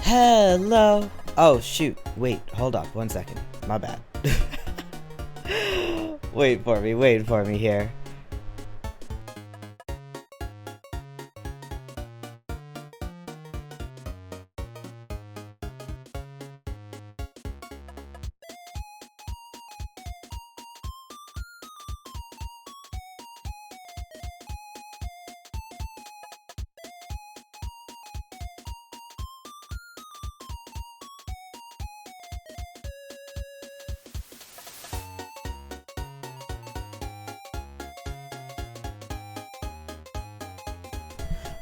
Hello. Oh, shoot. Wait, hold up. 1 second. My bad. Wait for me here.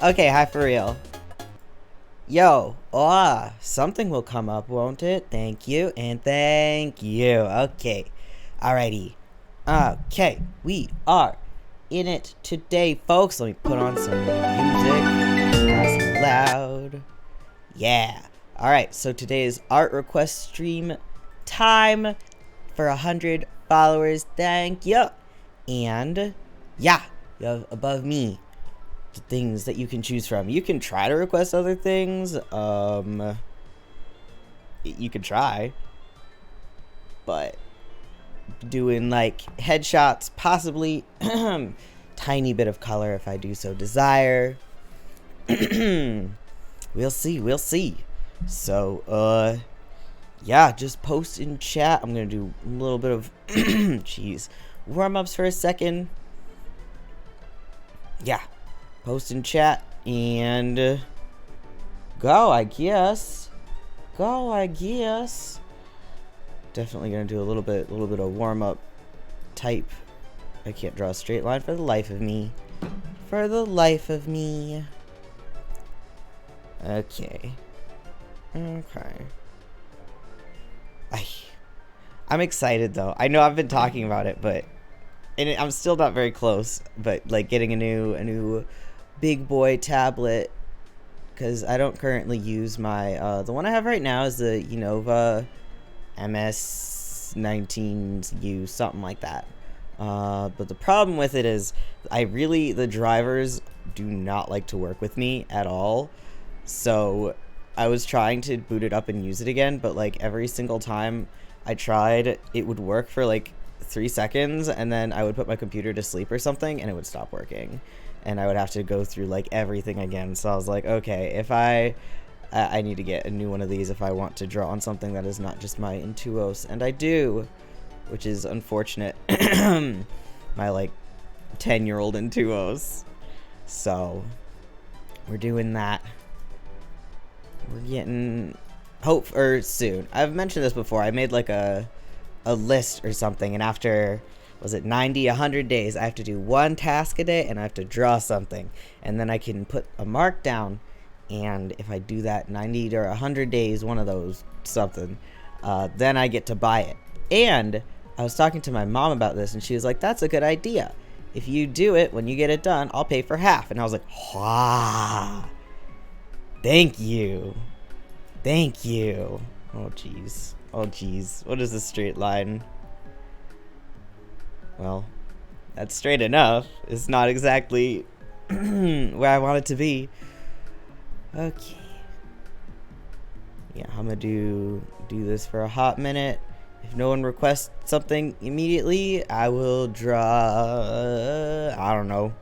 Okay, hi for real. Yo, something will come up, won't it? Thank you, and thank you. Okay, alrighty. Okay, we are in it today, folks. Let me put on some music. Nice and loud. Yeah. Alright, so today is art request stream time for 100 followers. Thank you. And, yeah, you have above me the things that you can choose from. You can try to request other things. You can try, but doing like headshots, possibly tiny bit of color if I do so desire. We'll see. So yeah, just post in chat. I'm gonna do a little bit of jeez, warm-ups for a second. Yeah, post in chat and go, I guess. Definitely gonna do a little bit of warm-up type. I can't draw a straight line for the life of me. Okay. I'm excited though. I know I've been talking about it, but I'm still not very close. But like getting a new big boy tablet, because I don't currently use my the one I have right now is the Unova MS19U, something like that. But the problem with it is the drivers do not like to work with me at all. So I was trying to boot it up and use it again, but like every single time I tried, it would work for like 3 seconds, and then I would put my computer to sleep or something, and it would stop working, and I would have to go through like everything again. So I was like, okay, if I need to get a new one of these if I want to draw on something that is not just my Intuos, and I do, which is unfortunate. My like 10-year-old Intuos. So we're doing that. We're getting soon. I've mentioned this before. I made like a list or something, and after 90, 100 days, I have to do one task a day and I have to draw something, and then I can put a mark down, and if I do that 90 or 100 days, one of those something, then I get to buy it. And I was talking to my mom about this, and she was like, that's a good idea. If you do it, when you get it done, I'll pay for half. And I was like, wow. Thank you. Oh, jeez. What is this straight line? Well, that's straight enough. It's not exactly where I want it to be. Okay. Yeah, I'm gonna do this for a hot minute. If no one requests something immediately, I will draw, I don't know,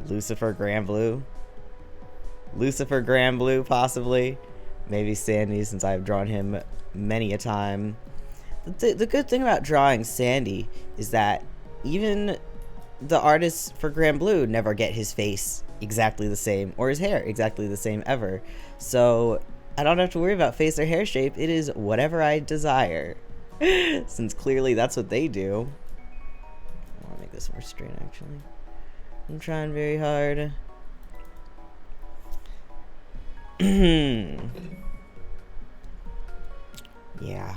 Lucifer Granblue, possibly. Maybe Sandy, since I've drawn him many a time. The good thing about drawing Sandy is that even the artists for Granblue never get his face exactly the same, or his hair exactly the same ever. So I don't have to worry about face or hair shape. It is whatever I desire. Since clearly that's what they do. I want to make this more straight, actually. I'm trying very hard. Yeah.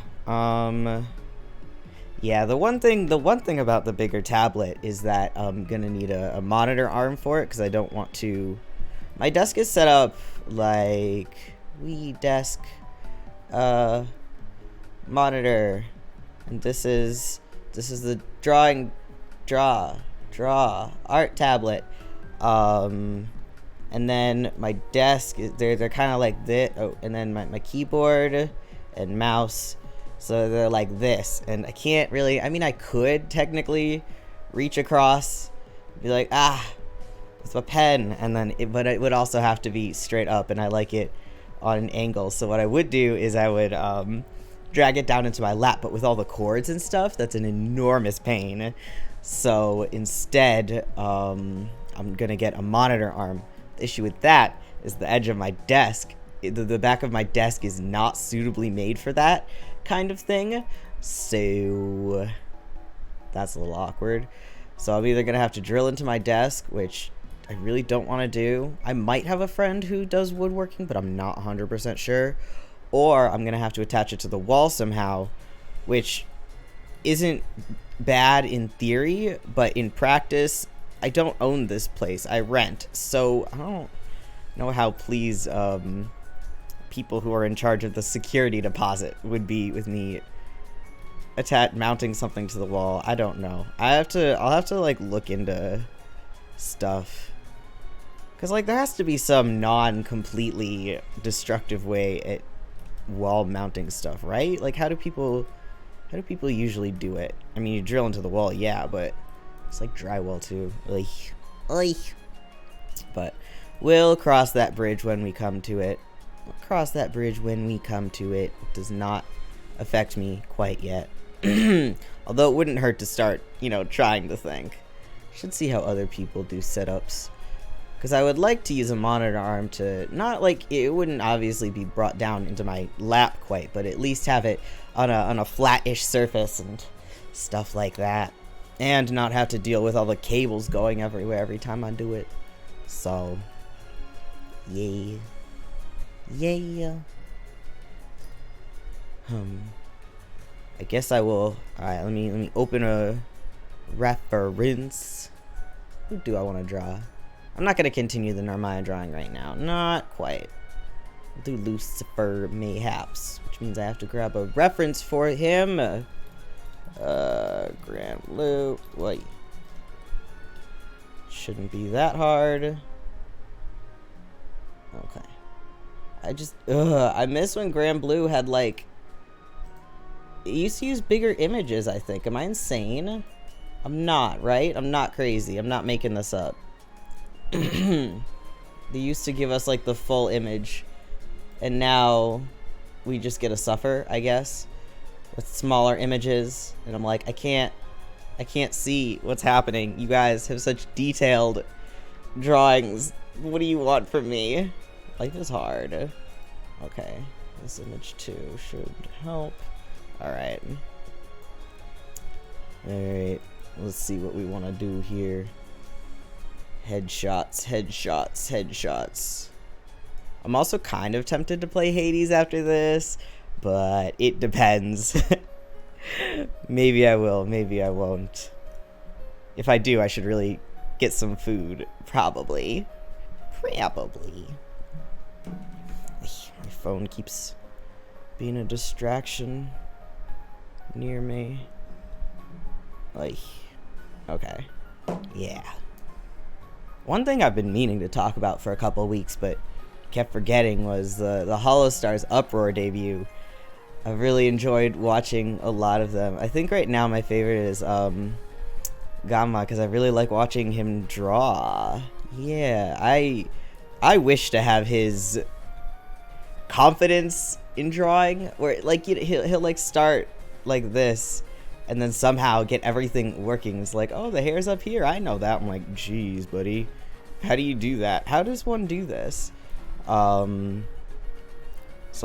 Yeah, the one thing about the bigger tablet is that I'm gonna need a monitor arm for it, because I don't want to. My desk is set up like desk monitor, and this is the draw art tablet. and then my desk, they're kind of like this. Oh, and then my keyboard and mouse, so they're like this, and I can't really, I mean, I could technically reach across, be like, it's my pen, and then but it would also have to be straight up, and I like it on an angle. So what I would do is I would drag it down into my lap, but with all the cords and stuff, that's an enormous pain. So instead, I'm gonna get a monitor arm. The issue with that is the edge of my desk, the back of my desk is not suitably made for that kind of thing, so that's a little awkward. So I'm either gonna have to drill into my desk, which I really don't want to do. I might have a friend who does woodworking, but I'm not 100% sure. Or I'm gonna have to attach it to the wall somehow, which isn't bad in theory, but in practice, I don't own this place. I rent, so I don't know how pleased people who are in charge of the security deposit would be with me mounting something to the wall. I don't know. I'll have to like look into stuff, because like there has to be some non-completely destructive way at wall mounting stuff, right? Like how do people usually do it? I mean, you drill into the wall, yeah, but it's like drywall too. Oy. But we'll cross that bridge when we come to it. It does not affect me quite yet. Although it wouldn't hurt to start, trying to think. Should see how other people do setups. Because I would like to use a monitor arm to, not like, it wouldn't obviously be brought down into my lap quite, but at least have it on a flat-ish surface and stuff like that. And not have to deal with all the cables going everywhere every time I do it. So, yay. I guess I will. Alright, let me open a reference. Who do I want to draw? I'm not going to continue the Narmaya drawing right now. Not quite. I'll do Lucifer Mayhaps, which means I have to grab a reference for him. Grand Blue. Wait. Shouldn't be that hard. Okay. I miss when Grand Blue had, like, it used to use bigger images, I think. Am I insane? I'm not, right? I'm not crazy. I'm not making this up. They used to give us, like, the full image, and now we just get a suffer, I guess, with smaller images, and I'm like, I can't see what's happening. You guys have such detailed drawings. What do you want from me? Life is hard. Okay, this image too should help. Alright, let's see what we want to do here. Headshots. I'm also kind of tempted to play Hades after this, but it depends. Maybe I will, maybe I won't. If I do, I should really get some food. Probably. My phone keeps being a distraction near me. Like, okay. Yeah. One thing I've been meaning to talk about for a couple weeks, but kept forgetting, was the Hollow Stars Uproar debut. I've really enjoyed watching a lot of them. I think right now my favorite is Gamma, because I really like watching him draw. Yeah, I wish to have his confidence in drawing, where like he'll like start like this, and then somehow get everything working. It's like, oh, the hair's up here. I know that. I'm like, geez, buddy, how do you do that? How does one do this? So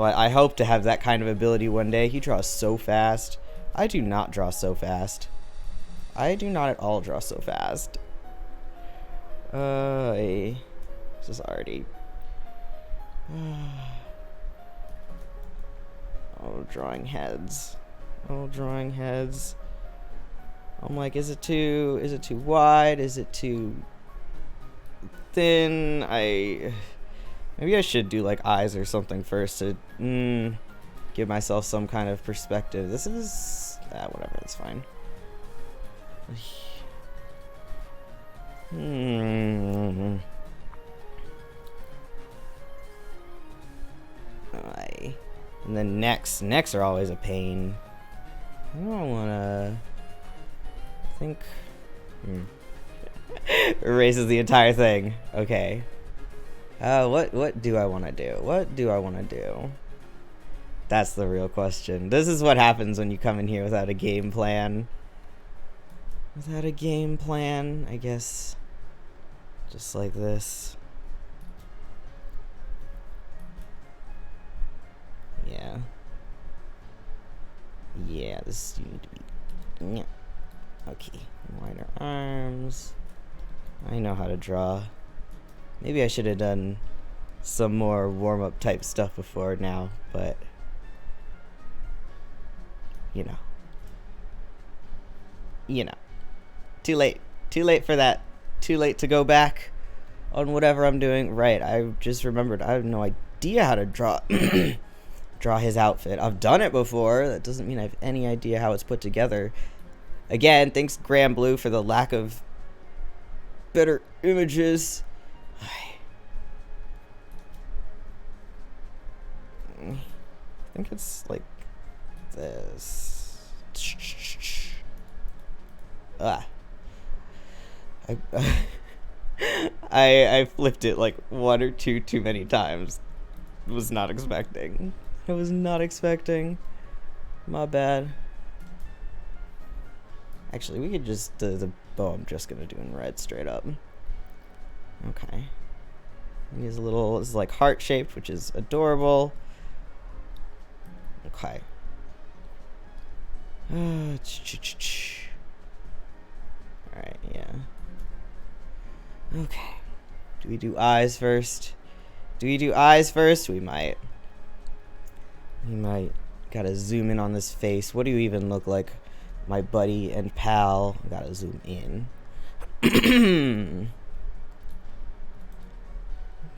I hope to have that kind of ability one day. He draws so fast. I do not draw so fast. I do not at all draw so fast. This is already... Oh, drawing heads. I'm like, is it too wide? Is it too thin? Maybe I should do like eyes or something first to give myself some kind of perspective. This is whatever, it's fine. Aye. And then necks are always a pain. I don't wanna think. Erases the entire thing. Okay. What do I want to do? What do I want to do? That's the real question. This is what happens when you come in here without a game plan. Without a game plan, I guess. Just like this. Yeah. Yeah, this you need to be. Yeah. Okay. Wider arms. I know how to draw. Maybe I should have done some more warm-up type stuff before now, but you know. Too late for that. Too late to go back on whatever I'm doing. Right, I just remembered I have no idea how to draw draw his outfit. I've done it before. That doesn't mean I have any idea how it's put together. Again, thanks Graham Blue for the lack of better images. I think it's like this. I flipped it like one or two too many times. Was not expecting. I was not expecting. My bad. Actually, we could just the bow I'm just gonna do in red straight up. Okay. He's a little, this is like heart shaped, which is adorable. Okay. Alright, yeah. Okay. Do we do eyes first? We might. Gotta zoom in on this face. What do you even look like? My buddy and pal. Gotta zoom in.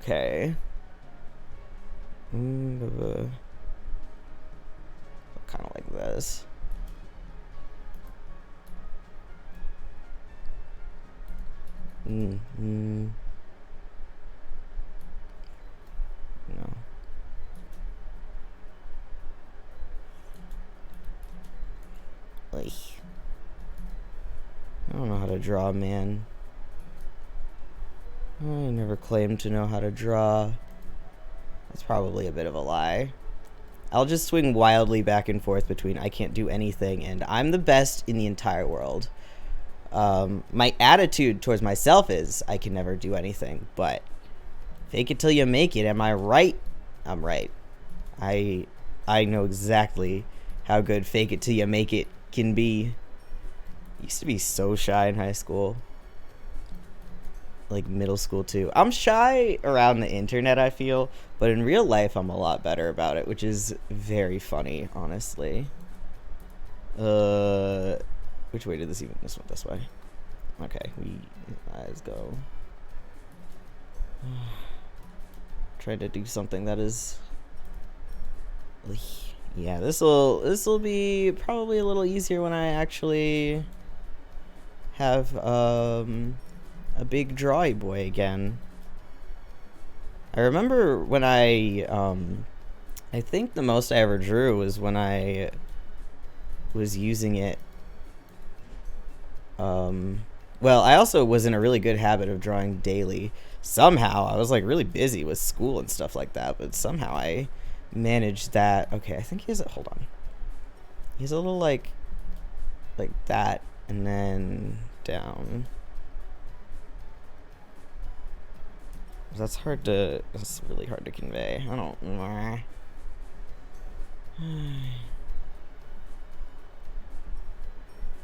Okay. Kind of like this. No. Like, I don't know how to draw, man. I never claimed to know how to draw. That's probably a bit of a lie. I'll just swing wildly back and forth between I can't do anything and I'm the best in the entire world. My attitude towards myself is I can never do anything, but fake it till you make it. Am I right? I'm right. I know exactly how good fake it till you make it can be. Used to be so shy in high school. Like middle school too. I'm shy around the internet, I feel, but in real life I'm a lot better about it, which is very funny, honestly. Which way did this even? This went this way. Okay, let's go. Trying to do something that is. Yeah, this'll be probably a little easier when I actually have a big drawy boy again. I remember when I think the most I ever drew was when I was using it. Well, I also was in a really good habit of drawing daily. Somehow, I was like really busy with school and stuff like that, but somehow I managed that. Okay, I think he has a, hold on. He's a little like that, and then down. That's really hard to convey. I don't know.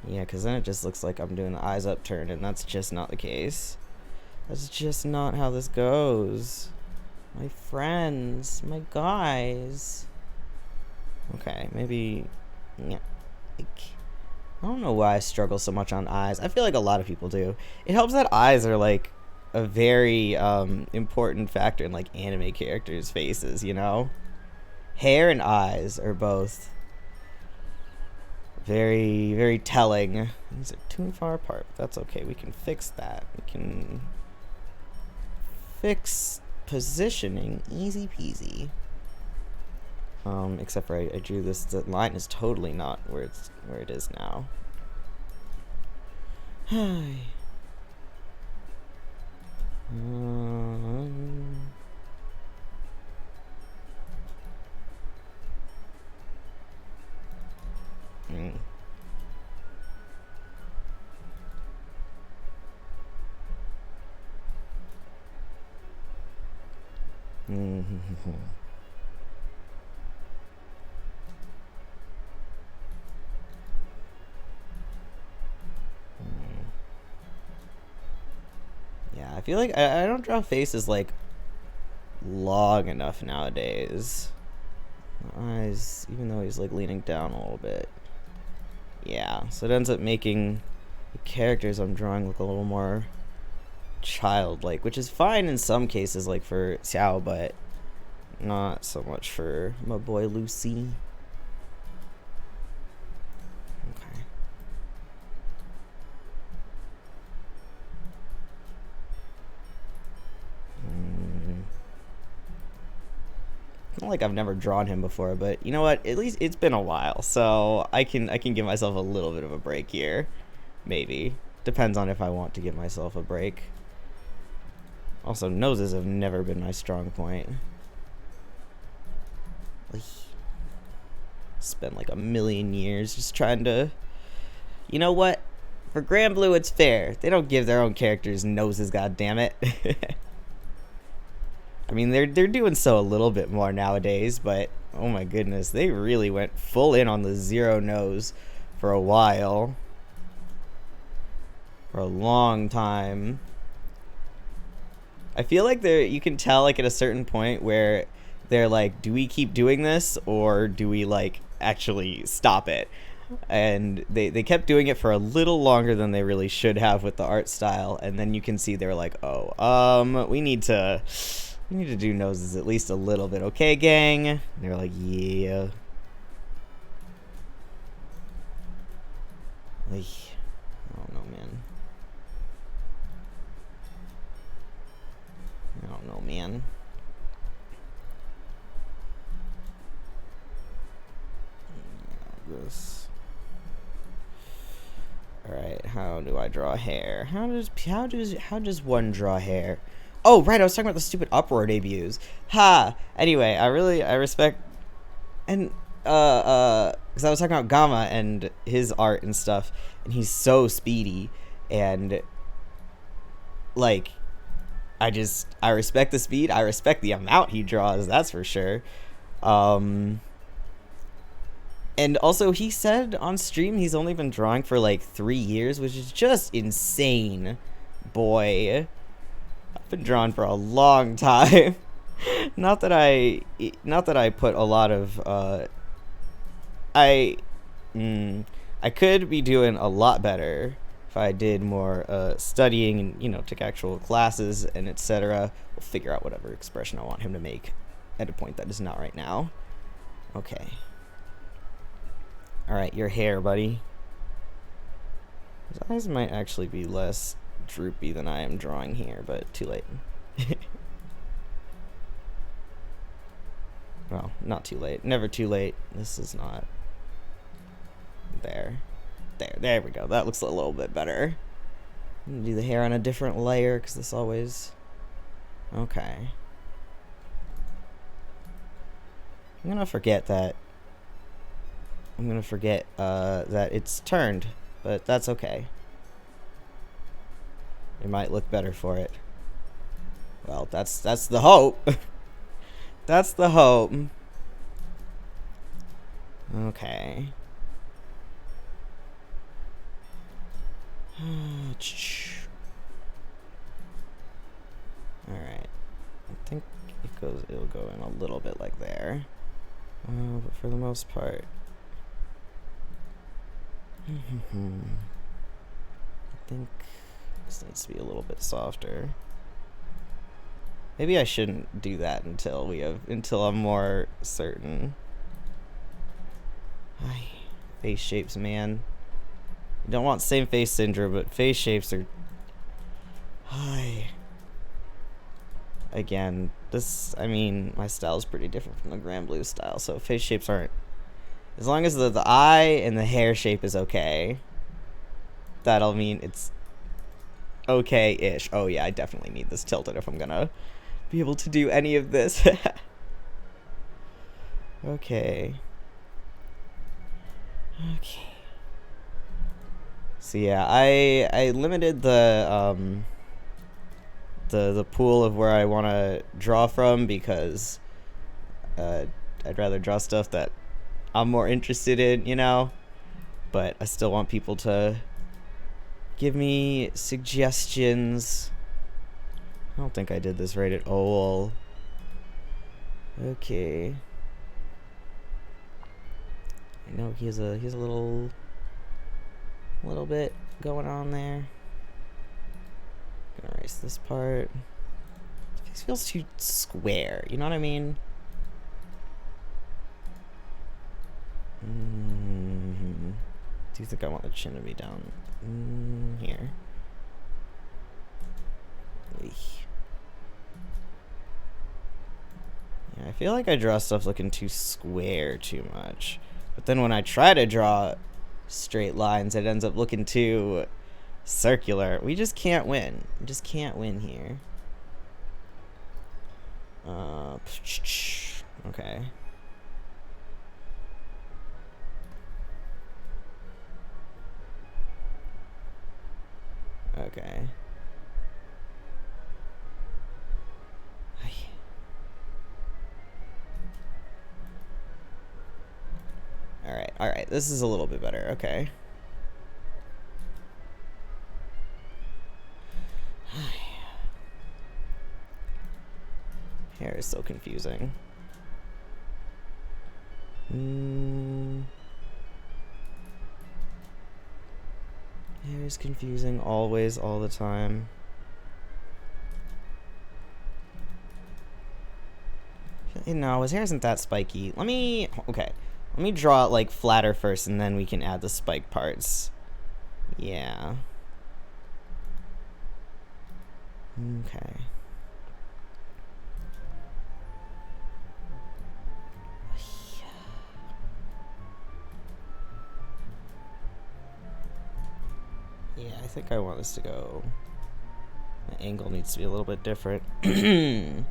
Yeah, because then it just looks like I'm doing the eyes upturned, and that's just not the case. That's just not how this goes. My friends, my guys. Okay, maybe. Yeah. I don't know why I struggle so much on eyes. I feel like a lot of people do. It helps that eyes are like a very important factor in like anime characters' faces, you know? Hair and eyes are both very, very telling. These are too far apart, but that's okay. We can fix that. We can fix positioning. Easy peasy. Except for I drew this. The line is totally not where it is now. Hi. Yeah, I feel like I don't draw faces like long enough nowadays. Eyes, even though he's like leaning down a little bit. Yeah, so it ends up making the characters I'm drawing look a little more childlike, which is fine in some cases, like for Xiao, but not so much for my boy Lucy. Okay. Not like I've never drawn him before, but you know what? At least it's been a while, so I can give myself a little bit of a break here. Maybe. Depends on if I want to give myself a break. Also, noses have never been my strong point. Spent like a million years just trying to... You know what? For Grand Blue, it's fair. They don't give their own characters noses, goddammit. I mean, they're doing so a little bit more nowadays, but oh my goodness, they really went full in on the zero nose for a while. For a long time. I feel like you can tell like at a certain point where they're like, do we keep doing this or do we like actually stop it? And they kept doing it for a little longer than they really should have with the art style, and then you can see they're like, oh, we need to do noses at least a little bit, okay, gang? And they're like, yeah. Like, I don't know, man. I don't know, man. This. All right, how do I draw hair? How does one draw hair? Oh, right, I was talking about the stupid Uproar debuts. Ha! Anyway, I respect... And, because I was talking about Gamma and his art and stuff, and he's so speedy, and, like, I respect the speed, I respect the amount he draws, that's for sure. And also, he said on stream he's only been drawing for, like, 3 years, which is just insane, boy. I've been drawing for a long time. not that I put a lot of I could be doing a lot better if I did more studying and, you know, took actual classes and etc. We'll figure out whatever expression I want him to make at a point that is not right now. Okay. All right, your hair, buddy. His eyes might actually be less droopy than I am drawing here, but too late. Well, not too late. Never too late. This is not... There we go. That looks a little bit better. I'm gonna do the hair on a different layer, because this always... Okay. I'm gonna forget that that it's turned, but that's okay. It might look better for it. Well, that's the hope. That's the hope. Okay. Alright. I think it'll go in a little bit like there. But for the most part. I think this needs to be a little bit softer. Maybe I shouldn't do that until I'm more certain. Ay, face shapes, man. You don't want same face syndrome, but face shapes are... Ay. again, this, I mean, my style is pretty different from the Grand Blue style, so face shapes aren't, as long as the eye and the hair shape is okay, that'll mean it's okay-ish. Oh yeah, I definitely need this tilted if I'm gonna be able to do any of this. Okay. Okay. So yeah, I limited the pool of where I want to draw from because I'd rather draw stuff that I'm more interested in, you know? But I still want people to give me suggestions. I don't think I did this right at all. Okay. I know he has a little bit going on there. Gonna erase this part. This feels too square, you know what I mean? Do you think I want the chin to be down here? Yeah, I feel like I draw stuff looking too square too much. But then when I try to draw straight lines, it ends up looking too circular. We just can't win. We just can't win here. Okay. Okay. Alright, this is a little bit better, okay. Hair is so confusing. Hair is confusing always, all the time. No, his hair isn't that spiky. Okay. Let me draw it like flatter first and then we can add the spike parts. Yeah. Okay. Yeah, I think I want this to go. The angle needs to be a little bit different. Okay.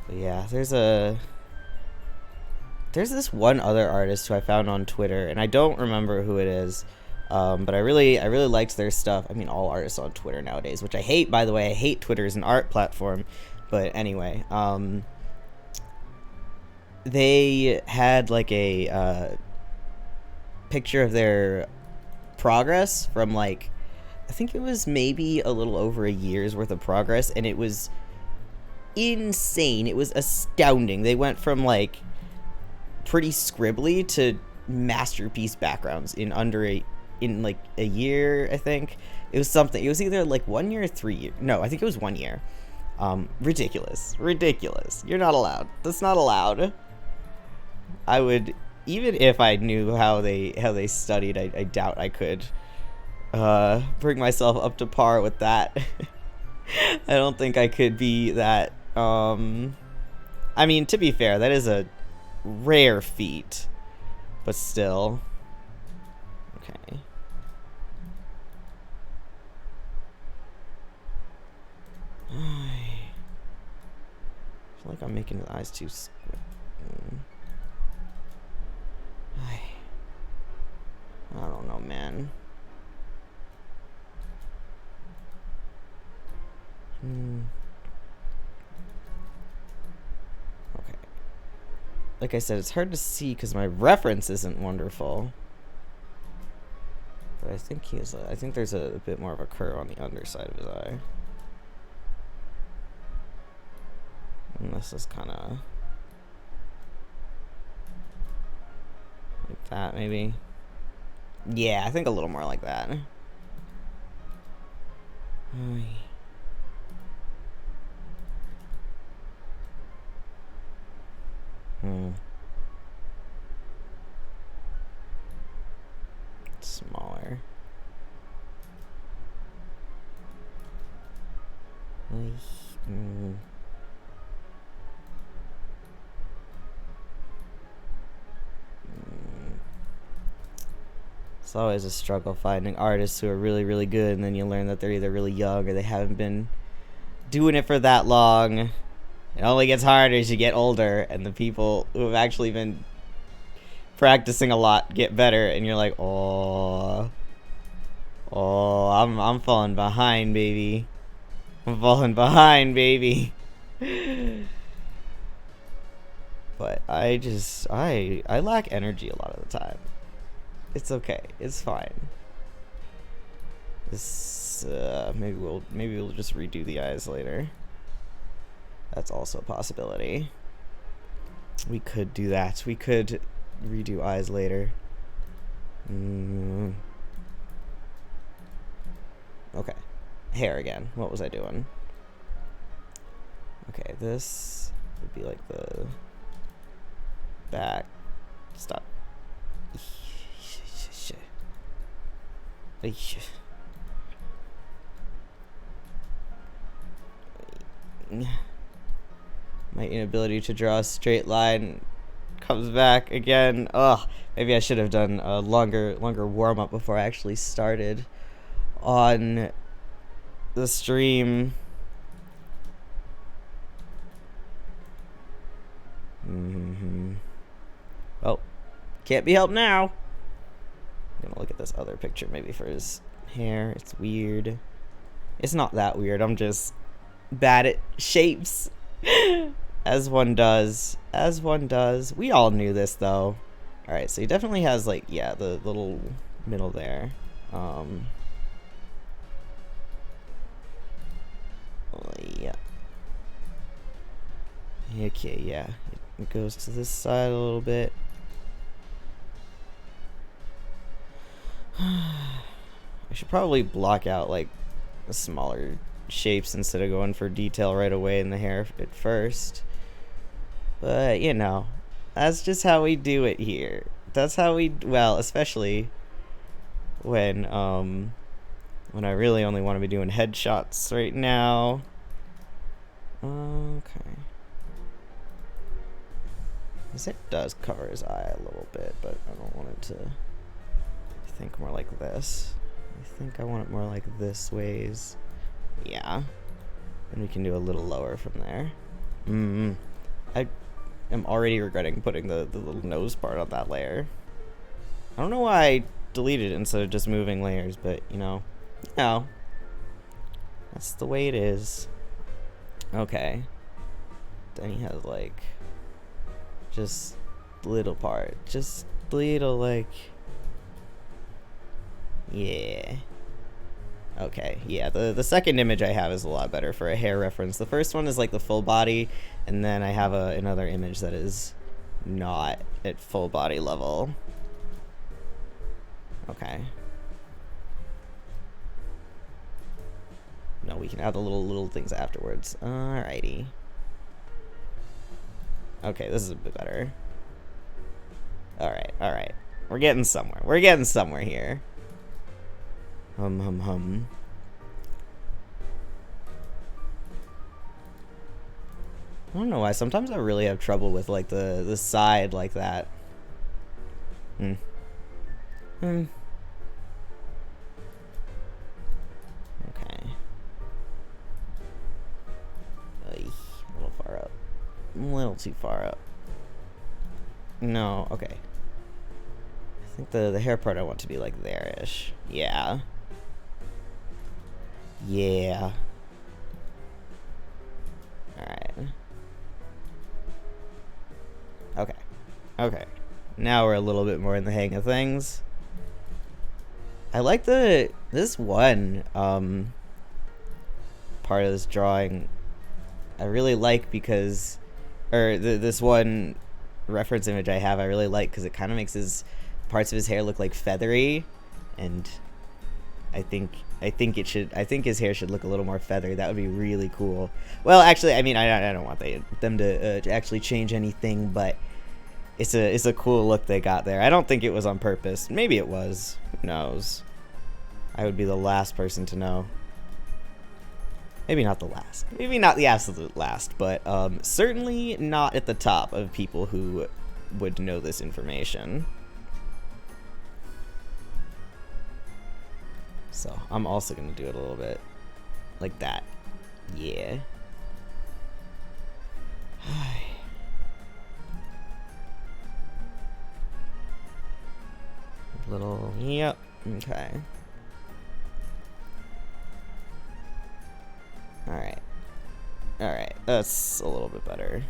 But yeah, there's this one other artist who I found on Twitter, and I don't remember who it is, but I really liked their stuff. I mean, all artists on Twitter nowadays, which I hate, by the way. I hate Twitter as an art platform, but anyway, they had like a picture of their progress from like, I think it was maybe a little over a year's worth of progress, and it was insane. It was astounding. They went from like pretty scribbly to masterpiece backgrounds in like a year. I think it was something. It was either like 1 year or 3 years. No, I think it was 1 year. Ridiculous. You're not allowed. That's not allowed. I would, even if I knew how they studied, I doubt I could bring myself up to par with that. I don't think I could be that. I mean, to be fair, that is a rare feat, but still. Okay. I feel like I'm making the eyes too square. I don't know, man. Okay. Like I said, it's hard to see because my reference isn't wonderful. But I think I think there's a bit more of a curve on the underside of his eye. And this is kind of like that, maybe. Yeah, I think a little more like that. Smaller. It's always a struggle finding artists who are really, really good, and then you learn that they're either really young or they haven't been doing it for that long. It only gets harder as you get older, and the people who have actually been practicing a lot get better, and you're like, oh, I'm falling behind, baby. I'm falling behind, baby. But I lack energy a lot of the time. It's okay. It's fine. This maybe we'll just redo the eyes later. That's also a possibility. We could do that. We could redo eyes later. Okay. Hair again. What was I doing? Okay, this would be like the back. Stop. My inability to draw a straight line comes back again. Ugh. Maybe I should have done a longer warm-up before I actually started on the stream. Oh, can't be helped now. I'm gonna look at this other picture maybe for his hair. It's weird. It's not that weird. I'm just bad at shapes. As one does. As one does. We all knew this though. Alright, so he definitely has like, yeah, the little middle there. Yeah. Okay, yeah. It goes to this side a little bit. I should probably block out like the smaller shapes instead of going for detail right away in the hair at first. But, you know, that's just how we do it here. That's how we, well, especially when I really only want to be doing headshots right now. Okay. This it does cover his eye a little bit, but I don't want it to think more like this. I think I want it more like this ways. Yeah. And we can do a little lower from there. I am already regretting putting the little nose part on that layer. I don't know why I deleted it instead of just moving layers, but you know, that's the way it is. Okay. Then he has like just little part, just little like, yeah. Okay, yeah, the second image I have is a lot better for a hair reference. The first one is like the full body, and then I have another image that is not at full body level. Okay. No, we can add the little things afterwards. Alrighty. Okay, this is a bit better. Alright. We're getting somewhere. We're getting somewhere here. Hum. I don't know why. Sometimes I really have trouble with like the side like that. Okay. A little far up. A little too far up. No, okay. I think the hair part I want to be like there-ish. Yeah. Yeah. Alright. Okay. Now we're a little bit more in the hang of things. I like this one part of this drawing I really like because, or this one reference image I have, I really like because it kind of makes his parts of his hair look like feathery, and I think I think his hair should look a little more feathery. That would be really cool. Well, actually, I mean, I don't want them to actually change anything, but it's a cool look they got there. I don't think it was on purpose. Maybe it was. Who knows? I would be the last person to know. Maybe not the last. Maybe not the absolute last, but certainly not at the top of people who would know this information. So I'm also going to do it a little bit like that. Yeah. Little, yep, okay. Alright, that's a little bit better.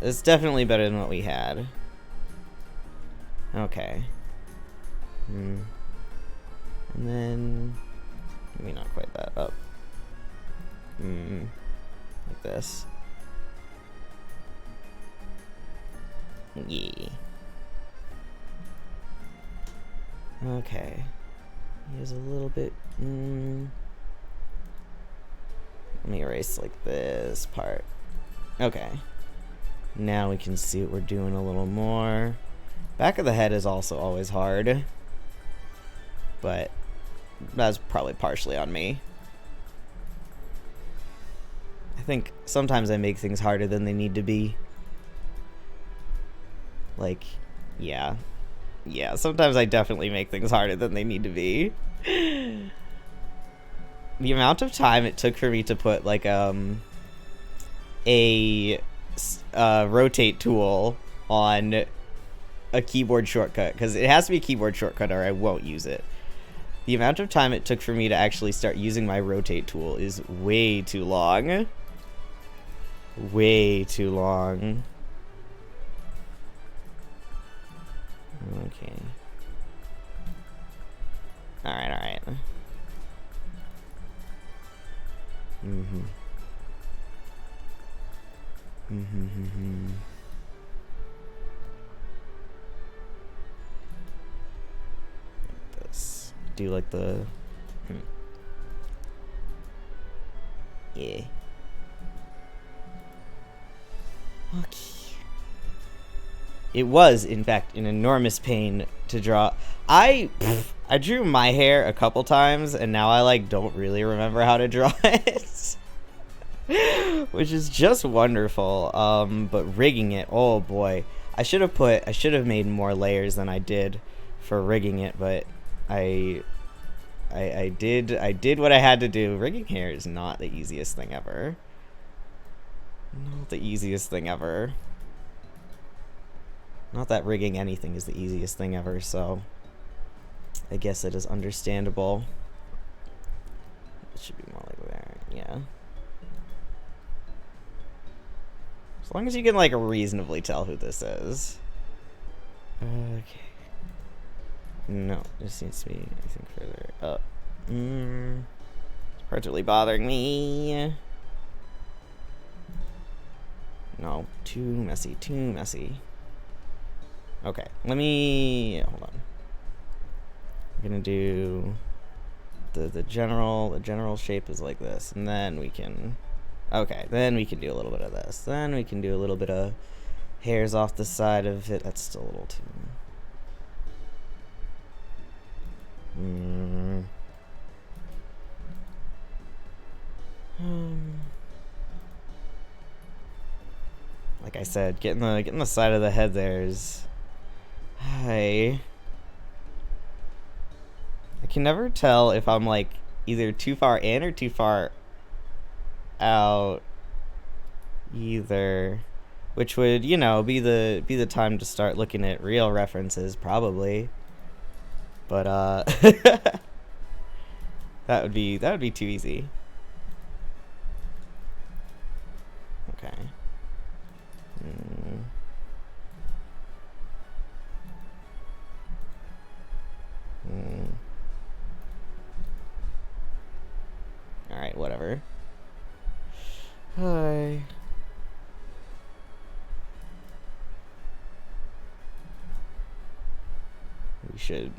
It's definitely better than what we had. Okay. And then, maybe not quite that, up. Like this. Yeah. Okay. Here's a little bit. Let me erase like this part. Okay. Now we can see what we're doing a little more. Back of the head is also always hard, but that's probably partially on me. I think sometimes I make things harder than they need to be. Like, yeah, sometimes I definitely make things harder than they need to be. The amount of time it took for me to put like a rotate tool on a keyboard shortcut, because it has to be a keyboard shortcut or I won't use it. The amount of time it took for me to actually start using my rotate tool is way too long. Way too long. Okay. Alright. Like this. Do like the... Yeah. Okay. It was, in fact, an enormous pain to draw. I drew my hair a couple times, and now I like don't really remember how to draw it, which is just wonderful. But rigging it, oh boy, I should have made more layers than I did for rigging it, but I did what I had to do. Rigging hair is not the easiest thing ever. Not the easiest thing ever. Not that rigging anything is the easiest thing ever, so I guess it is understandable. It should be more like that, yeah. As long as you can, like, reasonably tell who this is. Okay. No, this needs to be, I think, further up. This part's really bothering me. No, too messy, too messy. Okay, hold on. I'm gonna do the general shape is like this, and then we can, okay, then we can do a little bit of this. Then we can do a little bit of hairs off the side of it. That's still a little too. Like I said, getting the side of the head there is. I can never tell if I'm like either too far in or too far out either, which would, you know, be the time to start looking at real references probably. But that would be too easy. Okay. Alright, whatever. should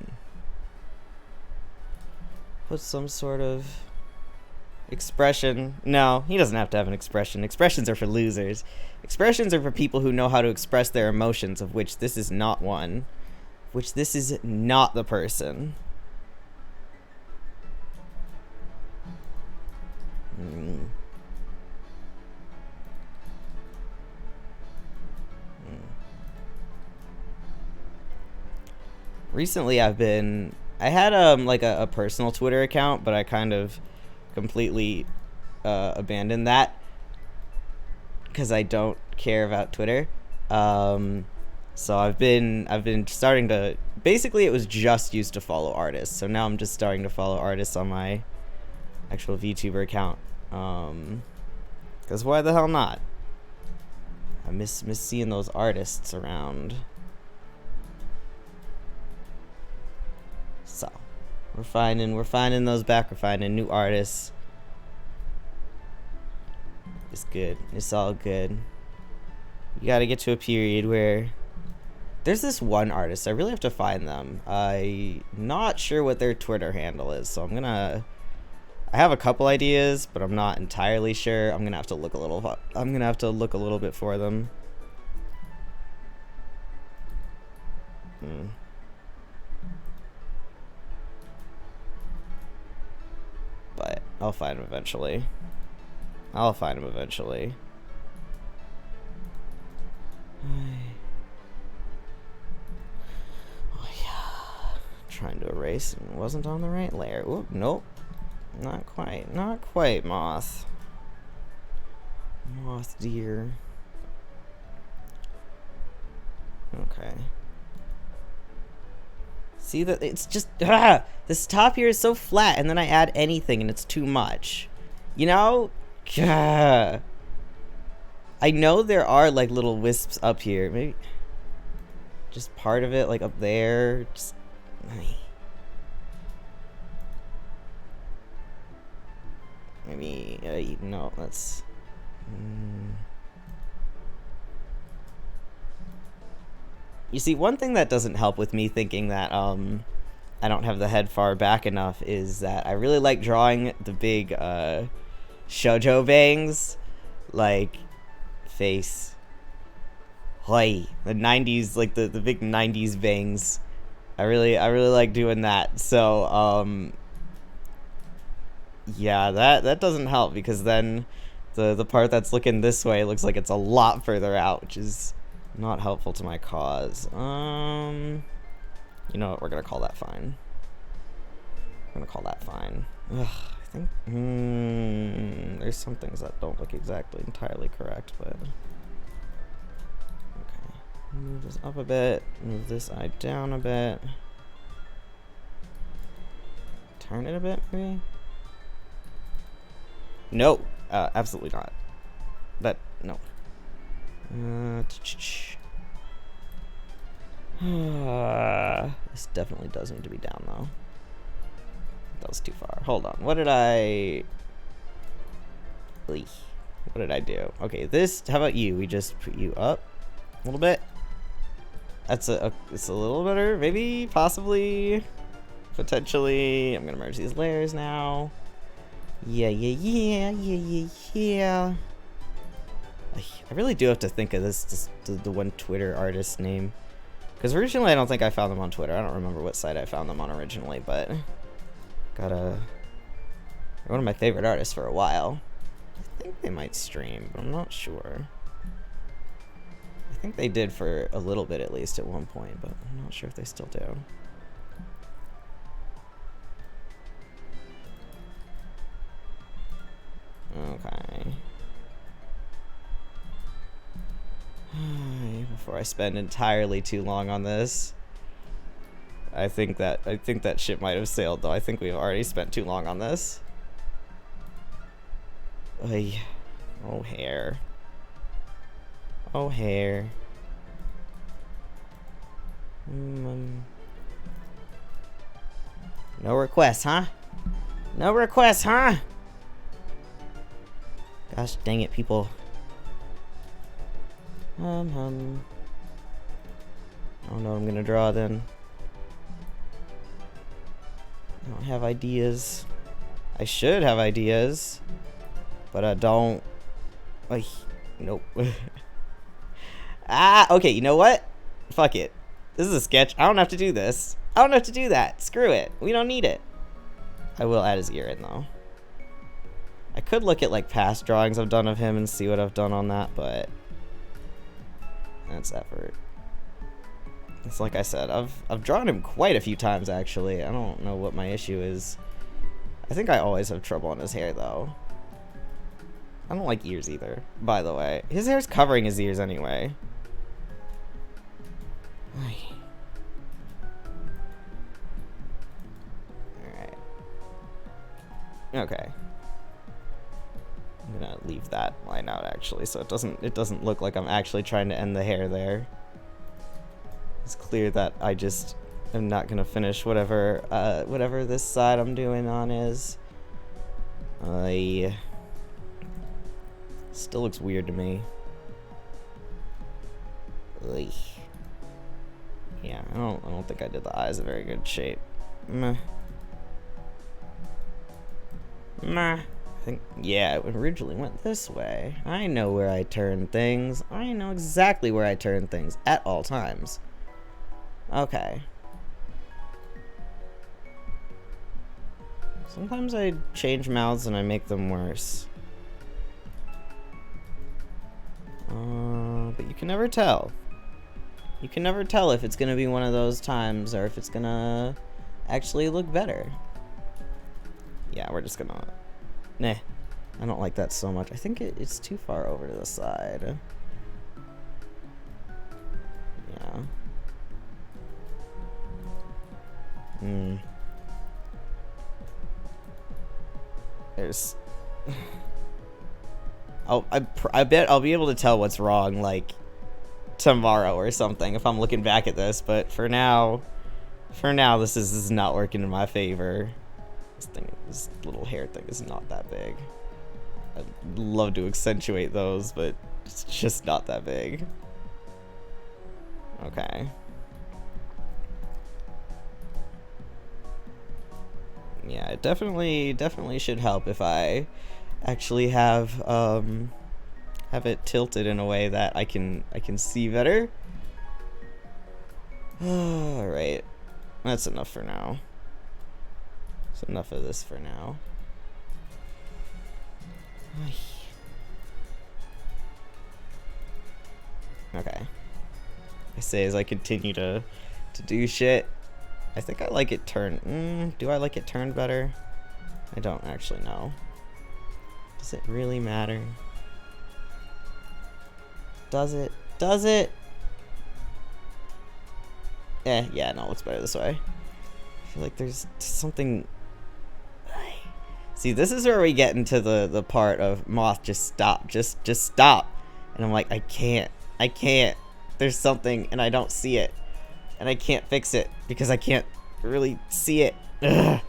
put some sort of expression. No, he doesn't have to have an expression. Expressions are for losers. Expressions are for people who know how to express their emotions, of which this is not one. Which this is not the person. Recently I had like a personal Twitter account, but I kind of completely abandoned that because I don't care about Twitter. So I've been starting to, basically it was just used to follow artists. So now I'm just starting to follow artists on my actual VTuber account. Cause why the hell not? I miss seeing those artists around. So we're finding those back. We're finding new artists. It's good. It's all good. You gotta get to a period where there's this one artist. I really have to find them. I'm not sure what their Twitter handle is, so I have a couple ideas, but I'm not entirely sure. I'm gonna have to look a little bit for them. But I'll find him eventually. Oh yeah. Trying to erase and wasn't on the right layer. Oop, nope. Not quite, Moth. Moth dear. Okay. See that it's just this top here is so flat, and then I add anything and it's too much. You know? I know there are like little wisps up here. Maybe just part of it, like up there. Just maybe no, that's You see, one thing that doesn't help with me thinking that I don't have the head far back enough is that I really like drawing the big shoujo bangs, like face. Hoi, the 90s, like the big 90s bangs. I really like doing that. So yeah, that doesn't help because then the part that's looking this way looks like it's a lot further out, which is not helpful to my cause. You know what? We're gonna call that fine. Ugh, I think there's some things that don't look exactly entirely correct, but okay. Move this up a bit. Move this eye down a bit. Turn it a bit, maybe. No, absolutely not. No. This definitely does need to be down though. That was too far. Hold on. What did I do? Okay, this. How about you? We just put you up a little bit. It's a little better. Maybe, possibly, potentially. I'm gonna merge these layers now. Yeah. I really do have to think of the one Twitter artist name. Because originally I don't think I found them on Twitter. I don't remember what site I found them on originally, but they're one of my favorite artists for a while. I think they might stream, but I'm not sure. I think they did for a little bit at least at one point, but I'm not sure if they still do. Okay. Before I spend entirely too long on this, I think that ship might have sailed though. I think we've already spent too long on this. Oy. Oh hair. Oh hair. No requests, huh? No requests, huh? Gosh dang it, people. I don't know what I'm gonna draw then. I don't have ideas. I should have ideas, but I don't. Like, nope. Okay, you know what? Fuck it. This is a sketch. I don't have to do this. I don't have to do that. Screw it. We don't need it. I will add his ear in, though. I could look at, like, past drawings I've done of him and see what I've done on that, but that's effort. It's like I said, I've drawn him quite a few times, actually. I don't know what my issue is. I think I always have trouble on his hair, though. I don't like ears either, by the way. His hair's covering his ears anyway. Alright. Okay. I'm gonna leave that line out, actually, so it doesn't look like I'm actually trying to end the hair there. It's clear that I just am not gonna finish whatever this side I'm doing on is. Still looks weird to me. Yeah, I don't think I did the eyes a very good shape. Meh. I think, yeah, it originally went this way. I know where I turn things. I know exactly where I turn things at all times. Okay. Sometimes I change mouths and I make them worse. But you can never tell. You can never tell if it's gonna be one of those times or if it's gonna actually look better. Yeah, we're just gonna... Nah. I don't like that so much. I think it's too far over to the side. Yeah. There's... I bet I'll be able to tell what's wrong, like, tomorrow or something if I'm looking back at this, but for now this is not working in my favor. This little hair thing is not that big. I'd love to accentuate those, but it's just not that big. Okay. Yeah, it definitely should help if I actually have it tilted in a way that I can see better. All right, that's enough for now. That's enough of this for now. Okay. I say as I continue to do shit. I think I like it turned. Do I like it turned better? I don't actually know. Does it really matter? Does it? Does it? Yeah, no, it looks better this way. I feel like there's something... See, this is where we get into the part of Moth, just stop, just stop. And I'm like, I can't. There's something, and I don't see it. And I can't fix it, because I can't really see it. Ugh.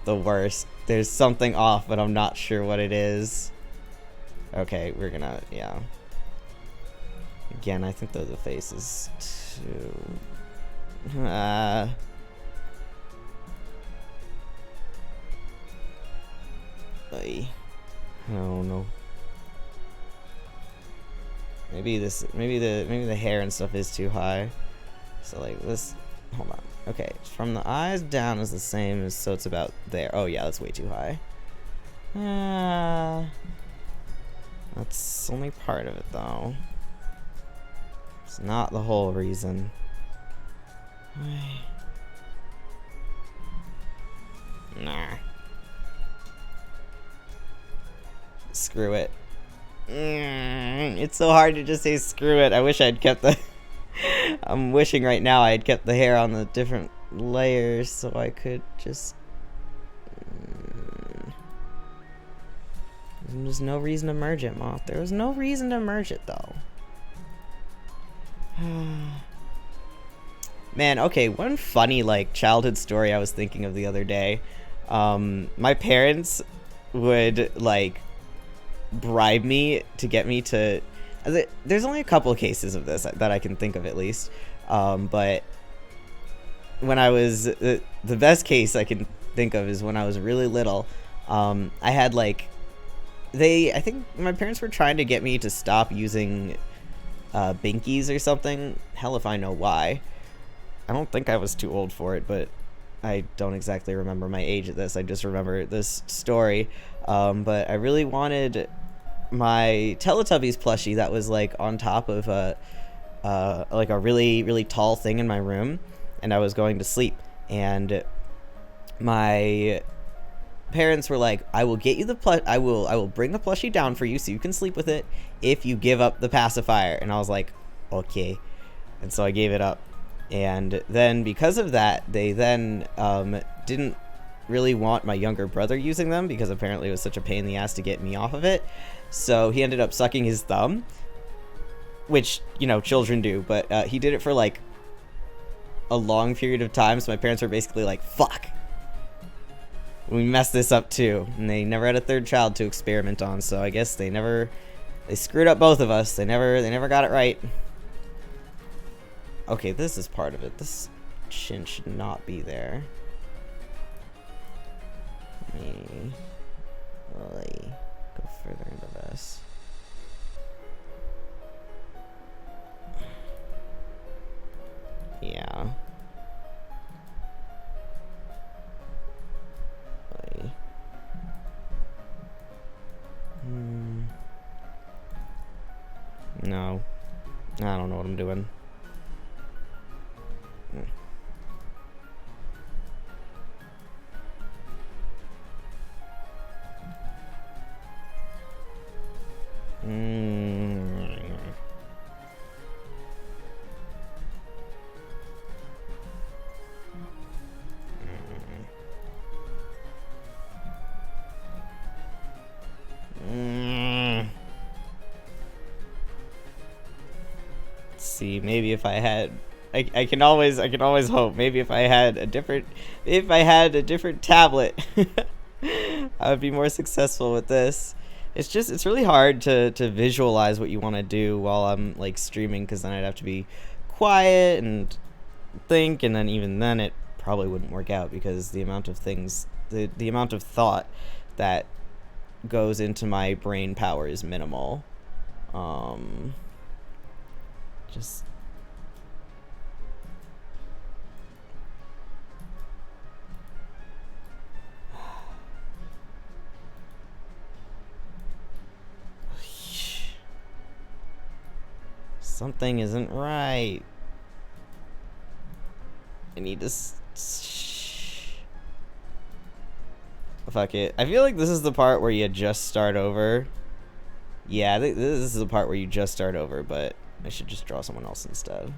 The worst. There's something off, but I'm not sure what it is. Okay, we're gonna, yeah. Again, I think the face is too... I don't know. Maybe the hair and stuff is too high. So like this, hold on. Okay, from the eyes down is the same as, so it's about there. Oh yeah, that's way too high. That's only part of it though. It's not the whole reason. Nah. Screw it. It's so hard to just say screw it. I wish I'd kept the... I'm wishing right now I had kept the hair on the different layers so I could just... There's no reason to merge it, Moth. There was no reason to merge it, though. Man, okay, one funny, like, childhood story I was thinking of the other day. My parents would, like, bribe me to get me to... There's only a couple of cases of this that I can think of, at least. But when I was... The best case I can think of is when I was really little. I had like I think my parents were trying to get me to stop using binkies or something. Hell if I know why. I don't think I was too old for it, but I don't exactly remember my age at this. I just remember this story. But I really wanted my Teletubbies plushie that was like on top of like a really, really tall thing in my room, and I was going to sleep, and my parents were like, I will get you the I will bring the plushie down for you so you can sleep with it if you give up the pacifier. And I was like, okay. And so I gave it up. And then because of that, they then didn't really want my younger brother using them, because apparently it was such a pain in the ass to get me off of it. So he ended up sucking his thumb, which, you know, children do, but he did it for like a long period of time. So my parents were basically like, fuck, we messed this up too. And they never had a third child to experiment on, so I guess they screwed up both of us. They never got it right. Okay, this is part of it. This chin should not be there. Let me really go further into this. Yeah. No. I don't know what I'm doing. See, maybe if I had, I can always hope. Maybe if I had a different tablet, I would be more successful with this. It's really hard to visualize what you want to do while I'm like streaming, because then I'd have to be quiet and think, and then even then it probably wouldn't work out, because the amount of things, the amount of thought that goes into my brain power is minimal. Just something isn't right. I need to fuck it. I feel like this is the part where you just start over. Yeah, I think this is the part where you just start over, but I should just draw someone else instead.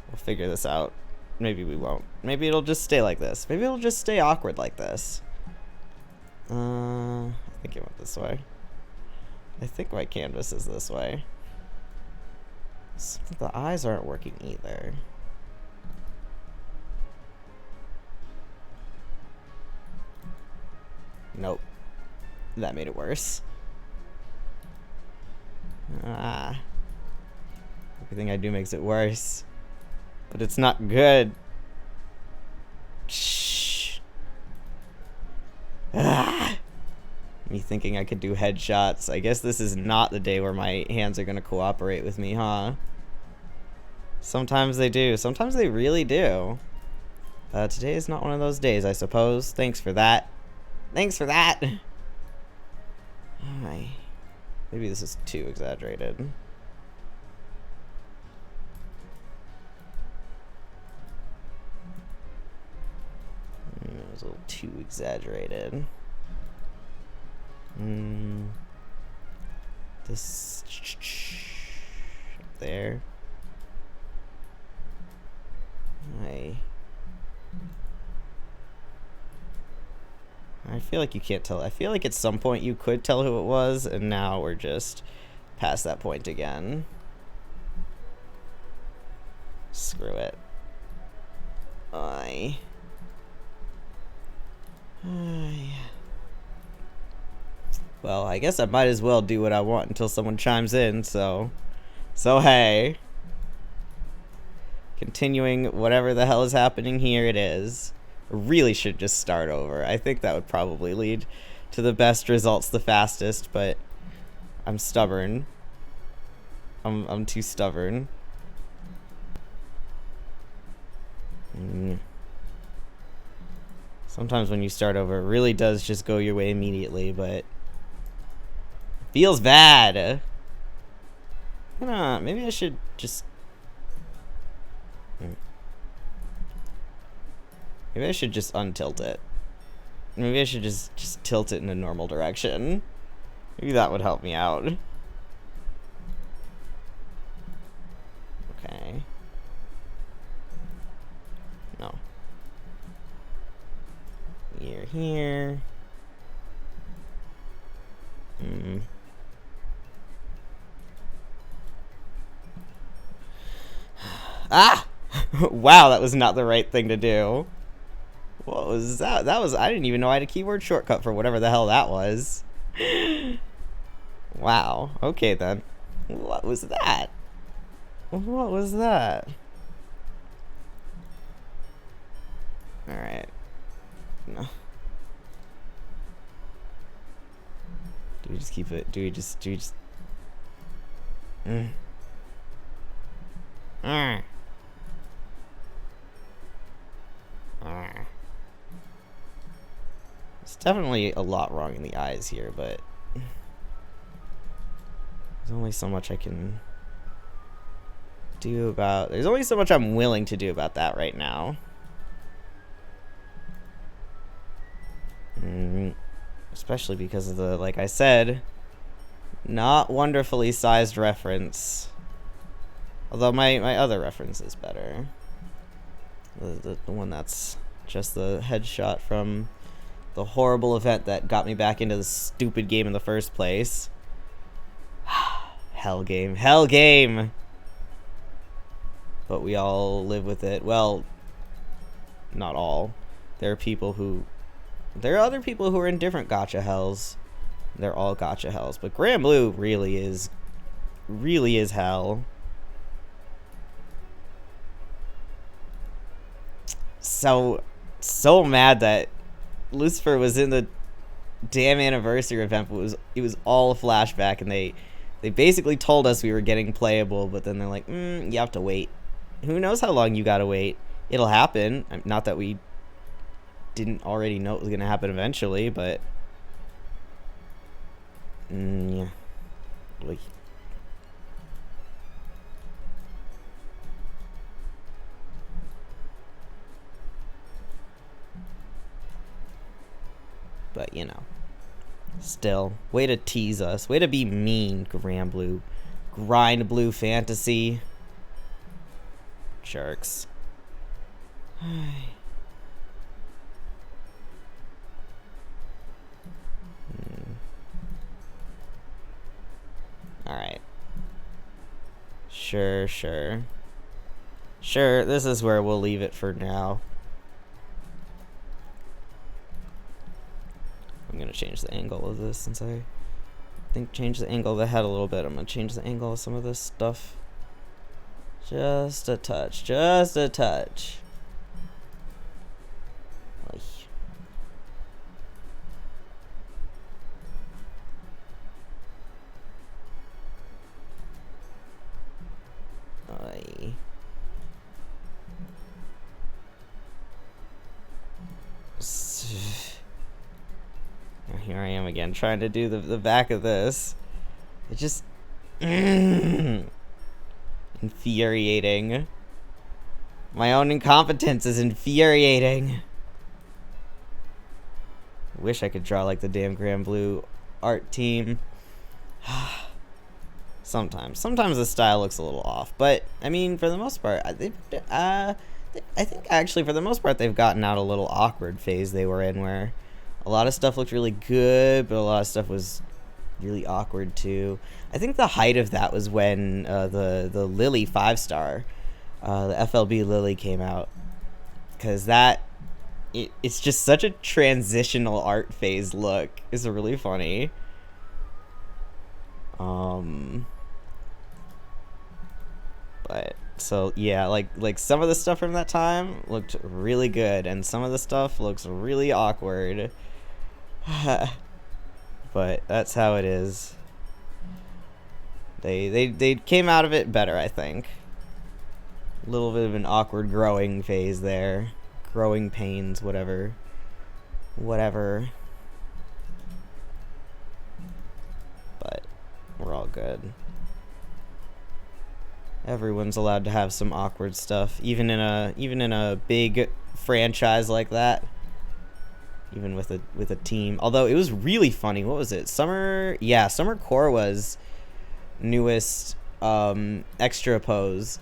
We'll figure this out. Maybe we won't. Maybe it'll just stay like this. Maybe it'll just stay awkward like this. I think it went this way. I think my canvas is this way. The eyes aren't working either. Nope. That made it worse. Everything I do makes it worse. But it's not good. Shh. Me thinking I could do headshots. I guess this is not the day where my hands are gonna cooperate with me, huh? Sometimes they do. Sometimes they really do. Today is not one of those days, I suppose. Thanks for that. Thanks for that. Maybe this is too exaggerated. It was a little too exaggerated. This there. I feel like you can't tell. I feel like at some point you could tell who it was, and now we're just past that point again. Screw it. Well, I guess I might as well do what I want until someone chimes in, so hey. Continuing whatever the hell is happening here, it is. really should just start over. I think that would probably lead to the best results the fastest, but I'm stubborn. I'm too stubborn. Sometimes when you start over, it really does just go your way immediately, but it feels bad. Maybe I should just... Maybe I should just untilt it. Maybe I should just tilt it in a normal direction. Maybe that would help me out. Okay. No. You're here. Ah! Wow, that was not the right thing to do. What was that? I didn't even know I had a keyboard shortcut for whatever the hell that was. Wow. Okay then. What was that? What was that? Alright. No. Do we just keep it? Do we just... There's definitely a lot wrong in the eyes here, but there's only so much I can do about... There's only so much I'm willing to do about that right now. Especially because of the, like I said, not wonderfully sized reference. Although my other reference is better. The one that's just the headshot from the horrible event that got me back into the stupid game in the first place. Hell game. Hell game! But we all live with it. Well, not all. There are people who... There are other people who are in different gacha hells. They're all gacha hells. But Grand Blue really is hell. So mad that Lucifer was in the damn anniversary event, but it was all a flashback, and they basically told us we were getting playable, but then they're like, you have to wait. Who knows how long you gotta wait? It'll happen. Not that we didn't already know it was gonna happen eventually, but yeah. Like, but you know, still, way to tease us, way to be mean, Grand Blue, Grind Blue Fantasy, jerks. Alright. Sure, this is where we'll leave it for now. I'm gonna change the angle of this since I think change the angle of the head a little bit. I'm gonna change the angle of some of this stuff. Just a touch, just a touch. Here I am again, trying to do the back of this. It just... infuriating. My own incompetence is infuriating. I wish I could draw like the damn Grand Blue art team. Sometimes the style looks a little off, but I mean, for the most part, I think actually for the most part they've gotten out a little awkward phase they were in, where a lot of stuff looked really good, but a lot of stuff was really awkward too. I think the height of that was when the Lily 5-star, the FLB Lily came out, because it's just such a transitional art phase look. It's really funny. But So yeah, like some of the stuff from that time looked really good, and some of the stuff looks really awkward. But that's how it is. They came out of it better, I think. A little bit of an awkward growing phase there. Growing pains, whatever. Whatever. But we're all good. Everyone's allowed to have some awkward stuff, even in a big franchise like that. Even with a team. Although it was really funny. What was it? Summer Core was newest extra pose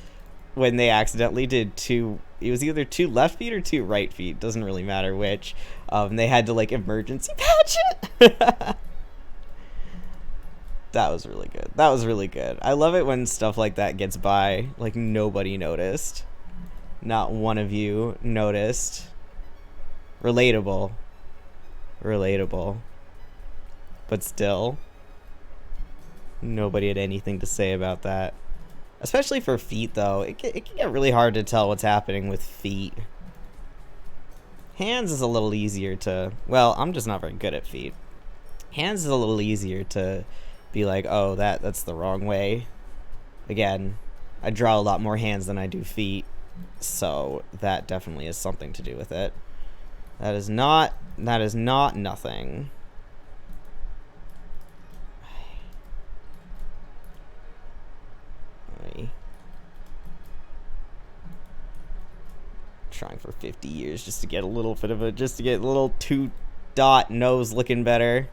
when they accidentally did two. It was either two left feet or two right feet. Doesn't really matter which. They had to like emergency patch it. That was really good. That was really good. I love it when stuff like that gets by. Like nobody noticed. Not one of you noticed. Relatable. Relatable. But still, nobody had anything to say about that. Especially for feet, though. It can get really hard to tell what's happening with feet. Hands is a little easier to... Well, I'm just not very good at feet. Hands is a little easier to be like, oh, that's the wrong way. Again, I draw a lot more hands than I do feet. So that definitely has something to do with it. That is not nothing. Trying for 50 years just to get a little bit of a, just to get a little 2-dot nose looking better.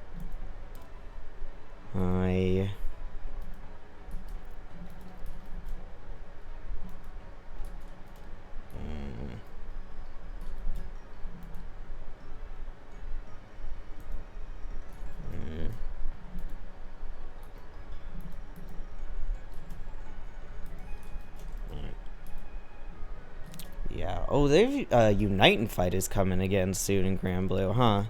Yeah. Oh, they've Unite and Fight is coming again soon in Grand Blue, huh?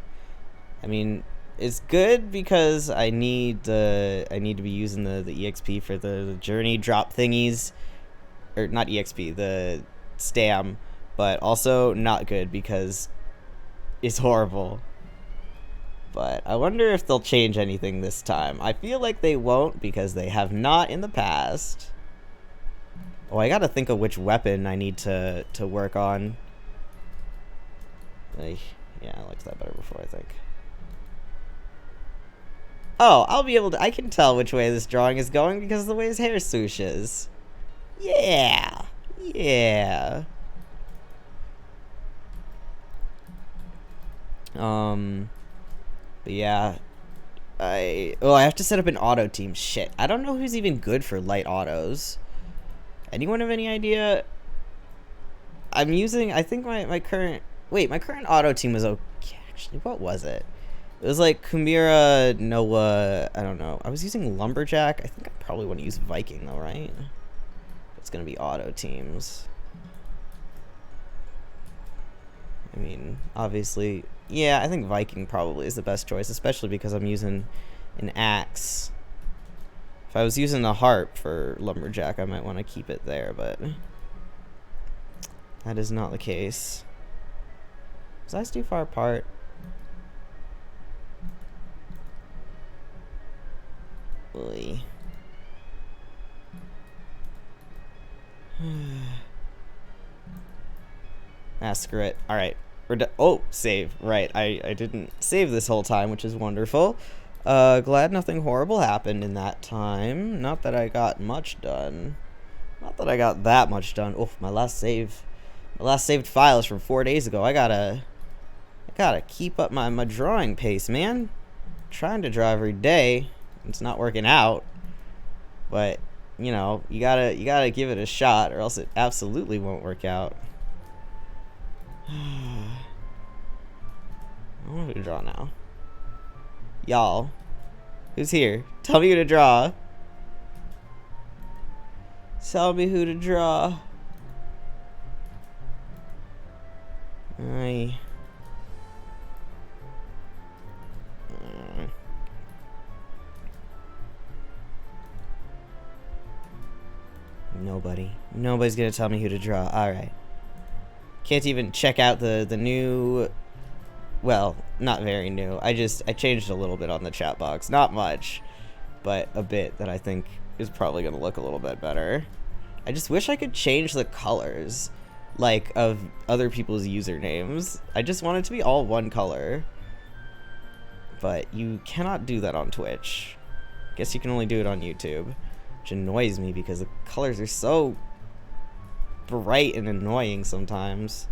I mean, it's good because I need to be using the EXP for the journey drop thingies, or not EXP, the stam, but also not good because it's horrible. But I wonder if they'll change anything this time. I feel like they won't because they have not in the past. Oh, I gotta think of which weapon I need to work on. Yeah, I liked that better before, I think. Oh, I'll be able to... I can tell which way this drawing is going because of the way his hair swooshes. Yeah. Yeah. But yeah. I have to set up an auto team. Shit. I don't know who's even good for light autos. Anyone have any idea? I'm using... I think my current... Wait, my current auto team was okay. Actually, what was it? It was like Kumira, Noah, I don't know. I was using Lumberjack. I think I probably want to use Viking though, right? It's going to be auto teams. I mean, obviously, yeah, I think Viking probably is the best choice, especially because I'm using an axe. If I was using the harp for Lumberjack, I might want to keep it there, but that is not the case. Was I too far apart? Screw it. Alright. Oh, save. Right. I didn't save this whole time, which is wonderful. Glad nothing horrible happened in that time. Not that I got much done. Not that I got that much done. Oh, my last saved file is from 4 days ago. I gotta keep up my drawing pace, man. I'm trying to draw every day. It's not working out. But, you know, you gotta give it a shot or else it absolutely won't work out. I want to draw now. Y'all. Who's here? Tell me who to draw. Tell me who to draw. Nobody's gonna tell me who to draw. Alright. Can't even check out the new... Well, not very new. I changed a little bit on the chat box. Not much, but a bit that I think is probably gonna look a little bit better. I just wish I could change the colors, like, of other people's usernames. I just want it to be all one color. But you cannot do that on Twitch. Guess you can only do it on YouTube, which annoys me because the colors are so bright and annoying sometimes.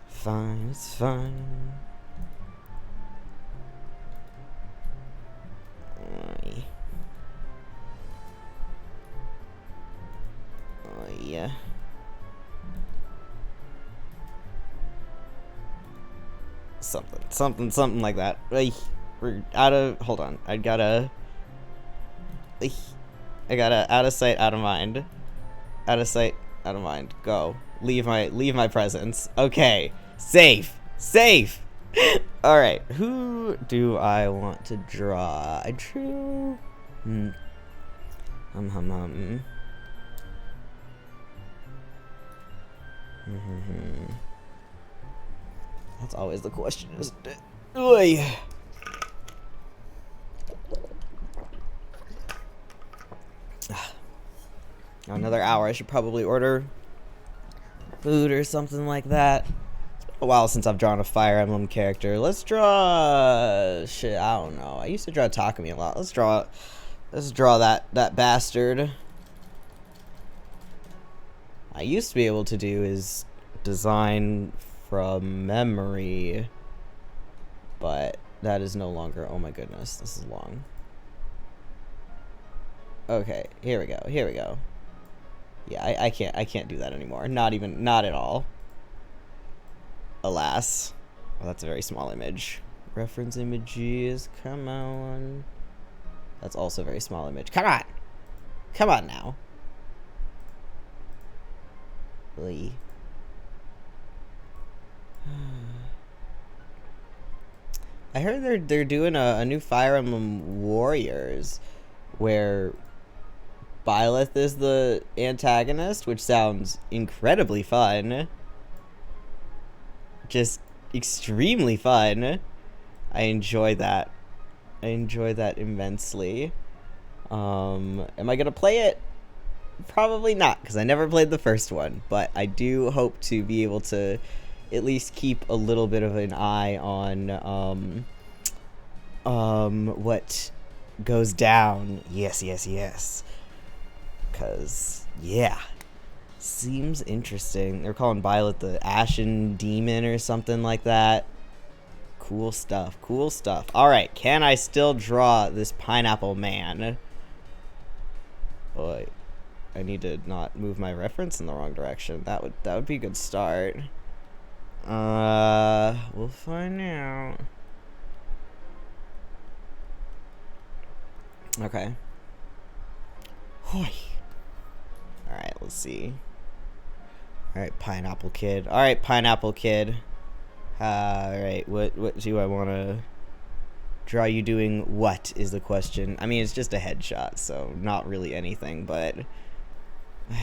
Fine, it's fine. Oh, yeah. Something like that. We're out of... Hold on. I gotta out of sight, out of mind. Out of sight, out of mind. Go. Leave my presence. Okay. Safe. Alright. Who do I want to draw? I drew... That's always the question, isn't it? Oy. Another hour. I should probably order food or something like that. It's been a while since I've drawn a Fire Emblem character. Let's draw... Shit, I don't know. I used to draw Takumi a lot. Let's draw that bastard. I used to be able to do is design from memory, but that is no longer. Oh my goodness, this is long. Okay, here we go. Yeah, I can't do that anymore. Not at all. Alas. Well, that's a very small image. Reference images, come on. That's also a very small image. Come on now. Really. I heard they're doing a new Fire Emblem Warriors where Byleth is the antagonist, which sounds incredibly fun. Just extremely fun. I enjoy that. Immensely. Am I gonna play it? Probably not, because I never played the first one, but I do hope to be able to at least keep a little bit of an eye on what goes down. Yes. Because, yeah, seems interesting. They're calling Violet the Ashen Demon or something like that. Cool stuff. Alright, can I still draw this pineapple man? Boy, I need to not move my reference in the wrong direction. That would be a good start. We'll find out. Okay. Hoi. Alright, let's see. Alright, Pineapple Kid. Alright, what do I want to draw you doing? What is the question? I mean, it's just a headshot, so not really anything, but... Like...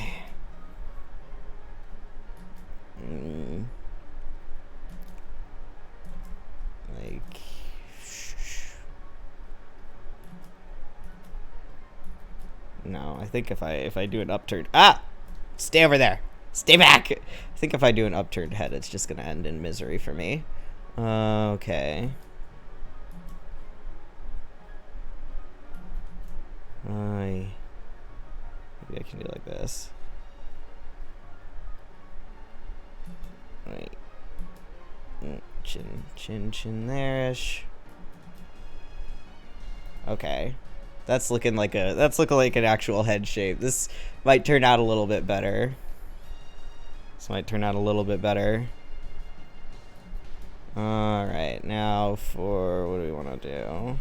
No, I think if I do an upturned... Ah! Stay over there! Stay back! I think if I do an upturned head, it's just gonna end in misery for me. Okay. Maybe I can do like this. Wait. Chin there-ish. Okay. That's looking like an actual head shape. This might turn out a little bit better. Alright, now for what do we want to do?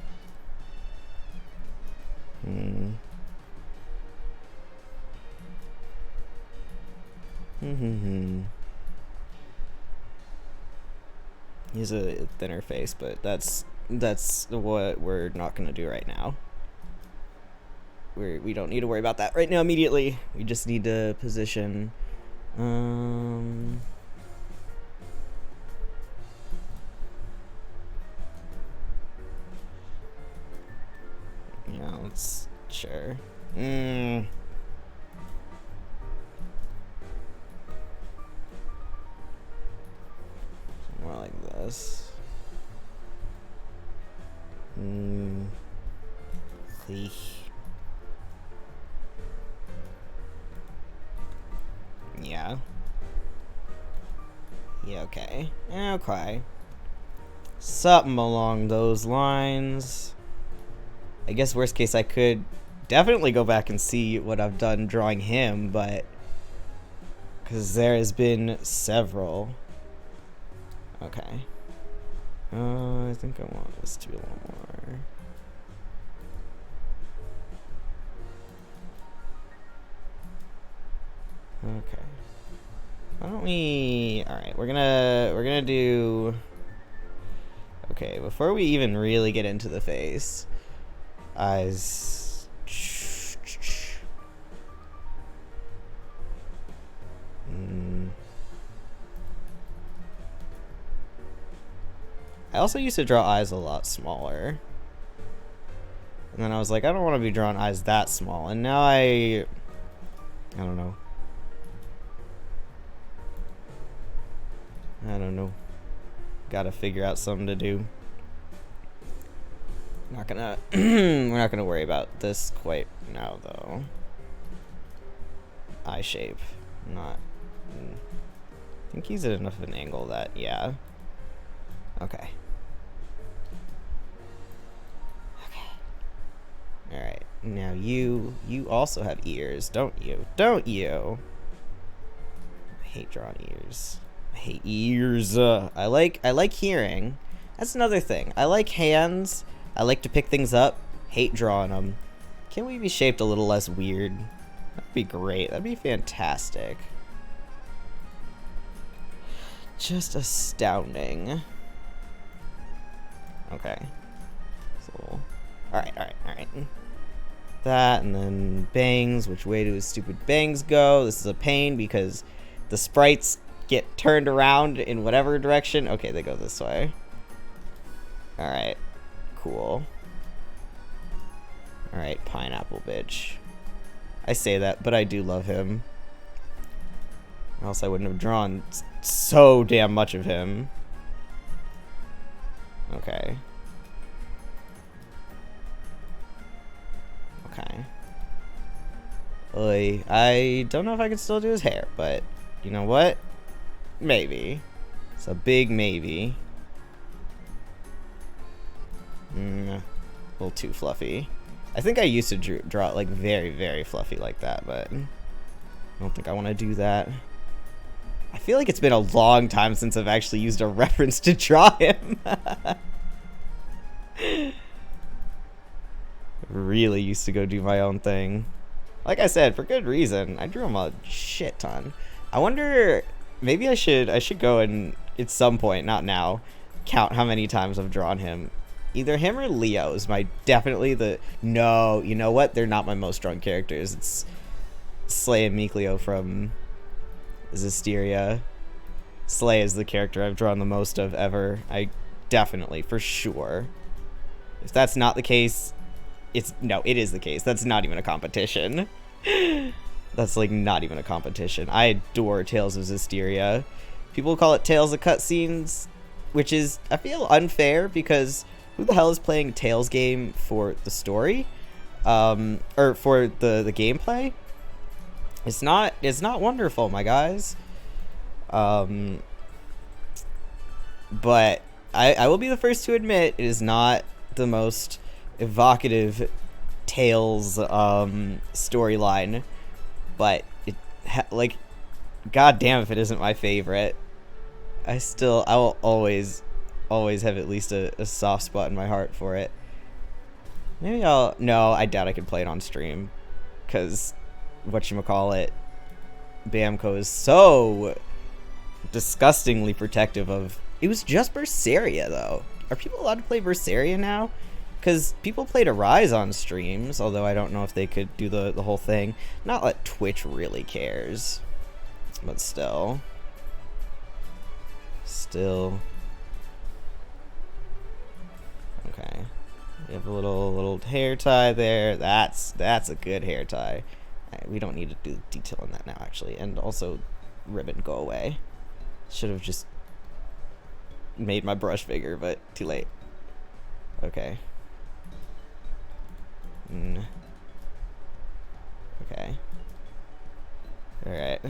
He's a thinner face, but that's what we're not gonna do right now. we don't need to worry about that right now immediately. We just need to position. Yeah, let's sure. More like this. Yeah. Yeah, okay. Okay. Something along those lines. I guess worst case I could definitely go back and see what I've done drawing him, but because there has been several. Okay. I think I want this to be a little more. Okay. Why don't we? All right, we're gonna do. Okay, before we even really get into the face, eyes. I also used to draw eyes a lot smaller. And then I was like, I don't want to be drawing eyes that small. And now I don't know. I don't know. Gotta figure out something to do. Not gonna we're not gonna worry about this quite now though. Eye shape. Not I think he's at enough of an angle that yeah. Okay. Alright, now you also have ears, don't you? Don't you? I hate drawing ears. I hate ears. I like hearing. That's another thing. I like hands. I like to pick things up. Hate drawing them. Can we be shaped a little less weird? That'd be great. That'd be fantastic. Just astounding. Okay. So, alright. That, and then bangs. Which way do his stupid bangs go? This is a pain because the sprites get turned around in whatever direction. Okay, they go this way. Alright. Cool. Alright, pineapple bitch. I say that, but I do love him. Or else I wouldn't have drawn so damn much of him. Okay. Okay. I don't know if I could still do his hair, but you know what? Maybe. It's a big maybe. A little too fluffy. I think I used to draw it like very, very fluffy like that, but I don't think I want to do that. I feel like it's been a long time since I've actually used a reference to draw him. Really used to go do my own thing. Like I said, for good reason. I drew him a shit ton. I wonder, maybe I should go and at some point, not now, count how many times I've drawn him. Either him or Leo is my definitely the no. You know what? They're not my most drawn characters. It's Slay and Mikleo from Zestiria. Slay is the character I've drawn the most of ever. I definitely, for sure. If that's not the case, it is the case. That's not even a competition. That's like not even a competition. I adore Tales of Zestiria. People call it Tales of Cutscenes, which is, I feel, unfair because who the hell is playing a Tales game for the story? Or for the gameplay? It's not wonderful, my guys. But I will be the first to admit it is not the most evocative Tales storyline, but it like god damn if it isn't my favorite. I will always have at least a soft spot in my heart for it. Maybe no, I doubt I could play it on stream because whatchamacallit, Bamco is so disgustingly protective of. It was just Berseria though. Are people allowed to play Berseria now? Because people played Arise on streams, although I don't know if they could do the whole thing. Not that Twitch really cares. But still. Still. Okay. We have a little hair tie there. That's a good hair tie. We don't need to do detail on that now, actually. And also, ribbon, go away. Should have just made my brush bigger, but too late. Okay. Okay. Alright.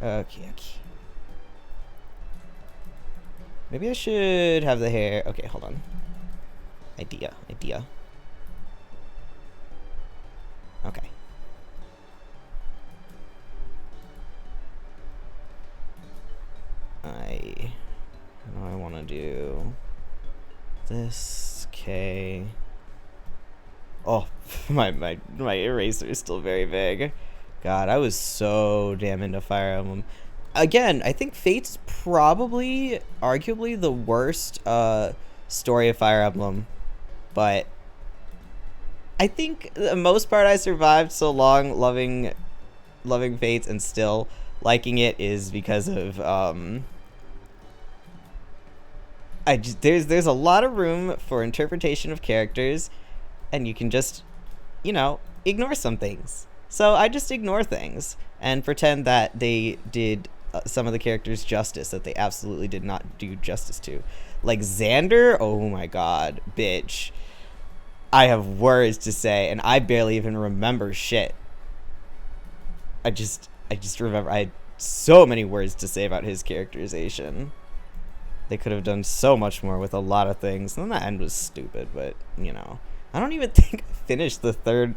Okay. Maybe I should have the hair. Okay, hold on. Idea. Okay. I want to do this. Okay. Oh, my eraser is still very big. God, I was so damn into Fire Emblem. Again, I think Fate's probably, arguably, the worst story of Fire Emblem. But I think the most part I survived so long loving Fates and still liking it is because of there's a lot of room for interpretation of characters, and you can just, ignore some things. So I just ignore things and pretend that they did some of the characters justice that they absolutely did not do justice to. Like Xander, oh my god, bitch. I have words to say, and I barely even remember shit. I just remember I had so many words to say about his characterization. They could have done so much more with a lot of things. And then the end was stupid, but, I don't even think I finished the third...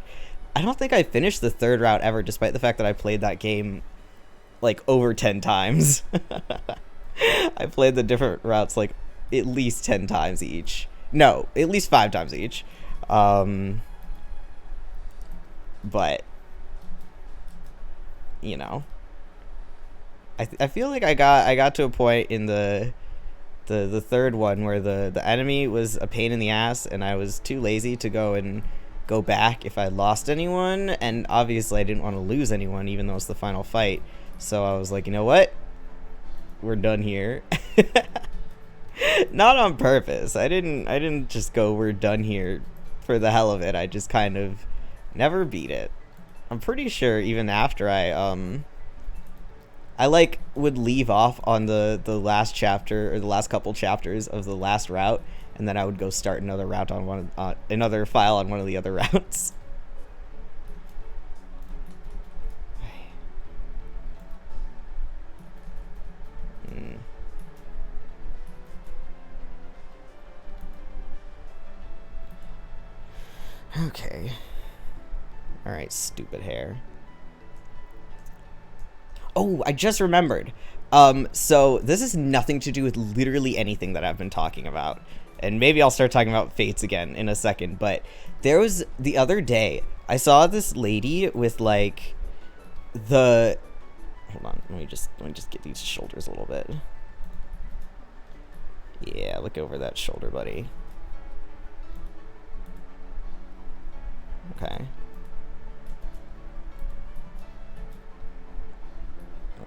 I don't think I finished the third route ever, despite the fact that I played that game, like, over 10 times. I played the different routes, like, at least 10 times each. No, at least 5 times each. But, I feel like I got to a point in the third one where the enemy was a pain in the ass, and I was too lazy to go back if I lost anyone, and obviously I didn't want to lose anyone, even though it's the final fight. So I was like, you know what? We're done here. Not on purpose. I didn't just go, we're done here for the hell of it. I just kind of never beat it. I'm pretty sure even after I would leave off on the last chapter, or the last couple chapters of the last route, and then I would go start another route on another file on one of the other routes. Okay. Alright, stupid hair. Oh, I just remembered. So this has nothing to do with literally anything that I've been talking about. And maybe I'll start talking about Fates again in a second. But there was, the other day, I saw this lady with, like, hold on, let me just get these shoulders a little bit. Yeah, look over that shoulder, buddy. Okay.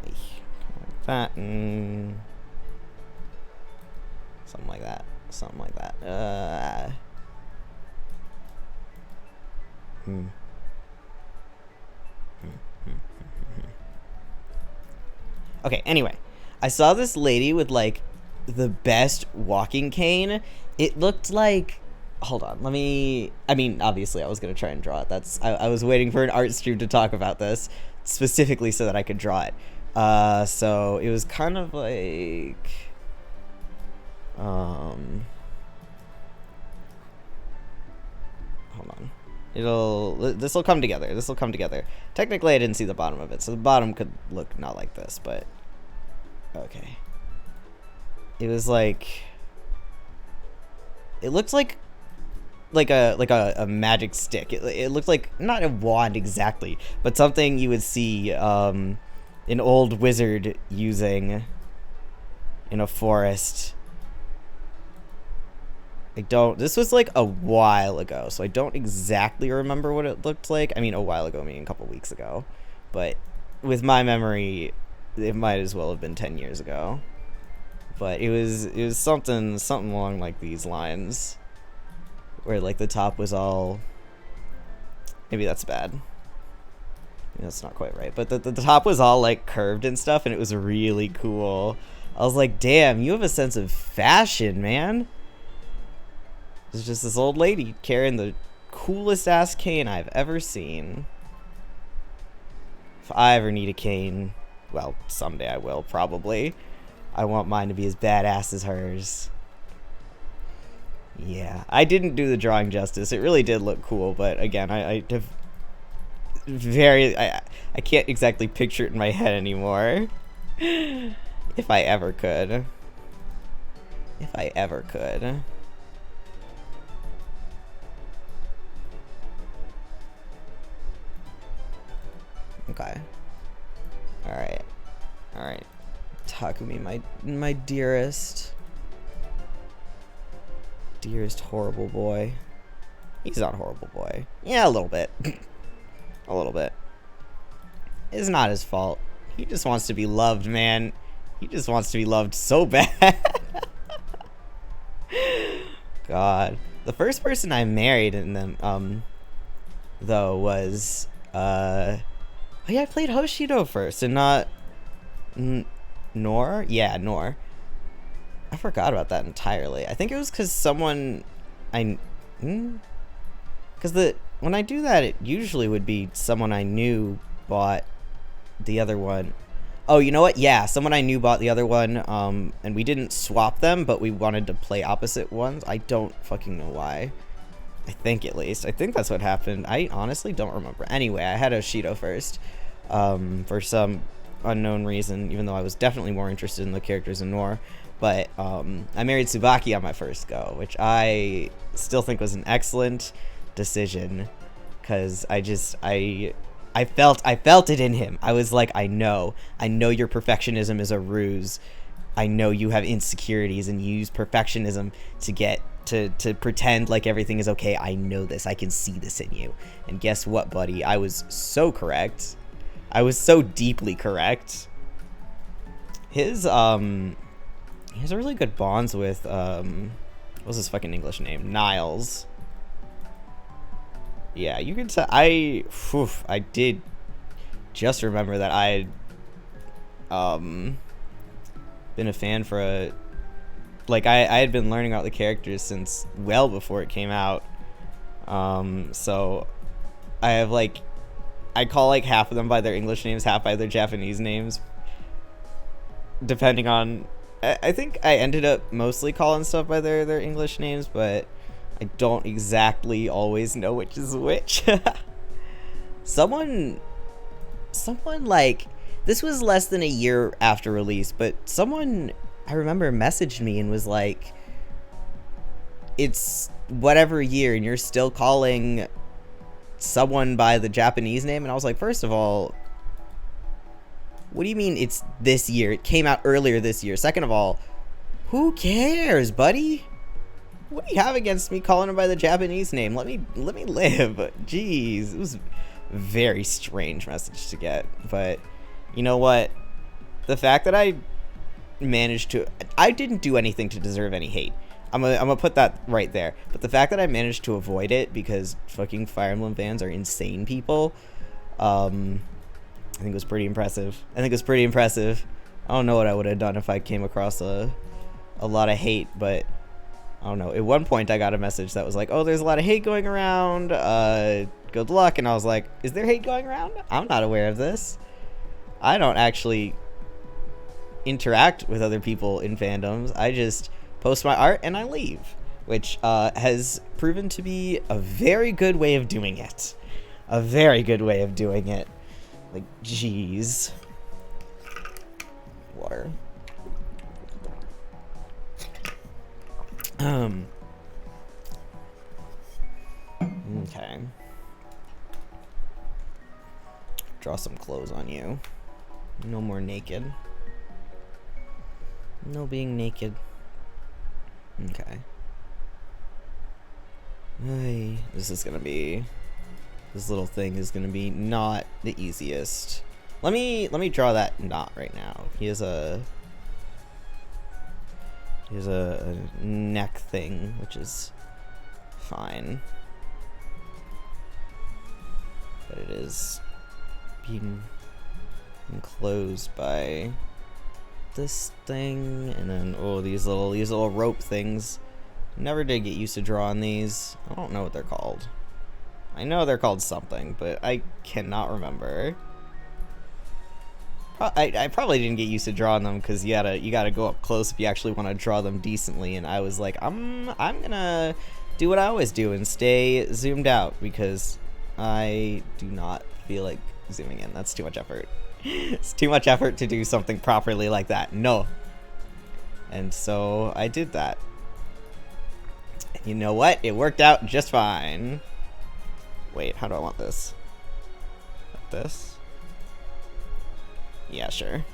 Like that, and something like that. Okay, anyway, I saw this lady with, like, the best walking cane. It looked like, hold on, obviously I was gonna try and draw it. I was waiting for an art stream to talk about this specifically so that I could draw it. So it was kind of like, hold on. This will come together. Technically, I didn't see the bottom of it, so the bottom could look not like this, but okay. It was like, it looked like a magic stick. It looked like, not a wand exactly, but something you would see an old wizard using in a forest. This was like a while ago, so I don't exactly remember what it looked like. I mean, a while ago, meaning a couple weeks ago. But with my memory, it might as well have been 10 years ago. But it was something along like these lines, where like the top was all, maybe that's bad. Maybe that's not quite right. But the top was all like curved and stuff, and it was really cool. I was like, damn, you have a sense of fashion, man. There's just this old lady carrying the coolest ass cane I've ever seen. If I ever need a cane, well, someday I will, probably. I want mine to be as badass as hers. Yeah, I didn't do the drawing justice. It really did look cool, but again, I have I can't exactly picture it in my head anymore. If I ever could. If I ever could. Okay. Alright. Alright. Takumi, my dearest. Dearest horrible boy. He's not a horrible boy. Yeah, a little bit. A little bit. It's not his fault. He just wants to be loved, man. He just wants to be loved so bad. God. The first person I married in them, though, was, oh yeah, I played Hoshido first, and not Nor? Yeah, Nor. I forgot about that entirely. I think it was because someone because when I do that, it usually would be someone I knew bought the other one. Oh, you know what? Yeah, someone I knew bought the other one, and we didn't swap them, but we wanted to play opposite ones. I don't fucking know why. I think, at least. I think that's what happened. I honestly don't remember. Anyway, I had Oshido first, for some unknown reason, even though I was definitely more interested in the characters in Nor. But I married Tsubaki on my first go, which I still think was an excellent decision, because I felt it in him. I was like, I know your perfectionism is a ruse. I know you have insecurities and you use perfectionism to get to pretend like everything is okay. I know this. I can see this in you. And guess what, buddy? I was so correct. I was so deeply correct. He has really good bonds with what's his fucking English name? Niles. Yeah, you can tell. I did just remember that I'd been a fan for a, like, I had been learning about the characters since well before it came out. So I have, like, I call like half of them by their English names, half by their Japanese names, depending on. I think I ended up mostly calling stuff by their English names, but I don't exactly always know which is which. Someone like, this was less than a year after release, but someone I remember messaged me and was like, it's whatever year and you're still calling someone by the Japanese name. And I was like, first of all, what do you mean it's this year? It came out earlier this year. Second of all, who cares, buddy? What do you have against me calling him by the Japanese name? Let me live. Jeez, it was a very strange message to get. But you know what? The fact that I didn't do anything to deserve any hate. I'm gonna put that right there. But the fact that I managed to avoid it because fucking Fire Emblem fans are insane people, I think it was pretty impressive. I don't know what I would have done if I came across a lot of hate, but I don't know. At one point, I got a message that was like, "Oh, there's a lot of hate going around. Good luck." And I was like, "Is there hate going around? I'm not aware of this. I don't actually interact with other people in fandoms. I just post my art and I leave," which has proven to be a very good way of doing it. A very good way of doing it. Like, jeez. Water. Okay. Draw some clothes on you. No more naked. No being naked. Okay. This is gonna be... This little thing is gonna be not the easiest. Let me draw that knot right now. He has a neck thing, which is fine. But it is being enclosed by this thing, and then these little rope things. Never did get used to drawing these. I don't know what they're called. I know they're called something, but I cannot remember. I probably didn't get used to drawing them because you gotta go up close if you actually want to draw them decently, and I was like, I'm gonna do what I always do and stay zoomed out because I do not feel like zooming in. That's too much effort. It's too much effort to do something properly like that. No. And so I did that. And you know what? It worked out just fine. Wait, how do I want this? Like this? Yeah, sure.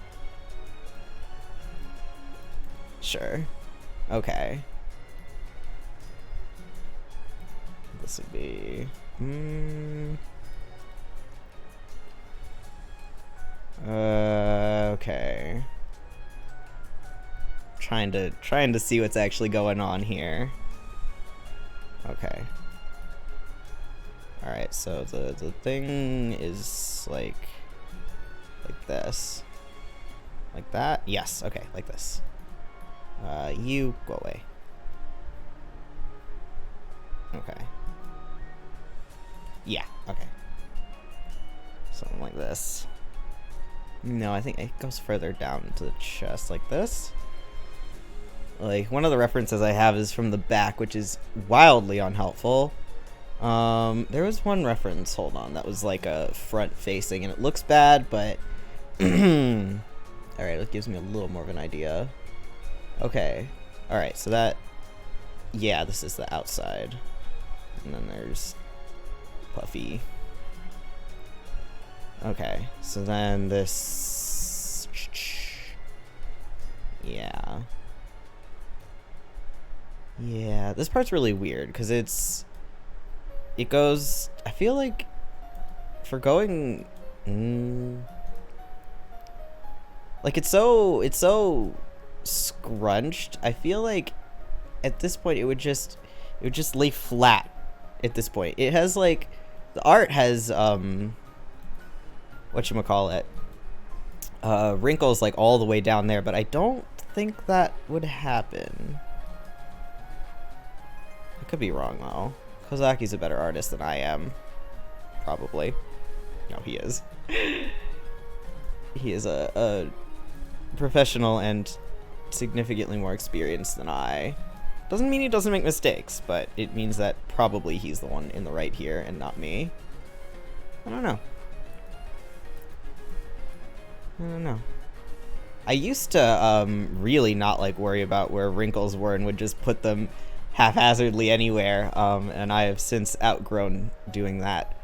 Sure. Okay. This would be... okay. Trying to see what's actually going on here. Okay. Alright, so the thing is like this. Like that? Yes, okay, like this. You go away. Okay. Yeah, okay. Something like this. No, I think it goes further down into the chest like this. Like, one of the references I have is from the back, which is wildly unhelpful. There was one reference, hold on, that was like a front facing, and it looks bad, but... Alright, it gives me a little more of an idea. Okay. Alright, so that... Yeah, this is the outside. And then there's... Puffy. Okay, so then this... Yeah. Yeah, this part's really weird, because it goes... I feel like... For going... like, it's so scrunched. I feel like at this point it would just lay flat at this point. It has like... The art has, whatchamacallit, wrinkles like all the way down there, but I don't think that would happen. I could be wrong though. Kozaki's a better artist than I am. Probably. No, he is. He is a professional and significantly more experienced than I. Doesn't mean he doesn't make mistakes, but it means that probably he's the one in the right here and not me. I don't know. I used to really not like worry about where wrinkles were and would just put them haphazardly anywhere, and I have since outgrown doing that,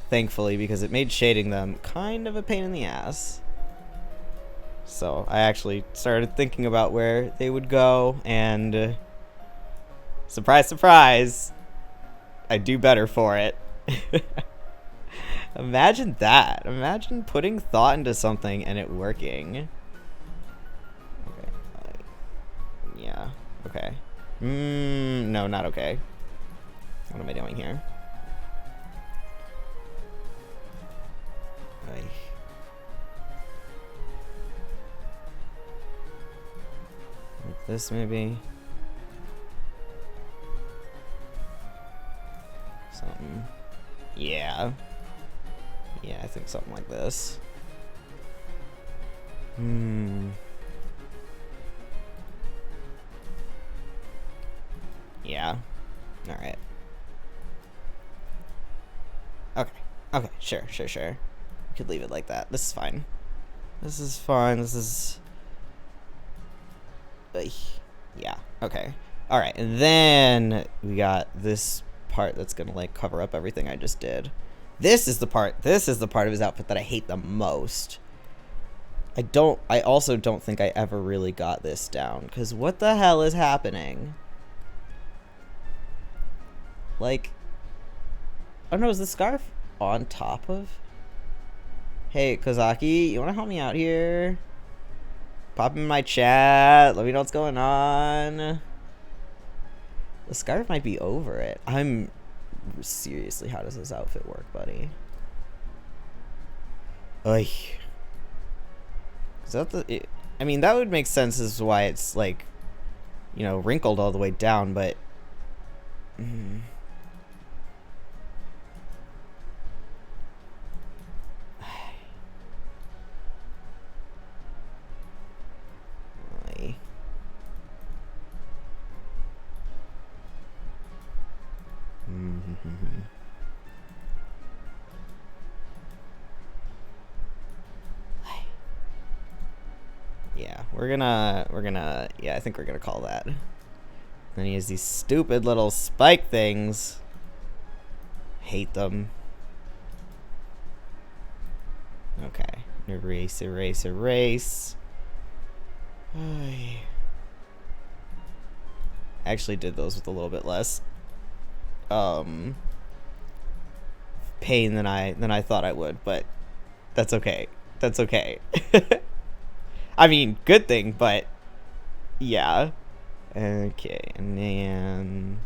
thankfully, because it made shading them kind of a pain in the ass. So I actually started thinking about where they would go, and surprise, surprise, I do better for it. Imagine that. Imagine putting thought into something and it working. Okay. Yeah. Okay. No, not okay. What am I doing here? Like this, maybe? Something. Yeah. Yeah, I think something like this. Yeah. Alright. Okay. Okay, sure. We could leave it like that. This is fine. This is fine. This is... yeah. Okay. Alright, and then we got this part that's gonna, like, cover up everything I just did. This is the part of his outfit that I hate the most. I also don't think I ever really got this down, because what the hell is happening? Like, oh no, is the scarf on top of? Hey, Kozaki, you want to help me out here? Pop in my chat. Let me know what's going on. The scarf might be over it. I'm seriously, how does this outfit work, buddy? Oy. Is that the? I mean, that would make sense as to why it's like, you know, wrinkled all the way down, but. Yeah, we're gonna, yeah, I think we're gonna call that. Then he has these stupid little spike things. Hate them. Okay, erase, erase, erase. I actually did those with a little bit less pain than I thought I would, but that's okay. That's okay. I mean, good thing, but yeah. Okay, and then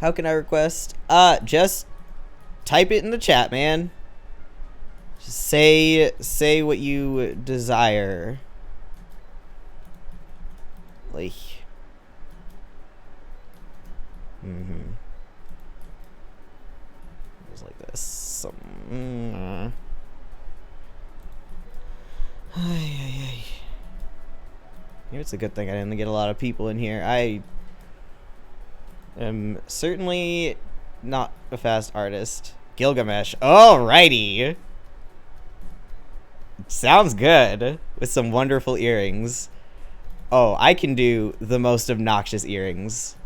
how can I request? Just type it in the chat, man. Just say what you desire. Like, just like this. Maybe it's a good thing I didn't get a lot of people in here. I am certainly not a fast artist. Gilgamesh. Alrighty. Sounds good. With some wonderful earrings. Oh, I can do the most obnoxious earrings.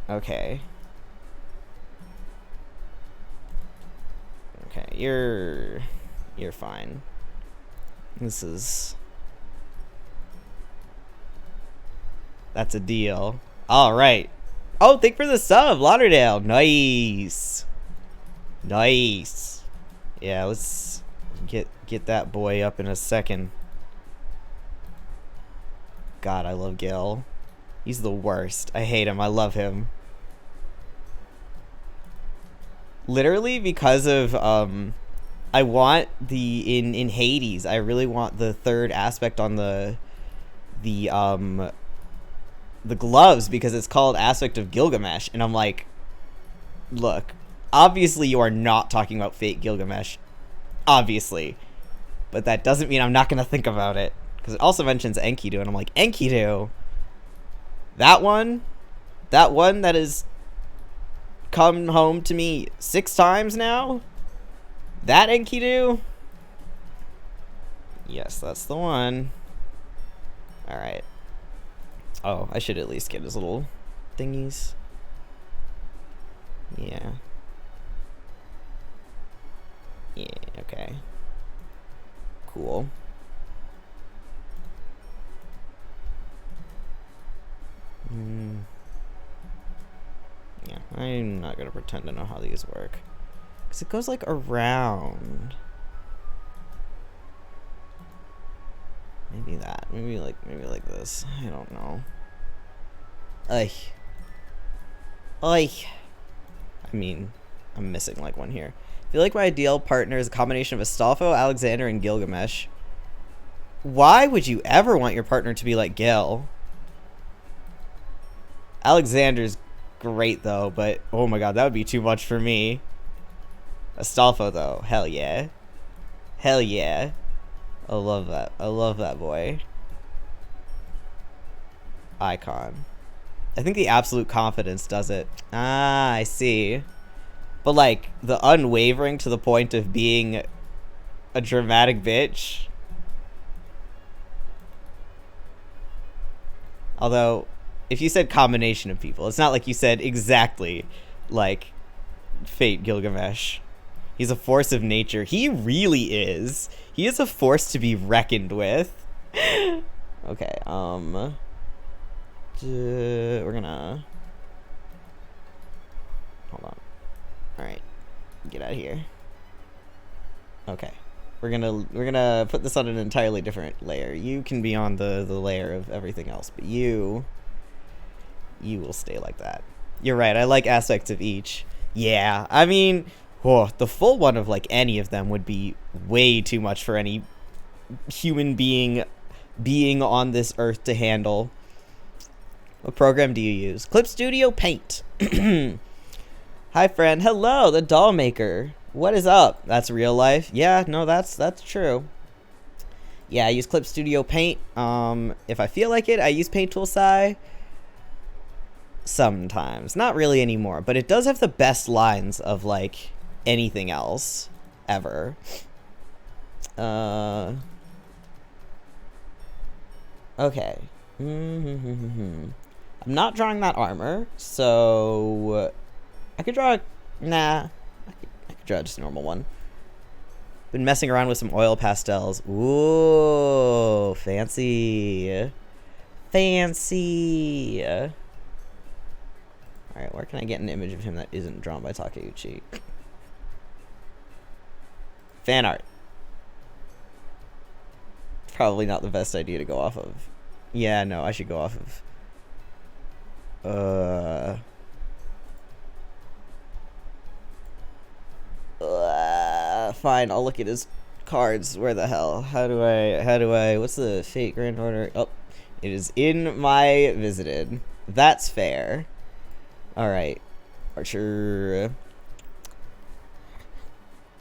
Okay. Okay, you're fine. That's a deal. Alright. Oh, thank for the sub, Lauderdale. Nice. Nice. Yeah, let's get that boy up in a second. God, I love Gil. He's the worst. I hate him. I love him. Literally because of I want in Hades, I really want the third aspect on the gloves, because it's called Aspect of Gilgamesh, and I'm like, look, obviously you are not talking about fake Gilgamesh, obviously, but that doesn't mean I'm not gonna think about it, because it also mentions Enkidu, and I'm like, Enkidu, that one that has come home to me 6 times now, that Enkidu, yes, that's the one. All right. Oh, I should at least get his little thingies. Yeah. Yeah, okay. Cool. Yeah, I'm not gonna pretend to know how these work. Because it goes, like, around. Maybe that. Maybe like this. I don't know. Ugh. Ugh. I mean, I'm missing like one here. I feel like my ideal partner is a combination of Astolfo, Alexander, and Gilgamesh. Why would you ever want your partner to be like Gil? Alexander's great though, but oh my god, that would be too much for me. Astolfo though, hell yeah. Hell yeah. I love that. I love that boy. Icon. I think the absolute confidence does it. Ah, I see. But like the unwavering to the point of being a dramatic bitch. Although, if you said combination of people, it's not like you said exactly like Fate Gilgamesh. He's a force of nature. He really is. He is a force to be reckoned with. Okay, we're gonna Hold on. Alright. Get out of here. Okay. We're gonna put this on an entirely different layer. You can be on the layer of everything else, but you will stay like that. You're right, I like aspects of each. Yeah, I mean, the full one of like any of them would be way too much for any human being on this earth to handle. What program do you use? Clip Studio Paint. Hi friend. Hello, the doll maker. What is up? That's real life. Yeah, no, that's true. Yeah, I use Clip Studio Paint. If I feel like it, I use Paint Tool Sci. Sometimes. Not really anymore, but it does have the best lines of like anything else ever. Okay. I'm not drawing that armor, so I could draw I could draw just a normal one. Been messing around with some oil pastels. Ooh, fancy. Fancy. Alright, where can I get an image of him that isn't drawn by Takeuchi? Fan art. Probably not the best idea to go off of. Yeah, no, I should go off of... fine, I'll look at his cards. Where the hell? How do I, what's the Fate Grand Order? Oh, it is in my Visited. That's fair. Alright. Archer.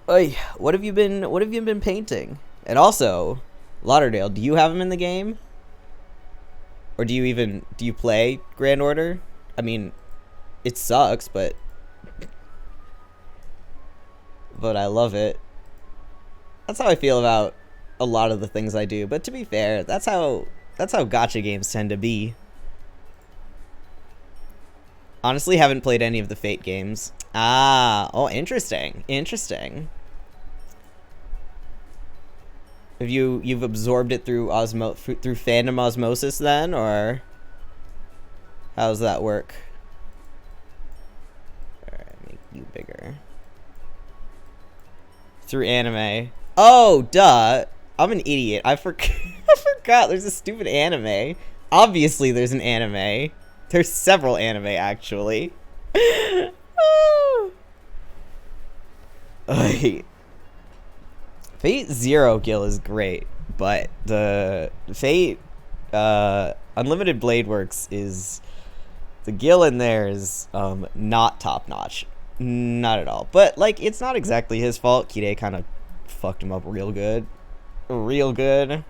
Oy, what have you been painting? And also, Lauderdale, do you have him in the game? Or do you play Grand Order? I mean, it sucks, but I love it. That's how I feel about a lot of the things I do. But to be fair, that's how gacha games tend to be. Honestly, haven't played any of the Fate games. Ah, oh, interesting. Interesting. Have you've absorbed it through through fandom osmosis then, or how does that work? Alright, make you bigger. Through anime. Oh, duh. I'm an idiot. I forgot there's a stupid anime. Obviously there's an anime. There's several anime, actually. Fate Zero Gil is great, but the Fate Unlimited Blade Works is... The Gil in there is not top-notch. Not at all. But, like, it's not exactly his fault. Kide kind of fucked him up real good. Real good.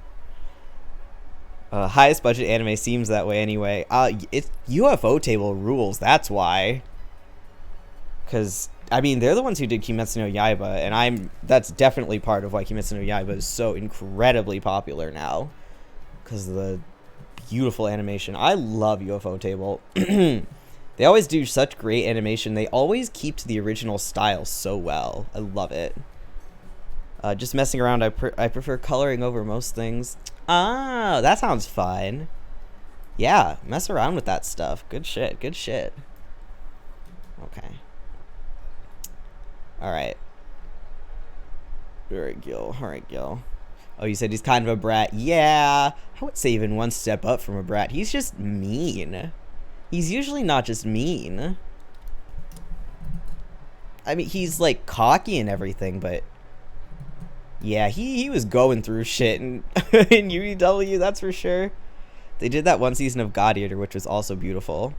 Highest budget anime seems that way anyway. It's UFO Table rules, that's why. Because, I mean, they're the ones who did Kimetsu no Yaiba, and that's definitely part of why Kimetsu no Yaiba is so incredibly popular now. Because of the beautiful animation. I love UFO Table. They always do such great animation. They always keep to the original style so well. I love it. Just messing around, I prefer coloring over most things. Ah, that sounds fun. Yeah, mess around with that stuff. Good shit, good shit. Okay. Alright. Alright, Gil. Alright, Gil. Oh, you said he's kind of a brat. Yeah, I would say even one step up from a brat. He's just mean. He's usually not just mean. I mean, he's like cocky and everything, but yeah, he was going through shit in UEW, that's for sure. They did that one season of God Eater, which was also beautiful.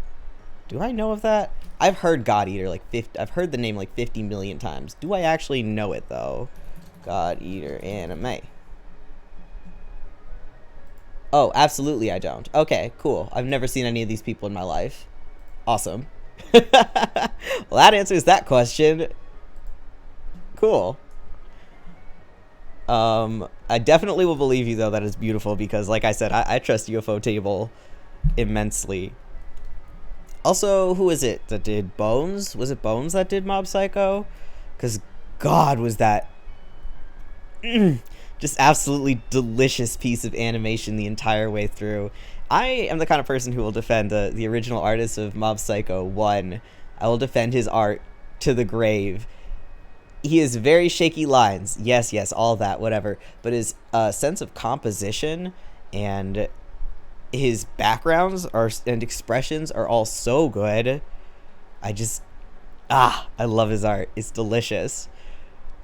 Do I know of that? I've heard God Eater like 50. I've heard the name like 50 million times. Do I actually know it though? God Eater anime. Oh, absolutely I don't. Okay, cool. I've never seen any of these people in my life. Awesome. Well, that answers that question. Cool. I definitely will believe you, though, that it's beautiful, because, like I said, I trust UFO Table immensely. Also, who is it that did Bones? Was it Bones that did Mob Psycho? Because, God, was that... just absolutely delicious piece of animation the entire way through. I am the kind of person who will defend the original artist of Mob Psycho 1. I will defend his art to the grave. He has very shaky lines. Yes, all that, whatever. But his sense of composition and his backgrounds and expressions are all so good. I love his art. It's delicious.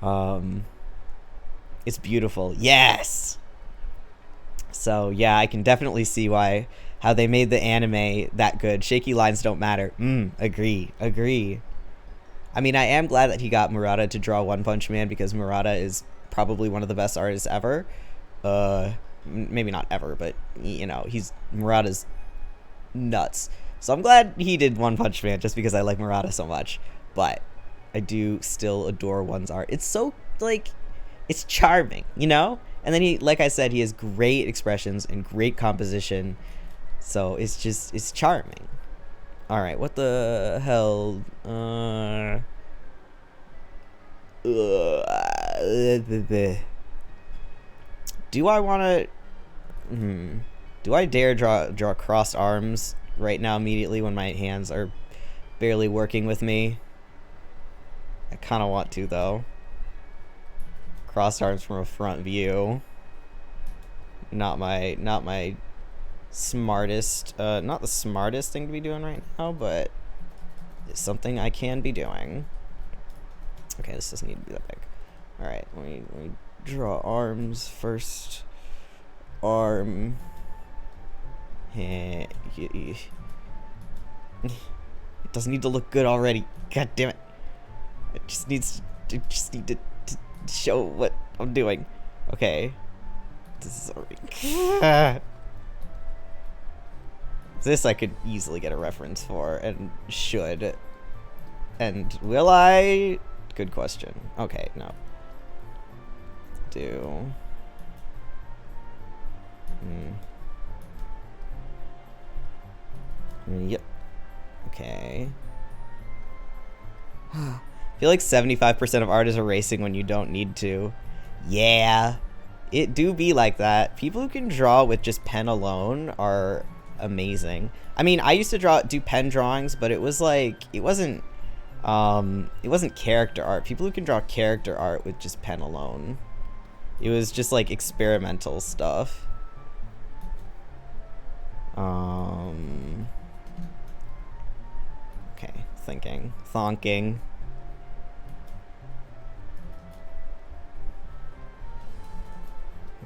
It's beautiful. Yes. So yeah, I can definitely see how they made the anime that good. Shaky lines don't matter. Agree. I mean, I am glad that he got Murata to draw One Punch Man, because Murata is probably one of the best artists ever. Maybe not ever, but Murata's nuts. So I'm glad he did One Punch Man, just because I like Murata so much. But I do still adore One's art. It's so, it's charming, And then he, like I said, he has great expressions and great composition. So it's charming. All right, what the hell? Do I want to? Do I dare draw crossed arms right now immediately when my hands are barely working with me? I kind of want to, though. Crossed arms from a front view. Not my smartest, not the smartest thing to be doing right now, but it's something I can be doing. Okay, this doesn't need to be that big. All right, let me draw arms first. Arm. It doesn't need to look good already. God damn it! It just need to show what I'm doing. Okay. This is already. This I could easily get a reference for, and should. And will I? Good question. Okay, no. Yep. Okay. I feel like 75% of art is erasing when you don't need to. Yeah. It do be like that. People who can draw with just pen alone are amazing. I mean, I used to do pen drawings, but it was like, it wasn't character art. People who can draw character art with just pen alone. It was just like experimental stuff. Okay, thonking.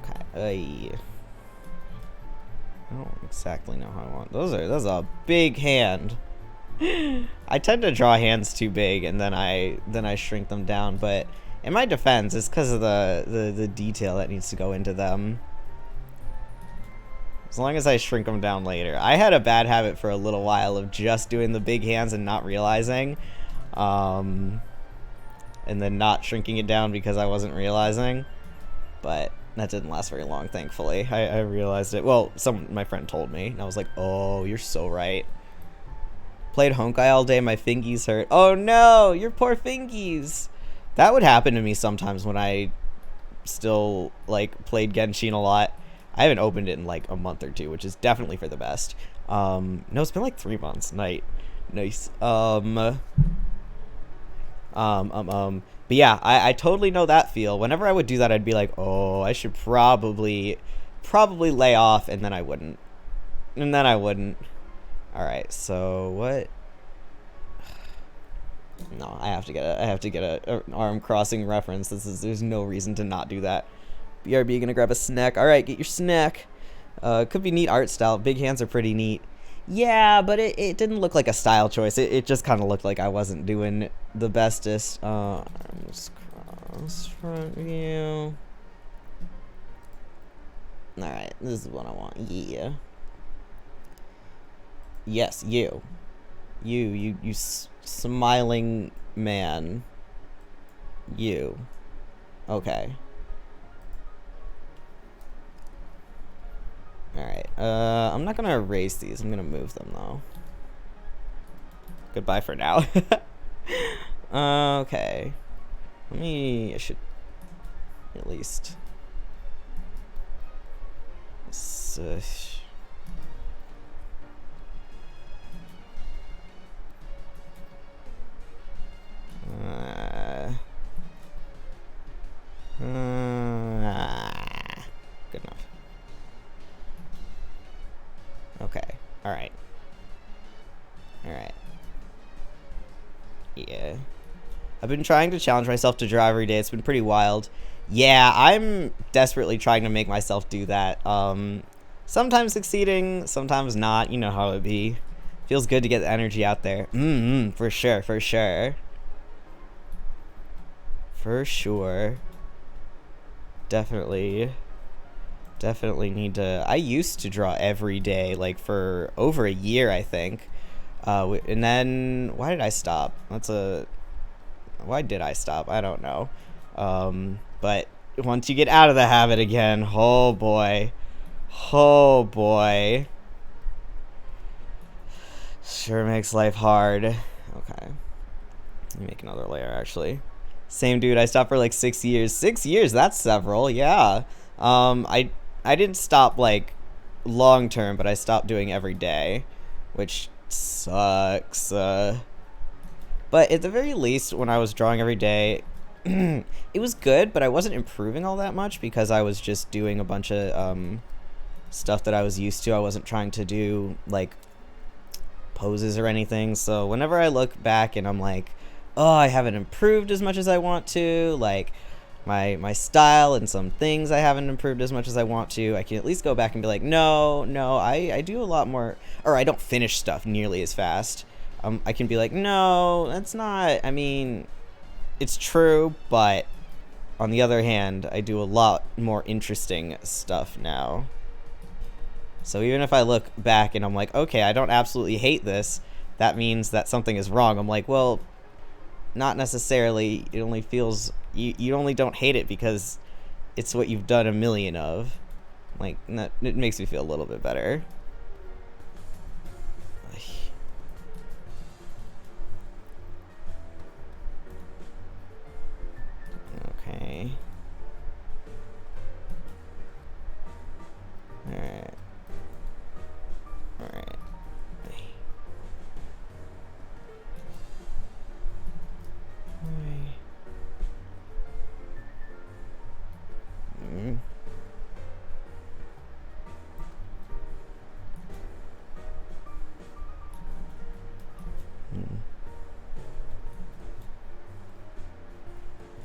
Okay, I don't exactly know how I want. That's a big hand. I tend to draw hands too big, and then I shrink them down, but in my defense, it's because of the detail that needs to go into them. As long as I shrink them down later. I had a bad habit for a little while of just doing the big hands and not realizing. And then not shrinking it down because I wasn't realizing. But that didn't last very long, thankfully. I realized it. Well, my friend told me, and I was like, oh, you're so right. Played Honkai all day, my fingies hurt. Oh no, your poor fingies. That would happen to me sometimes when I still, played Genshin a lot. I haven't opened it in, a month or two, which is definitely for the best. No, it's been, 3 months. Nice. But yeah, I totally know that feel. Whenever I would do that, I'd be like, oh, I should probably lay off, and then I wouldn't. All right, so what? No, I have to get an arm crossing reference. There's no reason to not do that. BRB gonna grab a snack. All right, get your snack. Could be neat art style. Big hands are pretty neat. Yeah, but it didn't look like a style choice. It just kind of looked like I wasn't doing the bestest. Arms cross front view. All right, this is what I want. Yeah. Yes, you smiling man. You. Okay. Alright, I'm not gonna erase these. I'm gonna move them, though. Goodbye for now. Okay. I should at least... Alright. Alright. Yeah. I've been trying to challenge myself to draw every day. It's been pretty wild. Yeah, I'm desperately trying to make myself do that. Sometimes succeeding, sometimes not. You know how it be. Feels good to get the energy out there. For sure, for sure. For sure. Definitely need to. I used to draw every day, like for over a year, I think. And then why did I stop? Why did I stop? I don't know. But once you get out of the habit again, oh boy, sure makes life hard. Okay, let me make another layer actually. Same dude, I stopped for like 6 years. 6 years, that's several, yeah. I didn't stop like long term, but I stopped doing every day, which sucks. But at the very least, when I was drawing every day, it was good, but I wasn't improving all that much because I was just doing a bunch of stuff that I was used to. I wasn't trying to do like poses or anything. So whenever I look back and I'm like, oh, I haven't improved as much as I want to, like my style and some things I haven't improved as much as I want to, I can at least go back and be like, no, I do a lot more, or I don't finish stuff nearly as fast. I can be like, no, that's not, I mean, it's true, but on the other hand, I do a lot more interesting stuff now. So even if I look back and I'm like, okay, I don't absolutely hate this, that means that something is wrong. I'm like, well, not necessarily. It only feels, you only don't hate it because it's what you've done a million of. Like, it makes me feel a little bit better. Okay. Alright. Alright.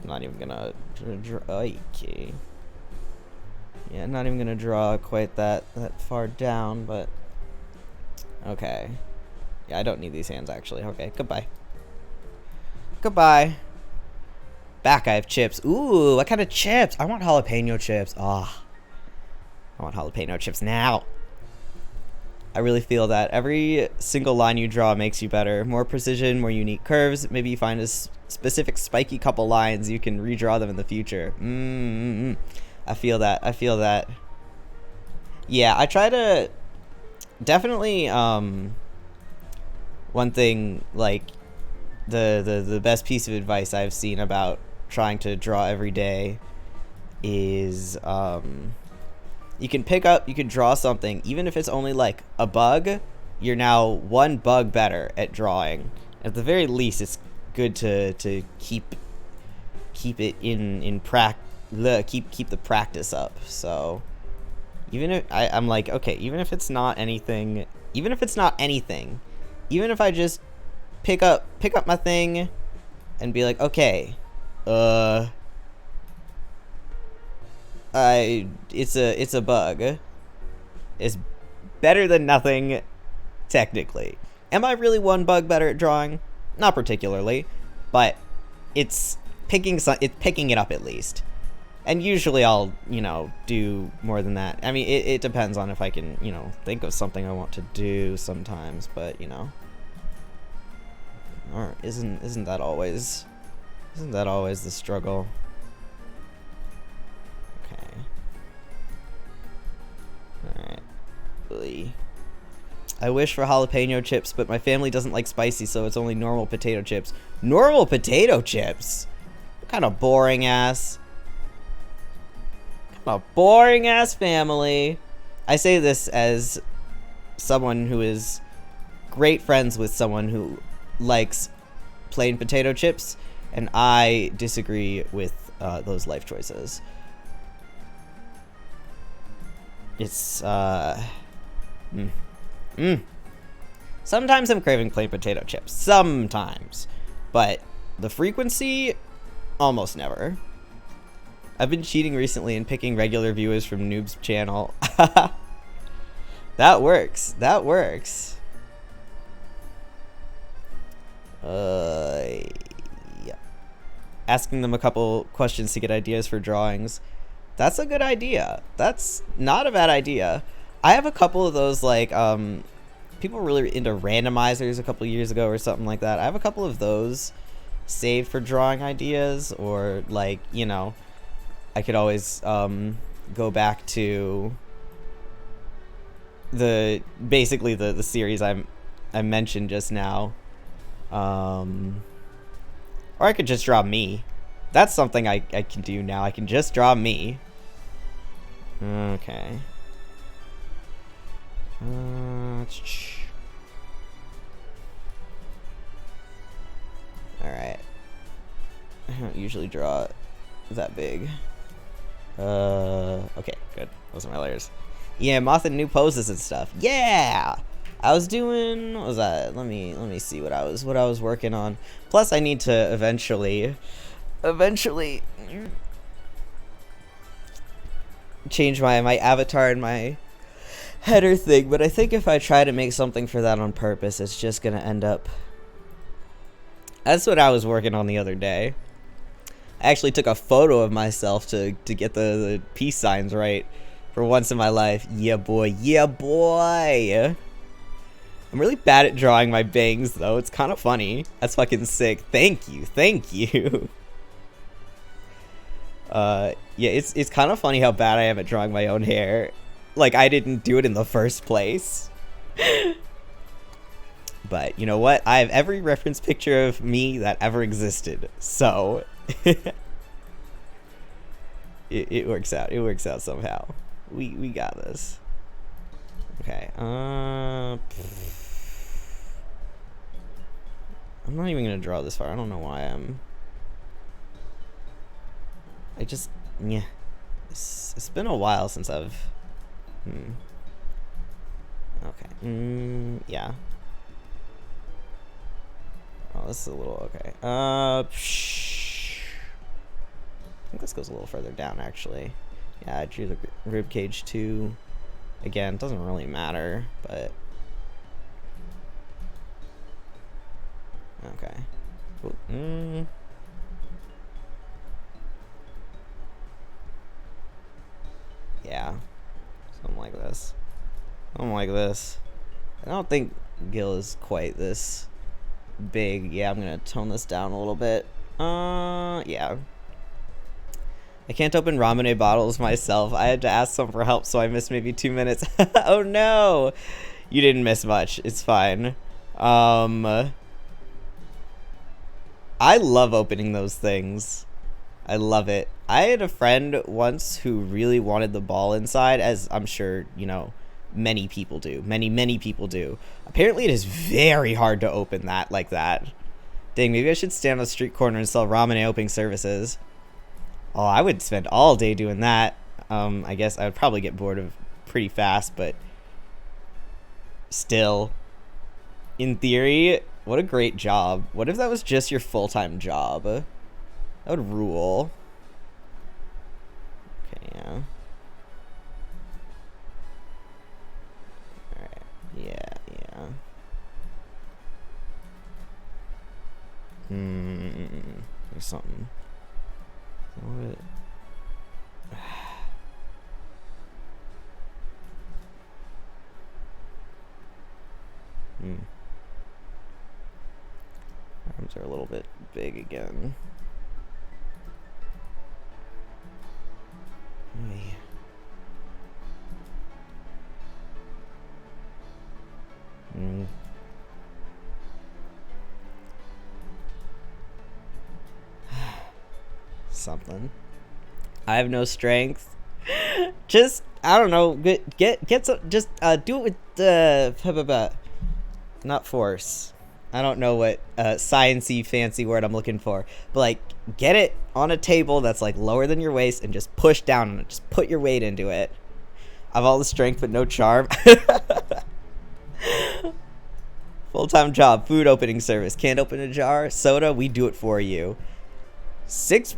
Not even gonna draw. Okay. Yeah, not even gonna draw quite that far down, but okay. Yeah, I don't need these hands actually. Okay, goodbye. Goodbye. Back, I have chips. Ooh, what kind of chips? I want jalapeno chips. Ah, I want jalapeno chips now. I really feel that every single line you draw makes you better. More precision, more unique curves. Maybe you find a specific spiky couple lines, you can redraw them in the future. I feel that. I feel that. Yeah, I try to definitely one thing, like the best piece of advice I've seen about trying to draw every day is you can draw something, even if it's only like a bug, you're now one bug better at drawing. At the very least, it's good to keep it in keep the practice up. So even if I'm like, okay, even if it's not anything, even if I just pick up my thing and be like, okay, it's a bug. It's better than nothing, technically. Am I really one bug better at drawing? Not particularly, but it's picking it up at least. And usually I'll, do more than that. I mean, it depends on if I can, think of something I want to do sometimes, but, or isn't that always the struggle? Okay. Alright. Really. I wish for jalapeno chips, but my family doesn't like spicy, so it's only normal potato chips. Normal potato chips? What kind of boring ass family. I say this as someone who is great friends with someone who likes plain potato chips, and I disagree with those life choices. It's Sometimes I'm craving plain potato chips. Sometimes. But the frequency, almost never. I've been cheating recently and picking regular viewers from Noob's channel. That works. That works. Yeah. Asking them a couple questions to get ideas for drawings. That's a good idea. That's not a bad idea. I have a couple of those, like, people were really into randomizers a couple years ago or something like that. I have a couple of those saved for drawing ideas, or, like, you know, I could always go back to basically the series I mentioned just now, or I could just draw me. That's something I can do now. I can just draw me. Okay. Alright. I don't usually draw that big. Okay, good. Those are my layers. Yeah, moth and new poses and stuff. Yeah! I was doing, what was that? Let me see what I was working on. Plus I need to eventually change my avatar and my header thing, but I think if I try to make something for that on purpose, it's just gonna end up. That's what I was working on the other day. I actually took a photo of myself to get the peace signs right for once in my life. Yeah, boy. Yeah, boy. I'm really bad at drawing my bangs, though. It's kind of funny. That's fucking sick. Thank you. Thank you. Yeah, it's kind of funny how bad I am at drawing my own hair. Like, I didn't do it in the first place. But, you know what? I have every reference picture of me that ever existed. So, it works out. It works out somehow. We got this. Okay. I'm not even gonna draw this far. I don't know why I just, yeah. It's been a while since I've. Okay. Yeah. Oh, this is a little okay. I think this goes a little further down, actually. Yeah, I drew the rib cage too. Again, it doesn't really matter, but okay. Cool. Yeah, something like this. Something like this. I don't think Gil is quite this big. Yeah, I'm gonna tone this down a little bit. Yeah. I can't open Ramune bottles myself. I had to ask someone for help, so I missed maybe 2 minutes. Oh no! You didn't miss much. It's fine. I love opening those things. I love it. I had a friend once who really wanted the ball inside, as I'm sure, you know, many people do. Many people do. Apparently it is very hard to open that like that. Dang, maybe I should stand on a street corner and sell ramen opening services. Oh, I would spend all day doing that. I guess I would probably get bored of pretty fast, but still, in theory, what a great job. What if that was just your full-time job? That would rule. Okay, yeah. Alright, yeah. There's something. What? Arms are a little bit big again. Hey. Something. I have no strength. Just, I don't know. Get some. Just do it with the not force. I don't know what science-y fancy word I'm looking for, but like get it on a table that's like lower than your waist and just push down on it. Just put your weight into it. I have all the strength but no charm. Full-time job, food opening service. Can't open a jar, soda, we do it for you. The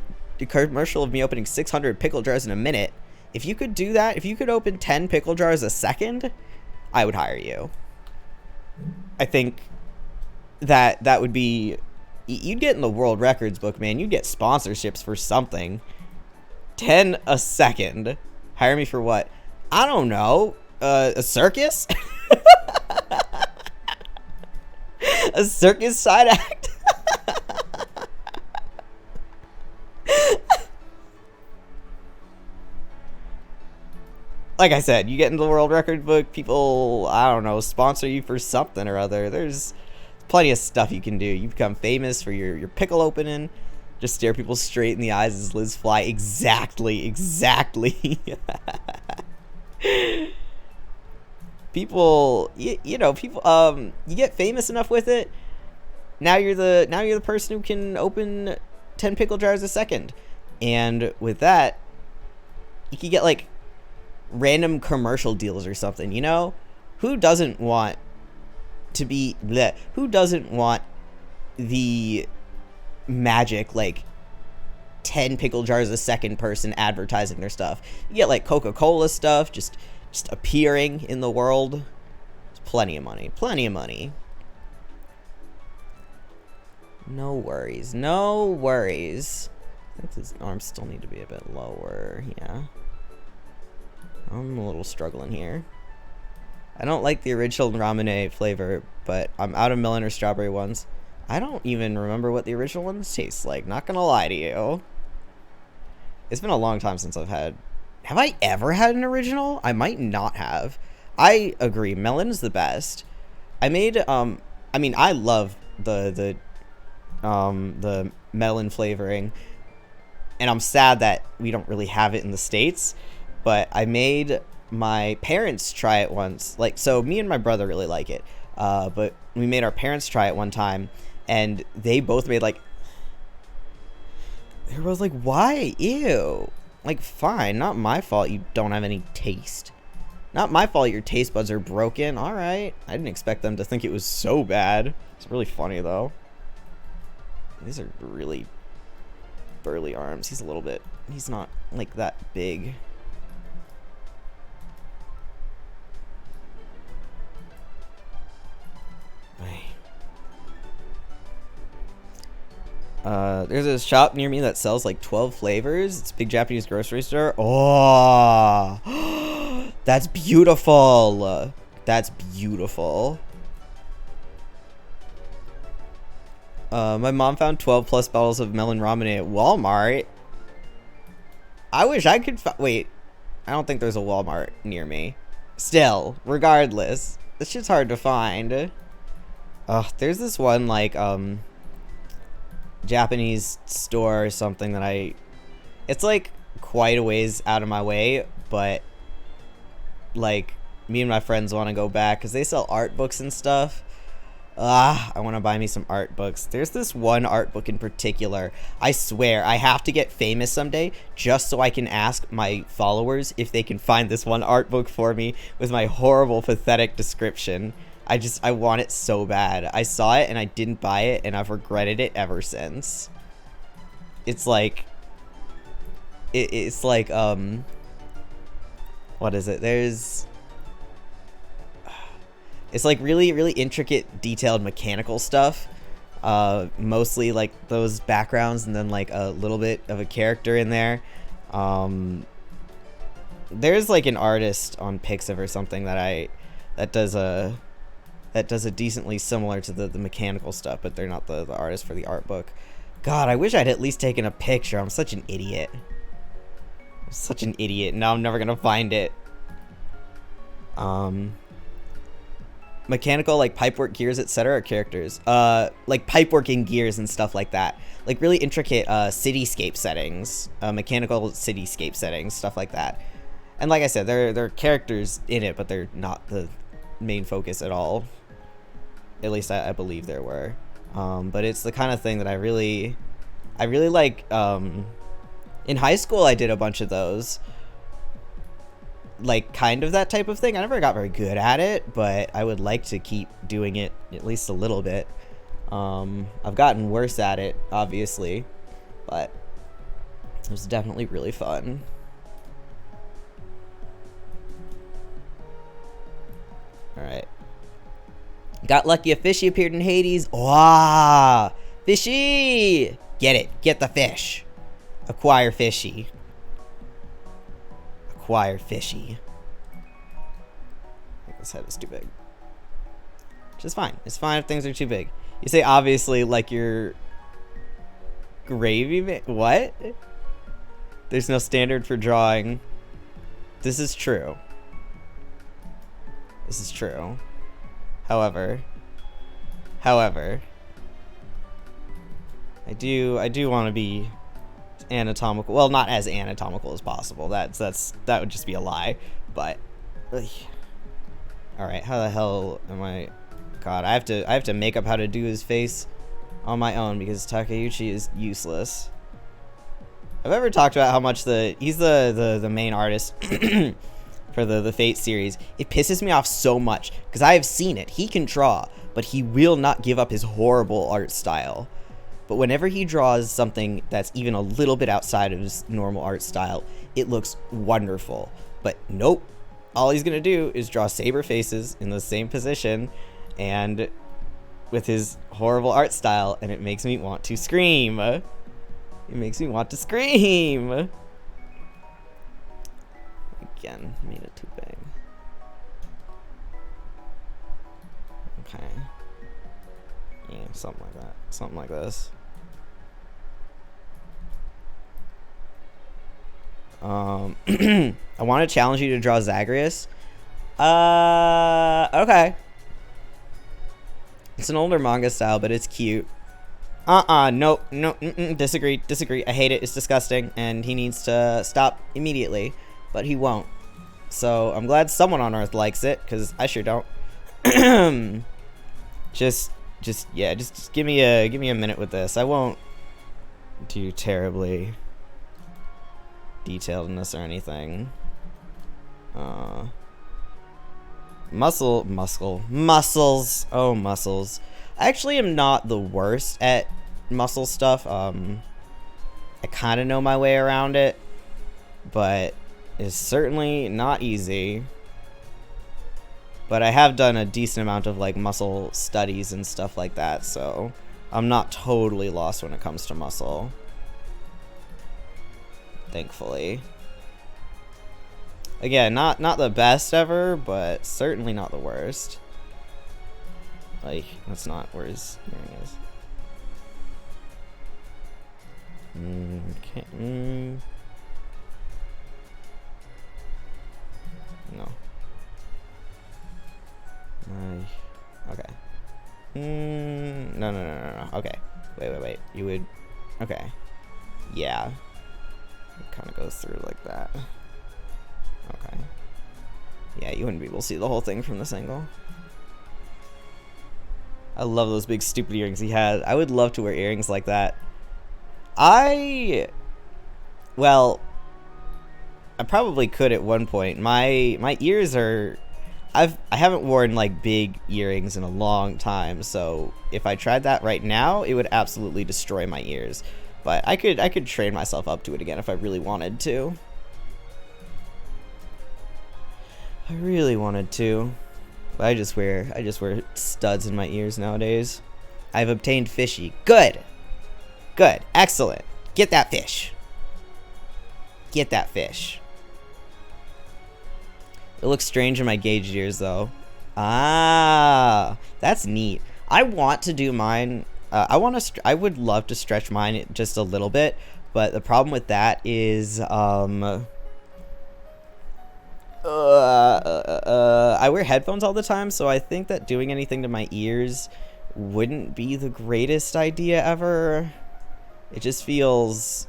commercial of me opening 600 pickle jars in a minute. If you could do that, if you could open 10 pickle jars a second, I would hire you. I think that would be... You'd get in the world records book, man. You'd get sponsorships for something. 10 a second. Hire me for what? I don't know. A circus? A circus side act? Like I said, you get into the world record book, people, I don't know, sponsor you for something or other. There's plenty of stuff you can do. You become famous for your pickle opening. Just stare people straight in the eyes as Liz fly. Exactly. People, you know, people, you get famous enough with it. Now you're the person who can open 10 pickle jars a second. And with that, you can get like random commercial deals or something, you know? Who doesn't want to be bleh, who doesn't want the magic like 10 pickle jars a second person advertising their stuff? You get like Coca-Cola stuff just appearing in the world. It's plenty of money. No worries. I think his arms still need to be a bit lower. Yeah. I'm a little struggling here. I don't like the original ramen flavor, but I'm out of melon or strawberry ones. I don't even remember what the original ones taste like. Not gonna lie to you. It's been a long time since I've had... Have I ever had an original? I might not have. I agree. Melon is the best. I made... I mean, I love the melon flavoring. And I'm sad that we don't really have it in the States. But I made my parents try it once. Like, so me and my brother really like it. But we made our parents try it one time. And they both made like... They were both like, why? Ew. Like, fine. Not my fault you don't have any taste. Not my fault your taste buds are broken. Alright. I didn't expect them to think it was so bad. It's really funny, though. These are really burly arms. He's a little bit... He's not, like, that big. There's a shop near me that sells like 12 flavors. It's a big Japanese grocery store. Oh, that's beautiful. That's beautiful. My mom found 12 plus bottles of melon ramen at Walmart. I wish I could wait. I don't think there's a Walmart near me. Still, regardless, this shit's hard to find. There's this one like Japanese store or something that it's like quite a ways out of my way, but like me and my friends want to go back because they sell art books and stuff. I want to buy me some art books. There's this one art book in particular. I swear I have to get famous someday just so I can ask my followers if they can find this one art book for me with my horrible, pathetic description. I want it so bad. I saw it and I didn't buy it and I've regretted it ever since. It's like... It's like, what is it? There's... It's like really, really intricate, detailed mechanical stuff. Mostly like those backgrounds and then like a little bit of a character in there. There's like an artist on Pixiv or something that does a decently similar to the mechanical stuff, but they're not the artist for the art book. God, I wish I'd at least taken a picture. I'm such an idiot. Now I'm never gonna find it. Mechanical, like pipework gears, etc. are characters. Like pipework in gears and stuff like that. Like really intricate cityscape settings, mechanical cityscape settings, stuff like that. And like I said, they're characters in it, but they're not the main focus at all. At least I believe there were. But it's the kind of thing that I really like. In high school, I did a bunch of those. like kind of that type of thing. I never got very good at it, but I would like to keep doing it at least a little bit. I've gotten worse at it, obviously, but it was definitely really fun. Alright. Got lucky, a fishy appeared in Hades. Wow! Fishy! Get it. Get the fish. Acquire fishy. Acquire fishy. I think this head is too big. Which is fine. It's fine if things are too big. You say obviously like you're gravy. What? There's no standard for drawing. This is true. This is true. However, I do want to be anatomical. Well, not as anatomical as possible. That would just be a lie. But, all right. How the hell am I? God, I have to make up how to do his face on my own because Takeuchi is useless. I've ever talked about how much he's the main artist for the Fate series. It pisses me off so much because I have seen it. He can draw, but he will not give up his horrible art style. But whenever he draws something that's even a little bit outside of his normal art style, it looks wonderful. But nope. All he's going to do is draw saber faces in the same position and with his horrible art style, and it makes me want to scream. It makes me want to scream. Again, made it too big. Okay. Yeah, something like that. Something like this. I want to challenge you to draw Zagreus. Okay. It's an older manga style, but it's cute. Nope, disagree. I hate it. It's disgusting, and he needs to stop immediately, but he won't. So I'm glad someone on Earth likes it, because I sure don't. just give me a minute with this. I won't do terribly detailedness or anything. Muscles. Oh, muscles. I actually am not the worst at muscle stuff. I kind of know my way around it, but it's certainly not easy. But I have done a decent amount of like muscle studies and stuff like that, so I'm not totally lost when it comes to muscle. Thankfully. Again, not the best ever, but certainly not the worst. Like, that's not where his hearing is. Okay. No. Okay. No. Okay. Wait. You would... Okay. Yeah. It kind of goes through like that. Okay. Yeah, you wouldn't be able to see the whole thing from this angle. I love those big stupid earrings he had. I would love to wear earrings like that. Well, I probably could at one point. My ears are... I haven't worn like big earrings in a long time, so if I tried that right now, it would absolutely destroy my ears. But I could train myself up to it again if I really wanted to. I really wanted to. But I just wear studs in my ears nowadays. I've obtained fishy. Good. Excellent. Get that fish. It looks strange in my gauged ears, though. Ah, that's neat. I want to do mine. I would love to stretch mine just a little bit, but the problem with that is, I wear headphones all the time, so I think that doing anything to my ears wouldn't be the greatest idea ever. It just feels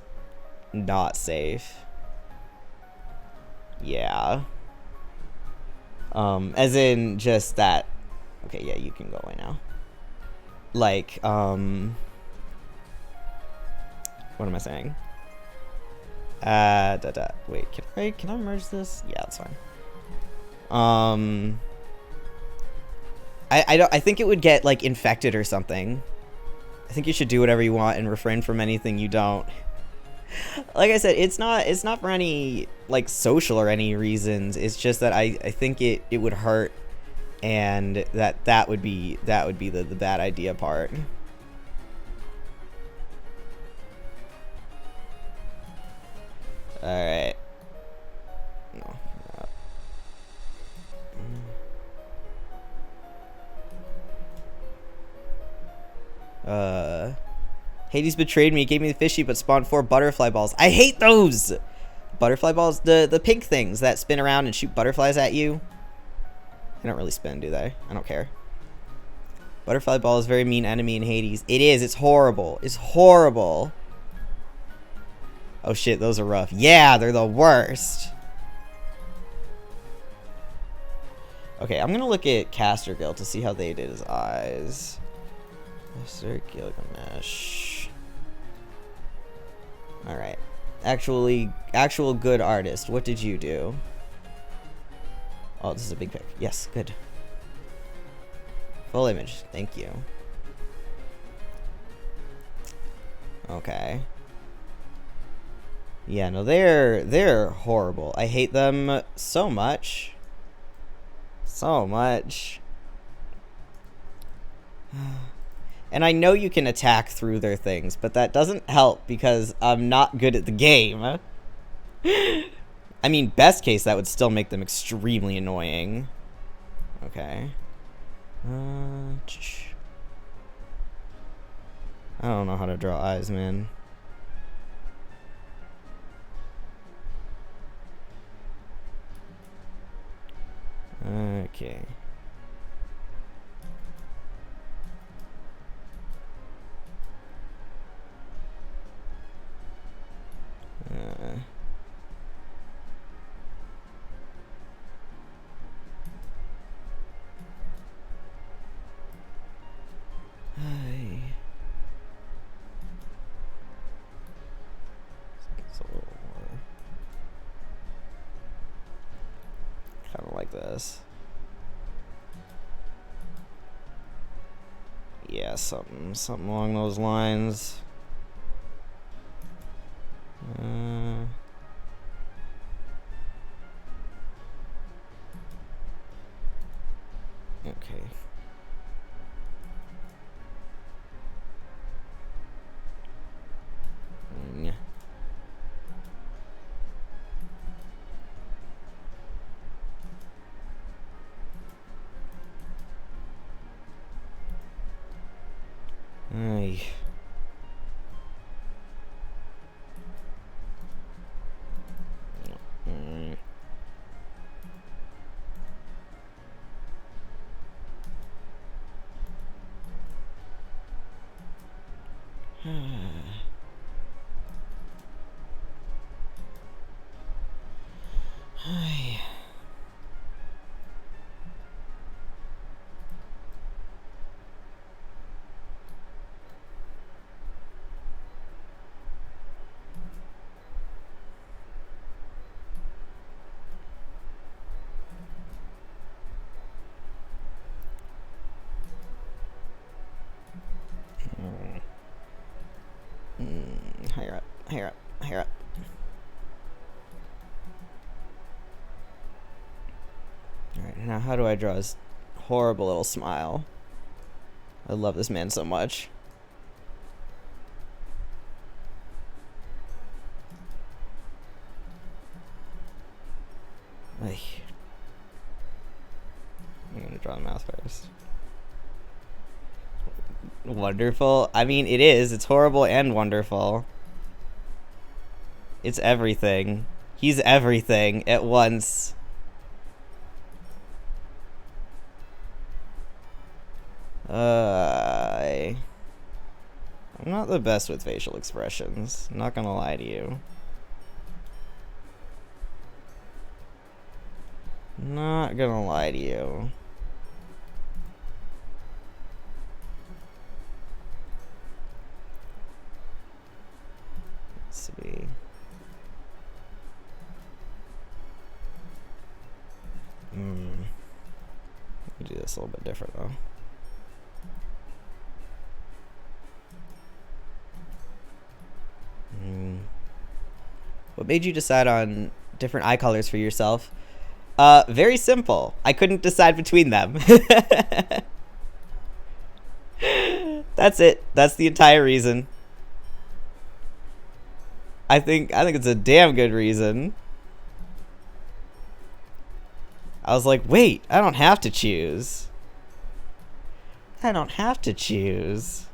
not safe. Yeah. As in just that. Okay, yeah, you can go away now. Like, what am I saying? Wait, can I merge this? Yeah, that's fine. I think it would get like infected or something. I think you should do whatever you want and refrain from anything you don't. Like I said, it's not for any like social or any reasons. It's just that I think it would hurt, and that would be the bad idea part. All right. No. Hades betrayed me, gave me the fishy, but spawned 4 butterfly balls. I hate those! Butterfly balls? The pink things that spin around and shoot butterflies at you. They don't really spin, do they? I don't care. Butterfly ball is a very mean enemy in Hades. It is. It's horrible. It's horrible. Oh shit, those are rough. Yeah, they're the worst. Okay, I'm gonna look at Caster Guild to see how they did his eyes. Master Gilgamesh. Alright. Actual good artist. What did you do? Oh, this is a big pick. Yes, good. Full image. Thank you. Okay. Yeah, no, they're horrible. I hate them so much. So much. And I know you can attack through their things, but that doesn't help because I'm not good at the game. I mean, best case, that would still make them extremely annoying. Okay. I don't know how to draw eyes, man. Okay. It's a little more kind of like this. Yeah, something along those lines. Okay. Yeah. Ay. Ay. Higher up, higher up, higher up. Alright, now how do I draw his horrible little smile? I love this man so much. Ay. I'm gonna draw the mouth first. Wonderful? I mean, it is. It's horrible and wonderful. It's everything. He's everything at once. I'm not the best with facial expressions. I'm not gonna lie to you. Not gonna lie to you. Let's see. Let me do this a little bit different though. What made you decide on different eye colors for yourself? Very simple. I couldn't decide between them. That's it. That's the entire reason. I think it's a damn good reason. I was like, wait, I don't have to choose. I don't have to choose.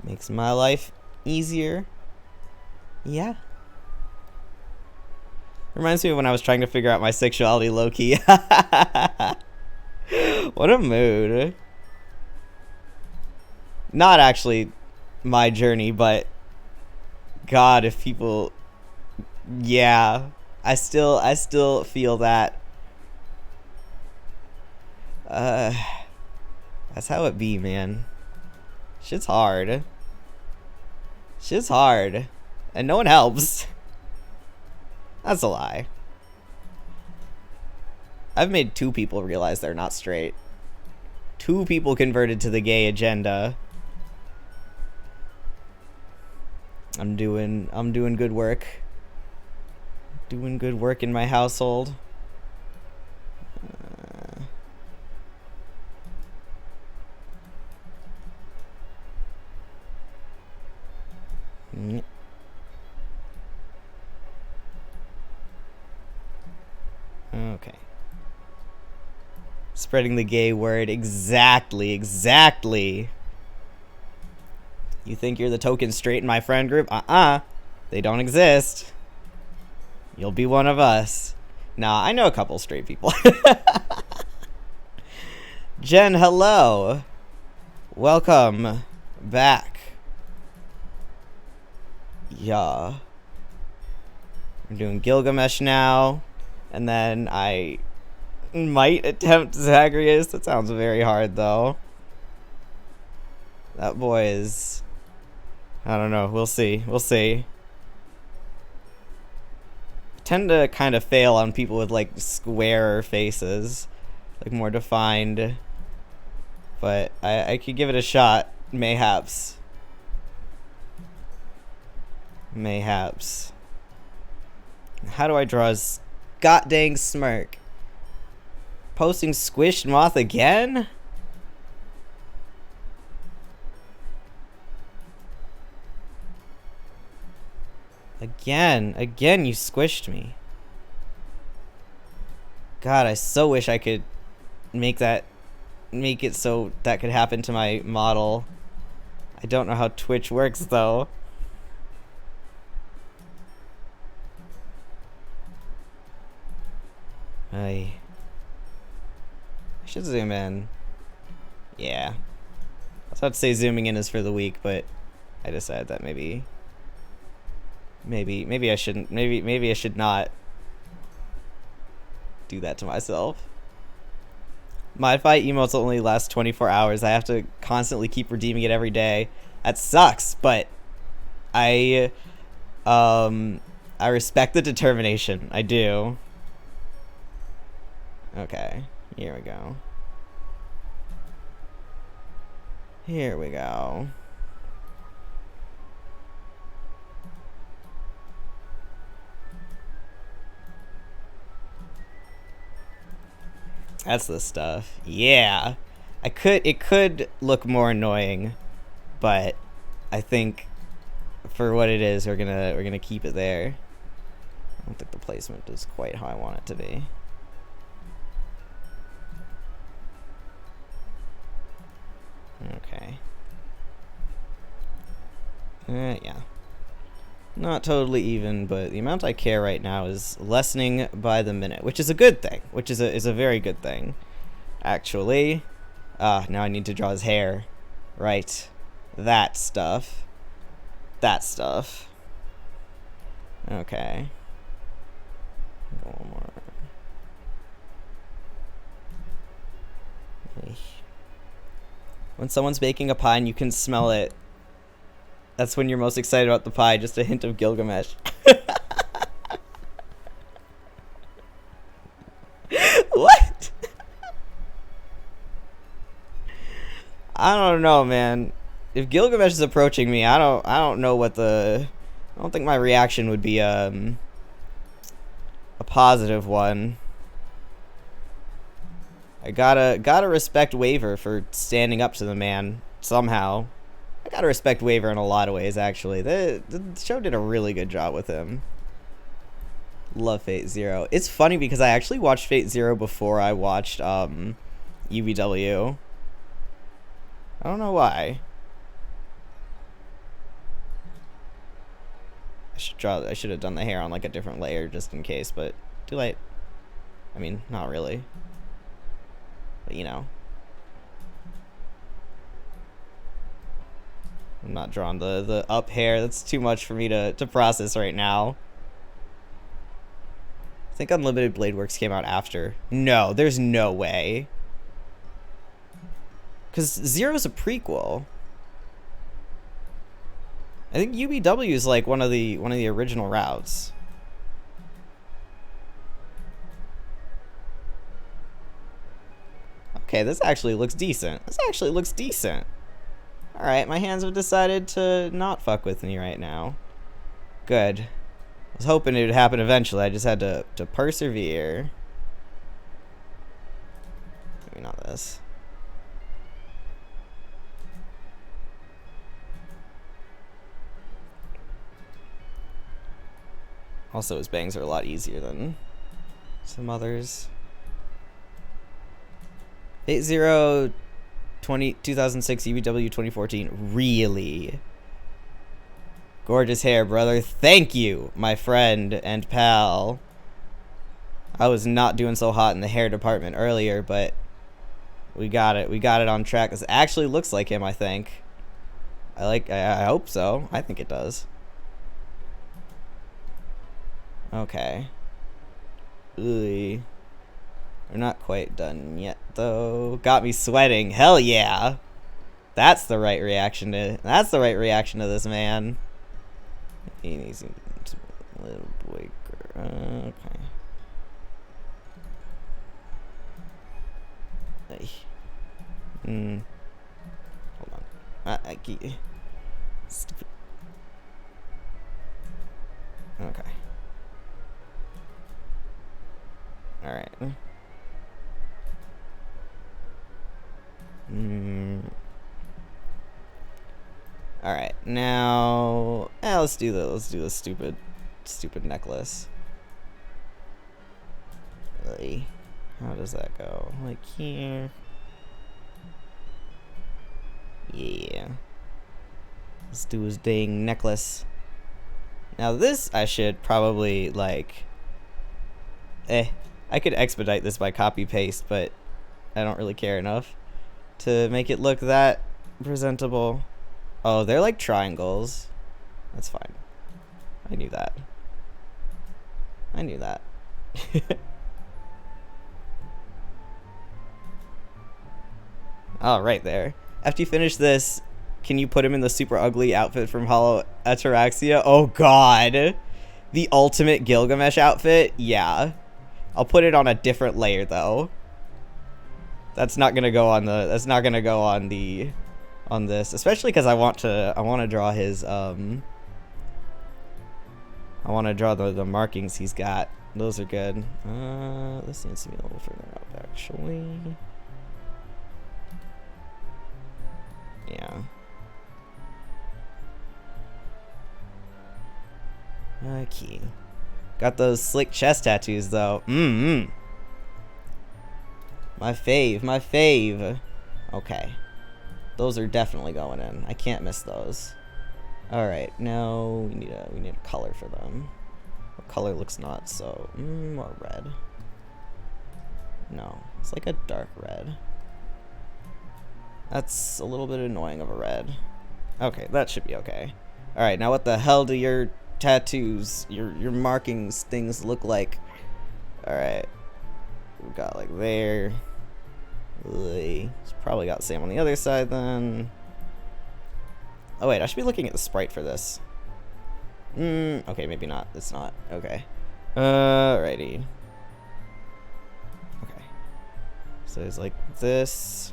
Makes my life easier. Yeah. Reminds me of when I was trying to figure out my sexuality low-key. What a mood. Not actually my journey, but God, if people, yeah, I still feel that. That's how it be, man. Shit's hard. Shit's hard. And no one helps. That's a lie. I've made 2 people realize they're not straight. 2 people converted to the gay agenda. I'm doing good work. Doing good work in my household. Okay. Spreading the gay word. Exactly. You think you're the token straight in my friend group? They don't exist. You'll be one of us. Nah, I know a couple straight people. Jen, hello. Welcome back. Yeah. I'm doing Gilgamesh now. And then I might attempt Zagreus. That sounds very hard, though. That boy is... I don't know. We'll see. I tend to kind of fail on people with, like, squarer faces. Like, more defined. But I could give it a shot. Mayhaps. How do I draw his god dang smirk? Posting squished moth again? Again you squished me. God, I so wish I could make it so that could happen to my model. I don't know how Twitch works though. I should zoom in. Yeah. I was about to say zooming in is for the weak, but I decided that maybe I shouldn't. Maybe I should not do that to myself. Modify emotes only last 24 hours. I have to constantly keep redeeming it every day. That sucks, but I respect the determination. I do. Okay, here we go. That's the stuff. Yeah. It could look more annoying, but I think for what it is, we're gonna keep it there. I don't think the placement is quite how I want it to be. Okay. Yeah. Not totally even, but the amount I care right now is lessening by the minute, which is a good thing. Which is a very good thing, actually. Now I need to draw his hair. Right. That stuff. Okay. Go one more. When someone's baking a pie and you can smell it That's when you're most excited about the pie, just a hint of Gilgamesh. What? I don't know, man. If Gilgamesh is approaching me, I don't know what the... I don't think my reaction would be a positive one. I gotta respect Waver for standing up to the man somehow. I gotta respect Waver in a lot of ways, actually. The show did a really good job with him. Love Fate Zero. It's funny because I actually watched Fate Zero before I watched UBW. I don't know why. I should have done the hair on like a different layer just in case, but too late. I mean, not really. But you know. I'm not drawing the up hair. That's too much for me to process right now. I think Unlimited Blade Works came out after. No, there's no way. Because Zero's a prequel. I think UBW is like one of the original routes. Okay, this actually looks decent. Alright, my hands have decided to not fuck with me right now. Good. I was hoping it would happen eventually. I just had to persevere. Maybe not this. Also, his bangs are a lot easier than some others. 8-0 2006 UBW 2014. Really? Gorgeous hair, brother. Thank you, my friend and pal. I was not doing so hot in the hair department earlier, but we got it. We got it on track. This actually looks like him, I think. I hope so. I think it does. Okay. We're not quite done yet, though. Got me sweating. Hell yeah. That's the right reaction to this man. He needs a little boy. Okay. Hey. Hold on. I keep... Stupid. Okay. Alright. Alright, now let's do the stupid necklace. Really? How does that go? Like here. Yeah. Let's do his dang necklace. Now this I should probably like I could expedite this by copy paste, but I don't really care enough to make it look that presentable. Oh, they're like triangles. That's fine. I knew that. Oh, right there. After you finish this, can you put him in the super ugly outfit from Hollow Ataraxia? Oh god. The ultimate Gilgamesh outfit? Yeah. I'll put it on a different layer though. That's not gonna go on this, especially because I want to draw his I want to draw the markings he's got. Those are good. This needs to be a little further up actually. Yeah. Okay. Got those slick chest tattoos though. My fave. Okay. Those are definitely going in. I can't miss those. Alright, now we need a color for them. What color looks not so more red? No. It's like a dark red. That's a little bit annoying of a red. Okay, that should be okay. Alright, now what the hell do your tattoos, your markings things look like? Alright. We've got like there. It's probably got the same on the other side then. Oh wait, I should be looking at the sprite for this. Okay, maybe not. It's not. Okay. Alrighty. Okay. So it's like this.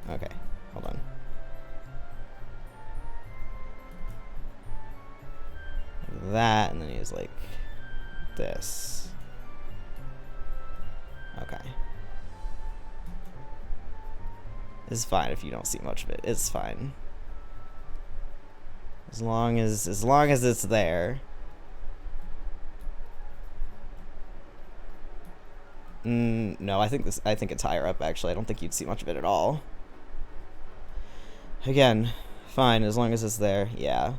Okay, hold on. That, and then he's like this. Okay. It's fine if you don't see much of it. It's fine. As long as it's there. No, I think it's higher up actually. I don't think you'd see much of it at all. Again, fine as long as it's there. Yeah.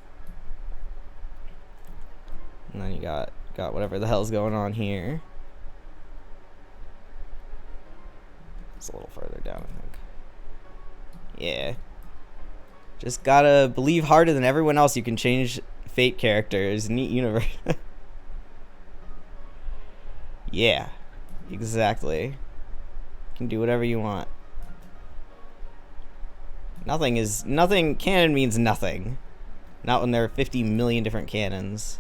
And then you got whatever the hell's going on here. It's a little further down, I think. Yeah. Just gotta believe harder than everyone else. You can change Fate characters. Neat universe. Yeah. Exactly. You can do whatever you want. Canon means nothing. Not when there are 50 million different canons.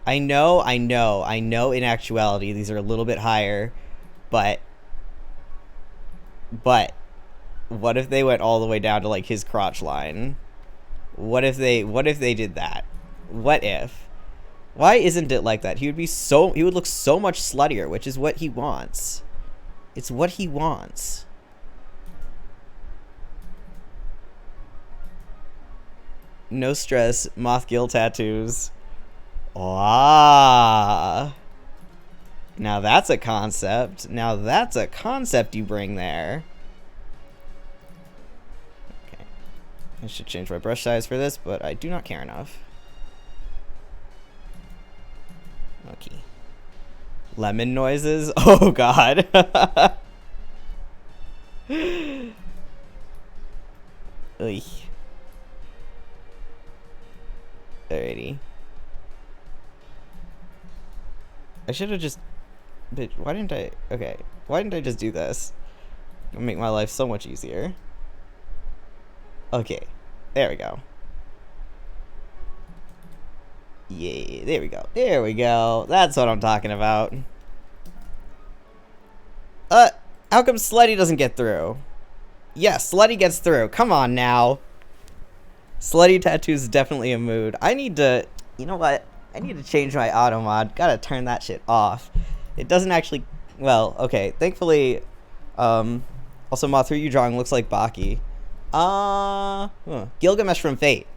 I know in actuality these are a little bit higher, but what if they went all the way down to like his crotch line? What if they did that? What if? Why isn't it like that? He would look so much sluttier, which is what he wants. It's what he wants. No stress, Mothgill tattoos. Ah. Now that's a concept. Now that's a concept you bring there. Okay. I should change my brush size for this, but I do not care enough. Okay. Lemon noises? Oh god. Oy. Alrighty. I should have just... Bitch, why didn't I... Okay. Why didn't I just do this? It'll make my life so much easier. Okay. There we go. Yeah, there we go. There we go. That's what I'm talking about. How come Slutty doesn't get through? Yes, Slutty gets through. Come on now. Slutty tattoos is definitely a mood. I need to... You know what? I need to change my auto mod. Gotta turn that shit off. It doesn't actually... Well, okay. Thankfully... Also, Moth, who are you drawing? Looks like Baki. Gilgamesh from Fate.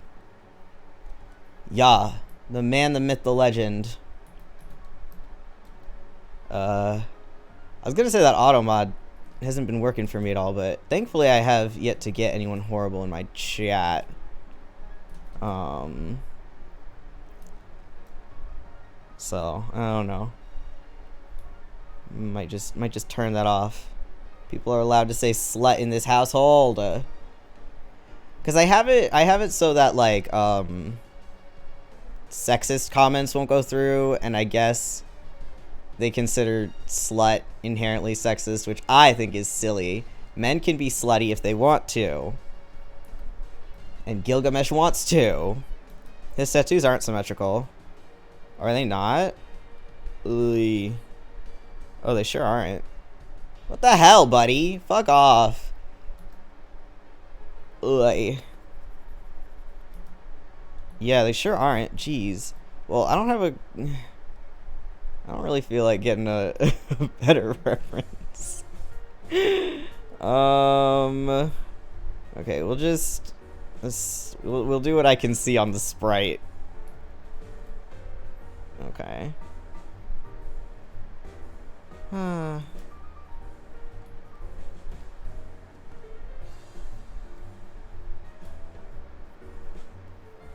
Yeah. The man, the myth, the legend. I was gonna say that auto mod hasn't been working for me at all, but thankfully I have yet to get anyone horrible in my chat. So I don't know. Might just turn that off. People are allowed to say slut in this household. Cause I have it so that like sexist comments won't go through, and I guess they consider slut inherently sexist, which I think is silly. Men can be slutty if they want to. And Gilgamesh wants to. His tattoos aren't symmetrical. Are they not? Ooh. Oh, they sure aren't. What the hell, buddy? Fuck off. Ooh. Yeah, they sure aren't. Jeez. Well, I don't really feel like getting a better reference. Okay, we'll just... We'll do what I can see on the sprite. Okay.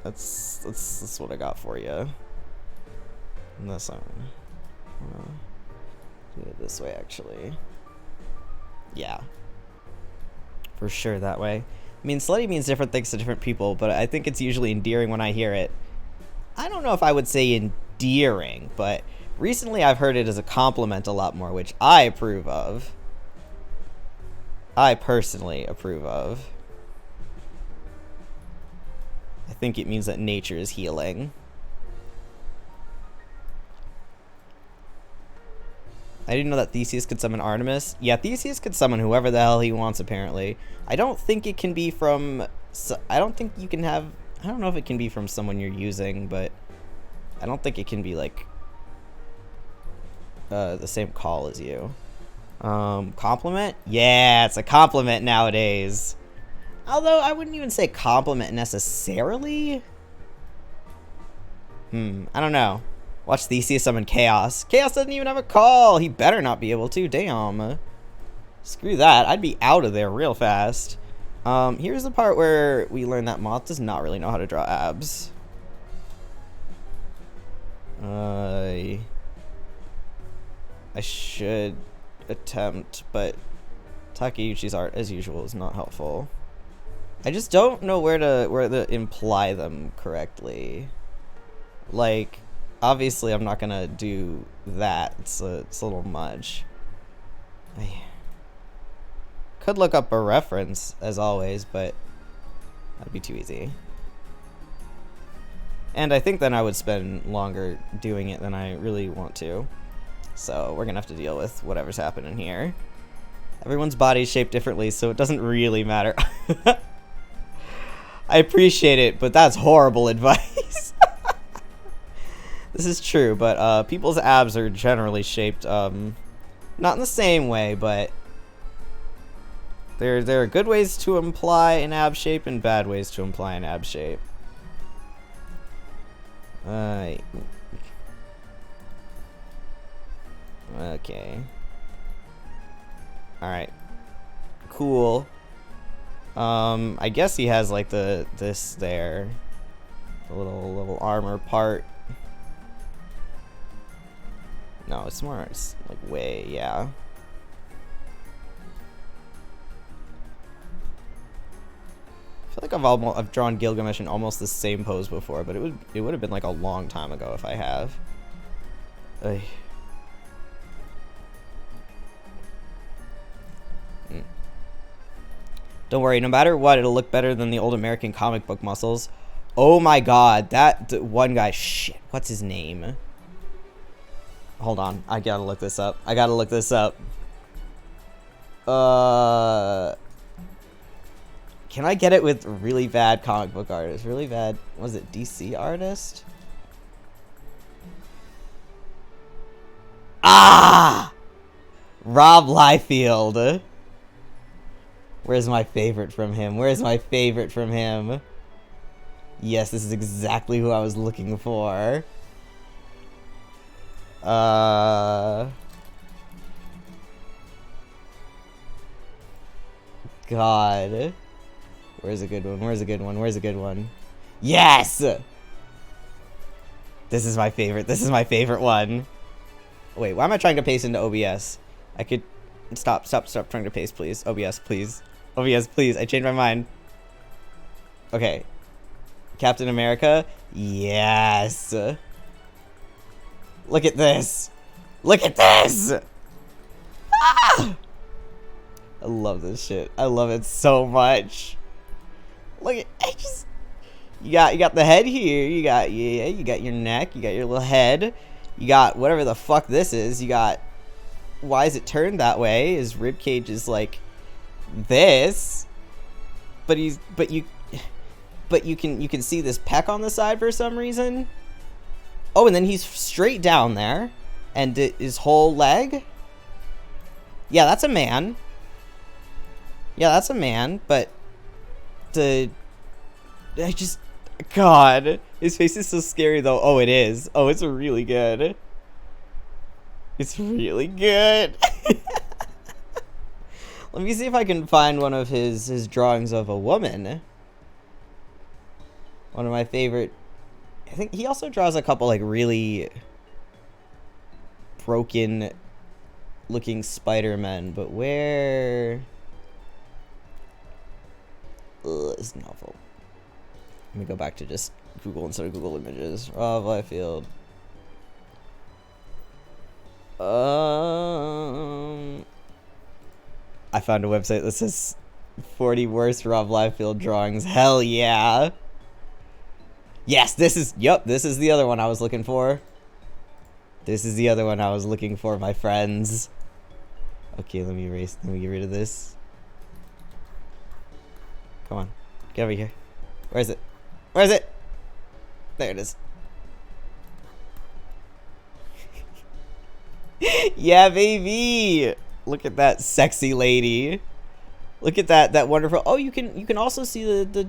That's what I got for you. Unless I'm do it this way, actually. Yeah. For sure that way. I mean, slutty means different things to different people, but I think it's usually endearing when I hear it. I don't know if I would say endearing, but recently I've heard it as a compliment a lot more, which I approve of. I personally approve of. I think it means that nature is healing. I didn't know that Theseus could summon Artemis. Yeah, Theseus could summon whoever the hell he wants, apparently. I don't think it can be from... I don't think you can have... I don't know if it can be from someone you're using, but... I don't think it can be, like... the same call as you. Compliment? Yeah, it's a compliment nowadays. Although, I wouldn't even say compliment necessarily. I don't know. Watch Theseus summon Chaos. Chaos doesn't even have a call. He better not be able to. Damn. Screw that. I'd be out of there real fast. Here's the part where we learn that Moth does not really know how to draw abs. I should attempt, but Takeuchi's art, as usual, is not helpful. I just don't know where to imply them correctly. Like, obviously, I'm not gonna do that. It's a little much. I could look up a reference, as always, but that'd be too easy. And I think then I would spend longer doing it than I really want to. So we're gonna have to deal with whatever's happening here. Everyone's body's shaped differently, so it doesn't really matter. I appreciate it, but that's horrible advice. This is true, but people's abs are generally shaped, not in the same way, but there are good ways to imply an ab shape and bad ways to imply an ab shape. Okay. Alright. Cool. I guess he has like this there. The little armor part. No, it's more like way, yeah. I feel like I've drawn Gilgamesh in almost the same pose before, but it would have been like a long time ago if I have. Ugh. Don't worry, no matter what, it'll look better than the old American comic book muscles. Oh my god, that one guy, shit, what's his name? Hold on, I gotta look this up. Can I get it with really bad comic book artist? Really bad, was it DC artist? Ah! Rob Liefeld. Where's my favorite from him? Yes, this is exactly who I was looking for. God. Where's a good one? Yes! This is my favorite one. Wait, why am I trying to paste into OBS? I could... Stop trying to paste, please. OBS, please. OBS, please. I changed my mind. Okay. Captain America? Yes! Look at this! Ah! I love this shit. I love it so much. Look at... You got the head here. You got your neck. You got your little head. You got whatever the fuck this is. You got... Why is it turned that way? His rib cage is like this, but you can see this peck on the side for some reason. Oh, and then he's straight down there, and his whole leg. Yeah, that's a man. But God, his face is so scary though. Oh, it is. Oh, it's really good. It's really good. Let me see if I can find one of his drawings of a woman. One of my favorite. I think he also draws a couple like really broken looking Spider-Men, but where... Ugh, it's novel. Let me go back to just Google instead of Google Images. Rob Liefeld. I found a website that says 40 worst Rob Liefeld drawings. Hell yeah. Yes, this is, yep, this is the other one I was looking for. This is the other one I was looking for, my friends. Okay, let me get rid of this. Come on, get over here. Where is it? Where is it? There it is. Yeah, baby. Look at that sexy lady. Look at that wonderful. Oh, you can also see the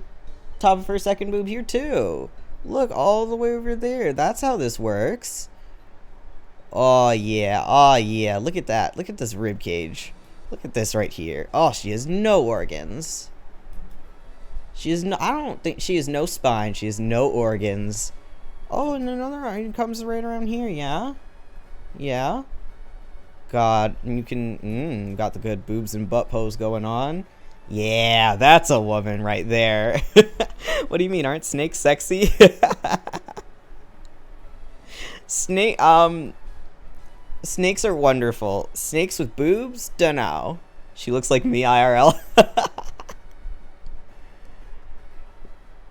top of her second boob here too. Look all the way over there. That's how this works. Oh yeah. Oh yeah. Look at that. Look at this rib cage. Look at this right here. Oh, she has no organs. She has no. I don't think she has no spine. She has no organs. Oh, and another iron comes right around here. Yeah. Yeah. God, you can, got the good boobs and butt pose going on. Yeah, that's a woman right there. What do you mean, aren't snakes sexy? Snakes are wonderful. Snakes with boobs? Dunno. She looks like me IRL.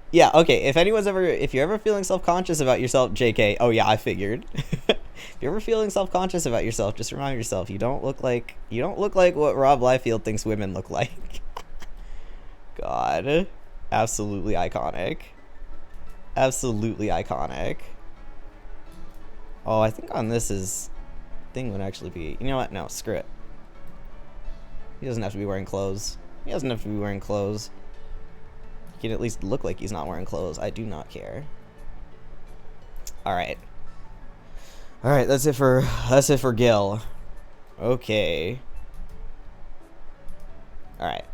Yeah, okay, if you're ever feeling self-conscious about yourself, JK, oh yeah, I figured. If you're ever feeling self-conscious about yourself, just remind yourself you don't look like what Rob Liefeld thinks women look like. God. Absolutely iconic. Absolutely iconic. Oh, I think on this thing would actually be, you know what? No, screw it. He doesn't have to be wearing clothes. He doesn't have to be wearing clothes. He can at least look like he's not wearing clothes. I do not care. Alright. Alright, that's it for Gil. Okay. Alright.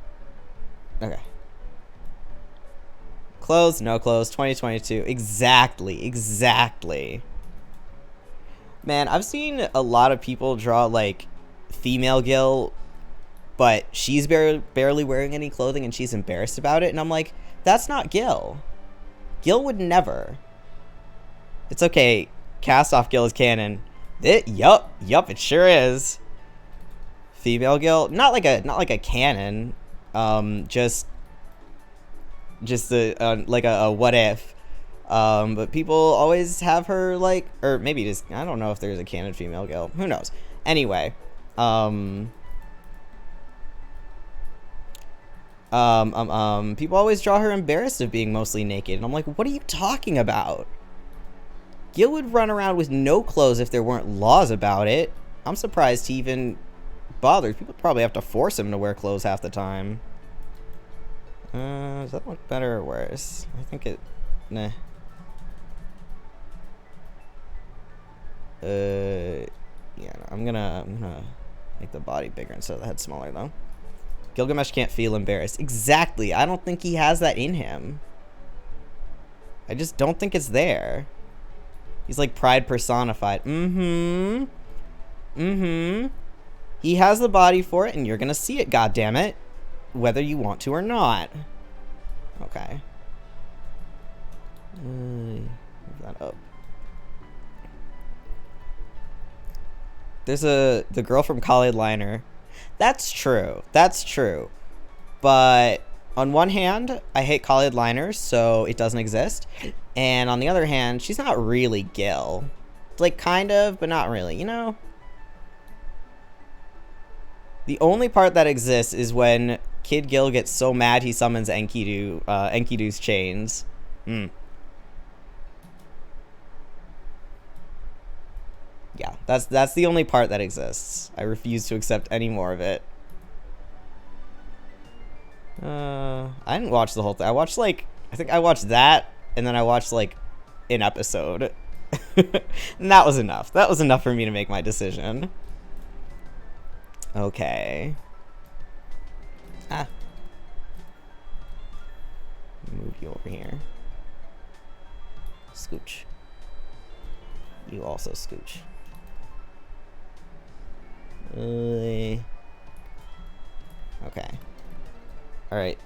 Okay. Clothes, no clothes, 2022. Exactly. Man, I've seen a lot of people draw, like, female Gil, but she's barely wearing any clothing and she's embarrassed about it. And I'm like, that's not Gil. Gil would never. It's okay. Cast off Gil is canon. Yup, it sure is. Female Gil, not like a canon. Just like a what if. But people always have her like, or maybe just, I don't know if there's a canon female Gil. Who knows? Anyway, people always draw her embarrassed of being mostly naked, and I'm like, what are you talking about? Gil would run around with no clothes if there weren't laws about it. I'm surprised he even bothers. People probably have to force him to wear clothes half the time. Does that look better or worse? I think it... Nah. Yeah, no, I'm gonna make the body bigger instead of the head smaller, though. Gilgamesh can't feel embarrassed. Exactly. I don't think he has that in him. I just don't think it's there. He's like pride personified. He has the body for it, and you're gonna see it, goddammit. Whether you want to or not. Okay. Move that up. There's the girl from Khalid Liner. That's true. But on one hand, I hate Khalid Liner, so it doesn't exist. And on the other hand, she's not really Gil. Like, kind of, but not really, you know? The only part that exists is when Kid Gil gets so mad he summons Enkidu's chains. Yeah, that's the only part that exists. I refuse to accept any more of it. I didn't watch the whole thing. I watched, like, I think I watched that, and then I watched, like, an episode. And that was enough. That was enough for me to make my decision. Okay. Move you over here. Scooch. You also scooch. Okay. Alright.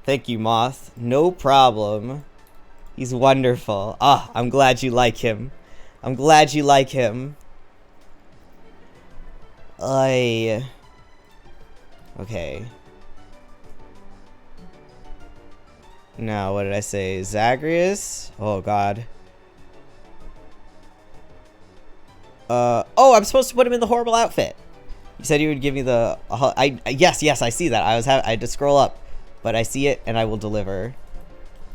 Thank you, Moth. No problem. He's wonderful. Ah, I'm glad you like him. I'm glad you like him. Okay. No, what did I say? Zagreus? Oh, God. Oh, I'm supposed to put him in the horrible outfit. You said you would give me the... yes, I see that. I had to scroll up. But I see it, and I will deliver.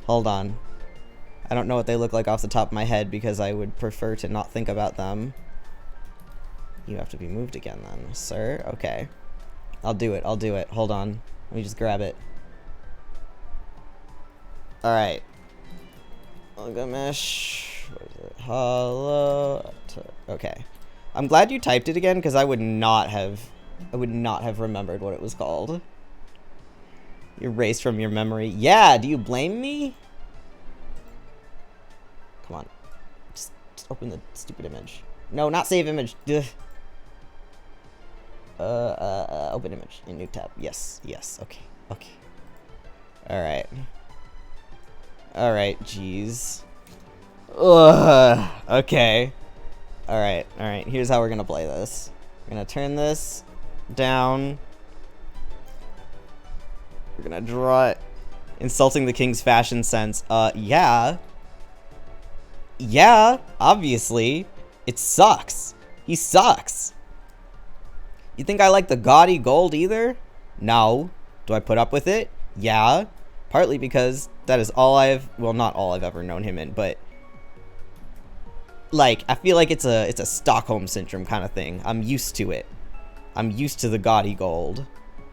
Hold on. I don't know what they look like off the top of my head, because I would prefer to not think about them. You have to be moved again, then, sir. Okay. I'll do it. I'll do it. Hold on. Let me just grab it. Alright. Gilgamesh. What is it? Hello. Okay. I'm glad you typed it again, because I would not have remembered what it was called. Erased from your memory. Yeah, do you blame me? Come on. Just open the stupid image. No, not save image. Ugh. Open image in new tab. Yes, yes. Okay, okay. Alright. Alright, jeez. Ugh. Okay. Alright, alright. Here's how we're gonna play this. We're gonna turn this down. We're gonna draw it. Insulting the king's fashion sense. Yeah. Yeah, obviously. It sucks. He sucks. You think I like the gaudy gold either? No. Do I put up with it? Yeah. Partly because that is all well, not all I've ever known him in, but like, I feel like it's a Stockholm syndrome kind of thing. I'm used to it. I'm used to the gaudy gold,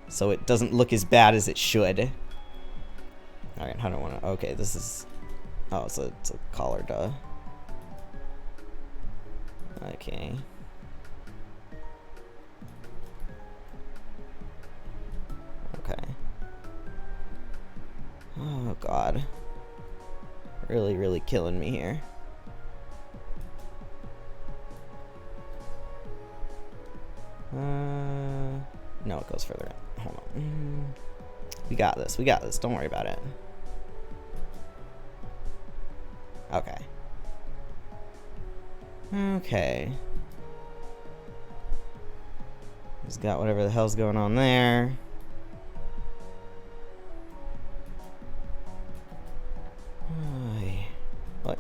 so it doesn't look as bad as it should. Alright, I don't want to... Okay, this is... Oh, it's a collar, duh. Okay. Okay. Oh, God. Really, really killing me here. No, it goes further in. Hold on. We got this. We got this. Don't worry about it. Okay. Okay. He's got whatever the hell's going on there. What?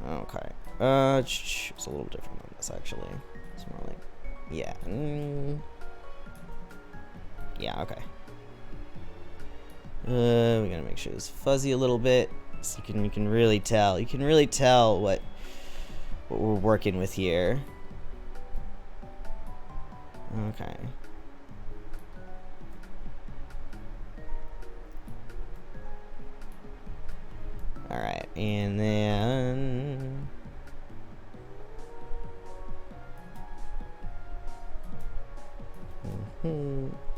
Okay. It's a little different than this, actually. It's more like... Yeah. Yeah, okay. We gotta make sure it's fuzzy a little bit, so you can really tell. You can really tell what we're working with here. Okay. Alright, and then...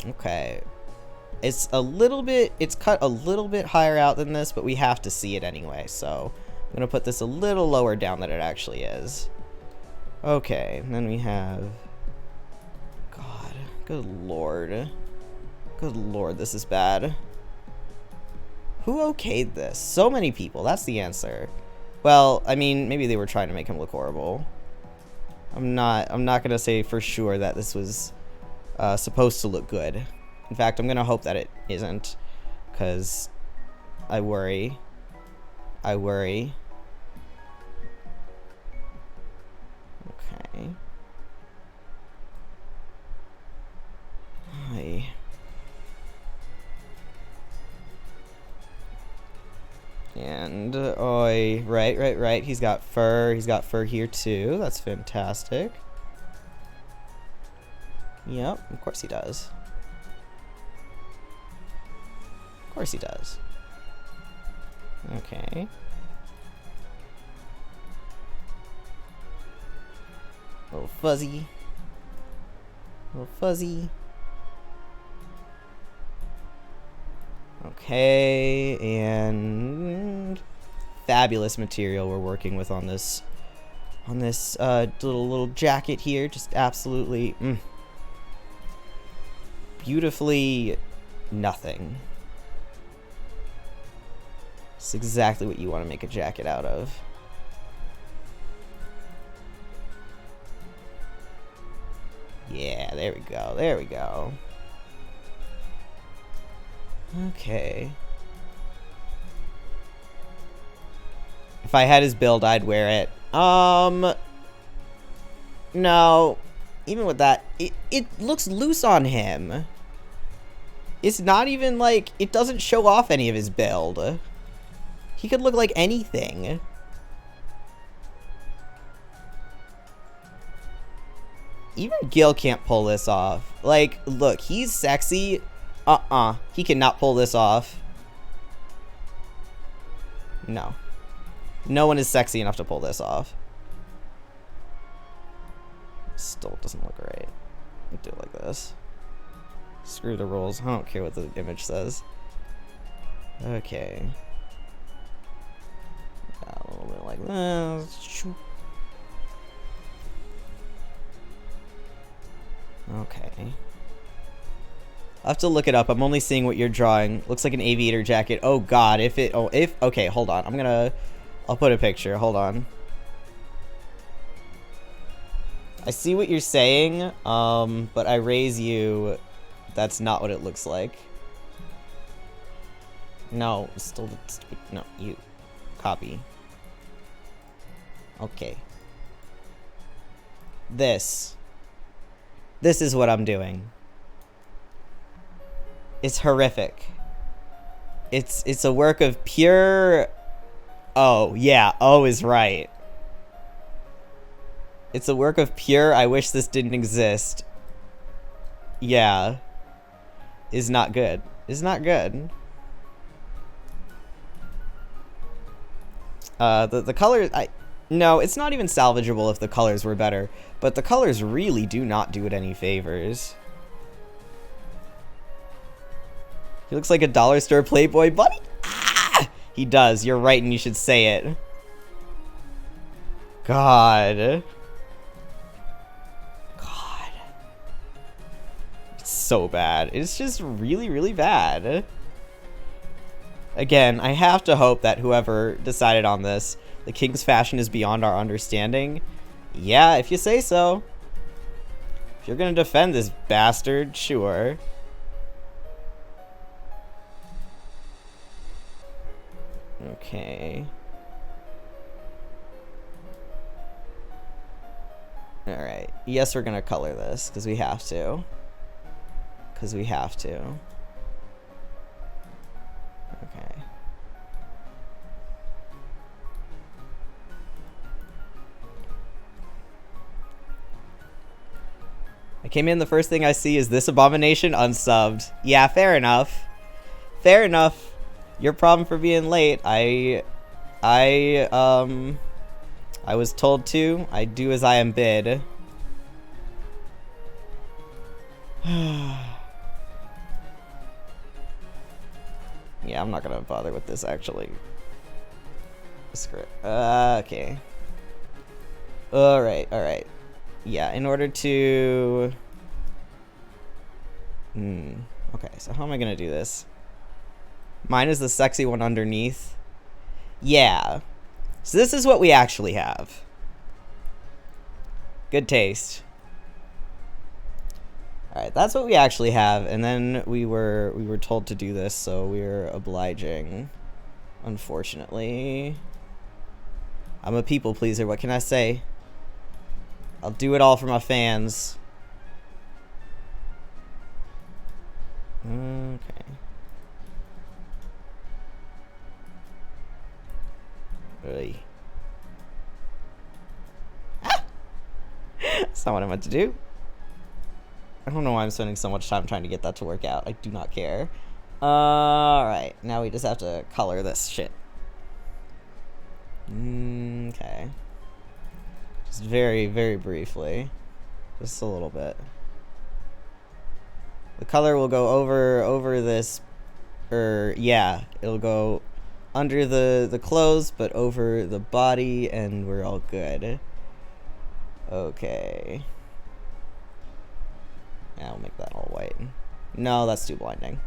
Okay. It's cut a little bit higher out than this, but we have to see it anyway, so I'm gonna put this a little lower down than it actually is. Okay, and then we have... God, good lord. Good lord, this is bad. Who okayed this? So many people, that's the answer. Well, I mean, maybe they were trying to make him look horrible. I'm not gonna say for sure that this was supposed to look good. In fact, I'm gonna hope that it isn't, because I worry. I worry. Okay. Hi. And oi, right. He's got fur. He's got fur here too. That's fantastic. Yep, of course he does. Of course he does. Okay. A little fuzzy. A little fuzzy. Okay, and fabulous material we're working with on this little jacket here. Just absolutely beautifully nothing. It's exactly what you want to make a jacket out of. Yeah, there we go. There we go. Okay. If I had his build, I'd wear it. No. Even with that, it looks loose on him. It's not even like, it doesn't show off any of his build. He could look like anything. Even Gil can't pull this off. Like, look, he's sexy. He cannot pull this off. No. No one is sexy enough to pull this off. Still doesn't look right. Do it like this. Screw the rules. I don't care what the image says. Okay. A little bit like this. Okay. I'll have to look it up. I'm only seeing what you're drawing. Looks like an aviator jacket. Oh god, okay, hold on. I'll put a picture. Hold on. I see what you're saying, but I raise you. That's not what it looks like. No, still, no, you. Copy. Okay. This is what I'm doing. It's horrific. It's a work of pure... Oh, yeah, O is right. It's a work of pure, I wish this didn't exist. Yeah. Is not good. Is not good. The colors, no, it's not even salvageable if the colors were better, but the colors really do not do it any favors. He looks like a dollar store Playboy bunny. Ah! He does, you're right, and you should say it. God. It's so bad. It's just really, really bad. Again, I have to hope that whoever decided on this, the king's fashion is beyond our understanding. Yeah, if you say so. If you're gonna defend this bastard, sure. Okay. Alright. Yes, we're gonna color this, because we have to. Because we have to. Okay. I came in, the first thing I see is this abomination unsubbed. Yeah, fair enough. Fair enough. Your problem for being late. I was told to. I do as I am bid. Yeah, I'm not gonna bother with this, actually. Screw it. Okay. Alright, alright. Yeah, in order to... Okay, so how am I gonna do this? Mine is the sexy one underneath. Yeah. So this is what we actually have. Good taste. Alright, that's what we actually have, and then we were told to do this, so we're obliging. Unfortunately. I'm a people pleaser, what can I say? I'll do it all for my fans. Okay. Really? Ah! That's not what I meant to do. I don't know why I'm spending so much time trying to get that to work out. I do not care. Alright, now we just have to color this shit. Okay. Just very, very briefly. Just a little bit. The color will go over this, yeah, it'll go under the clothes, but over the body, and we're all good. Okay. Yeah, I'll make that all white. No, that's too blinding.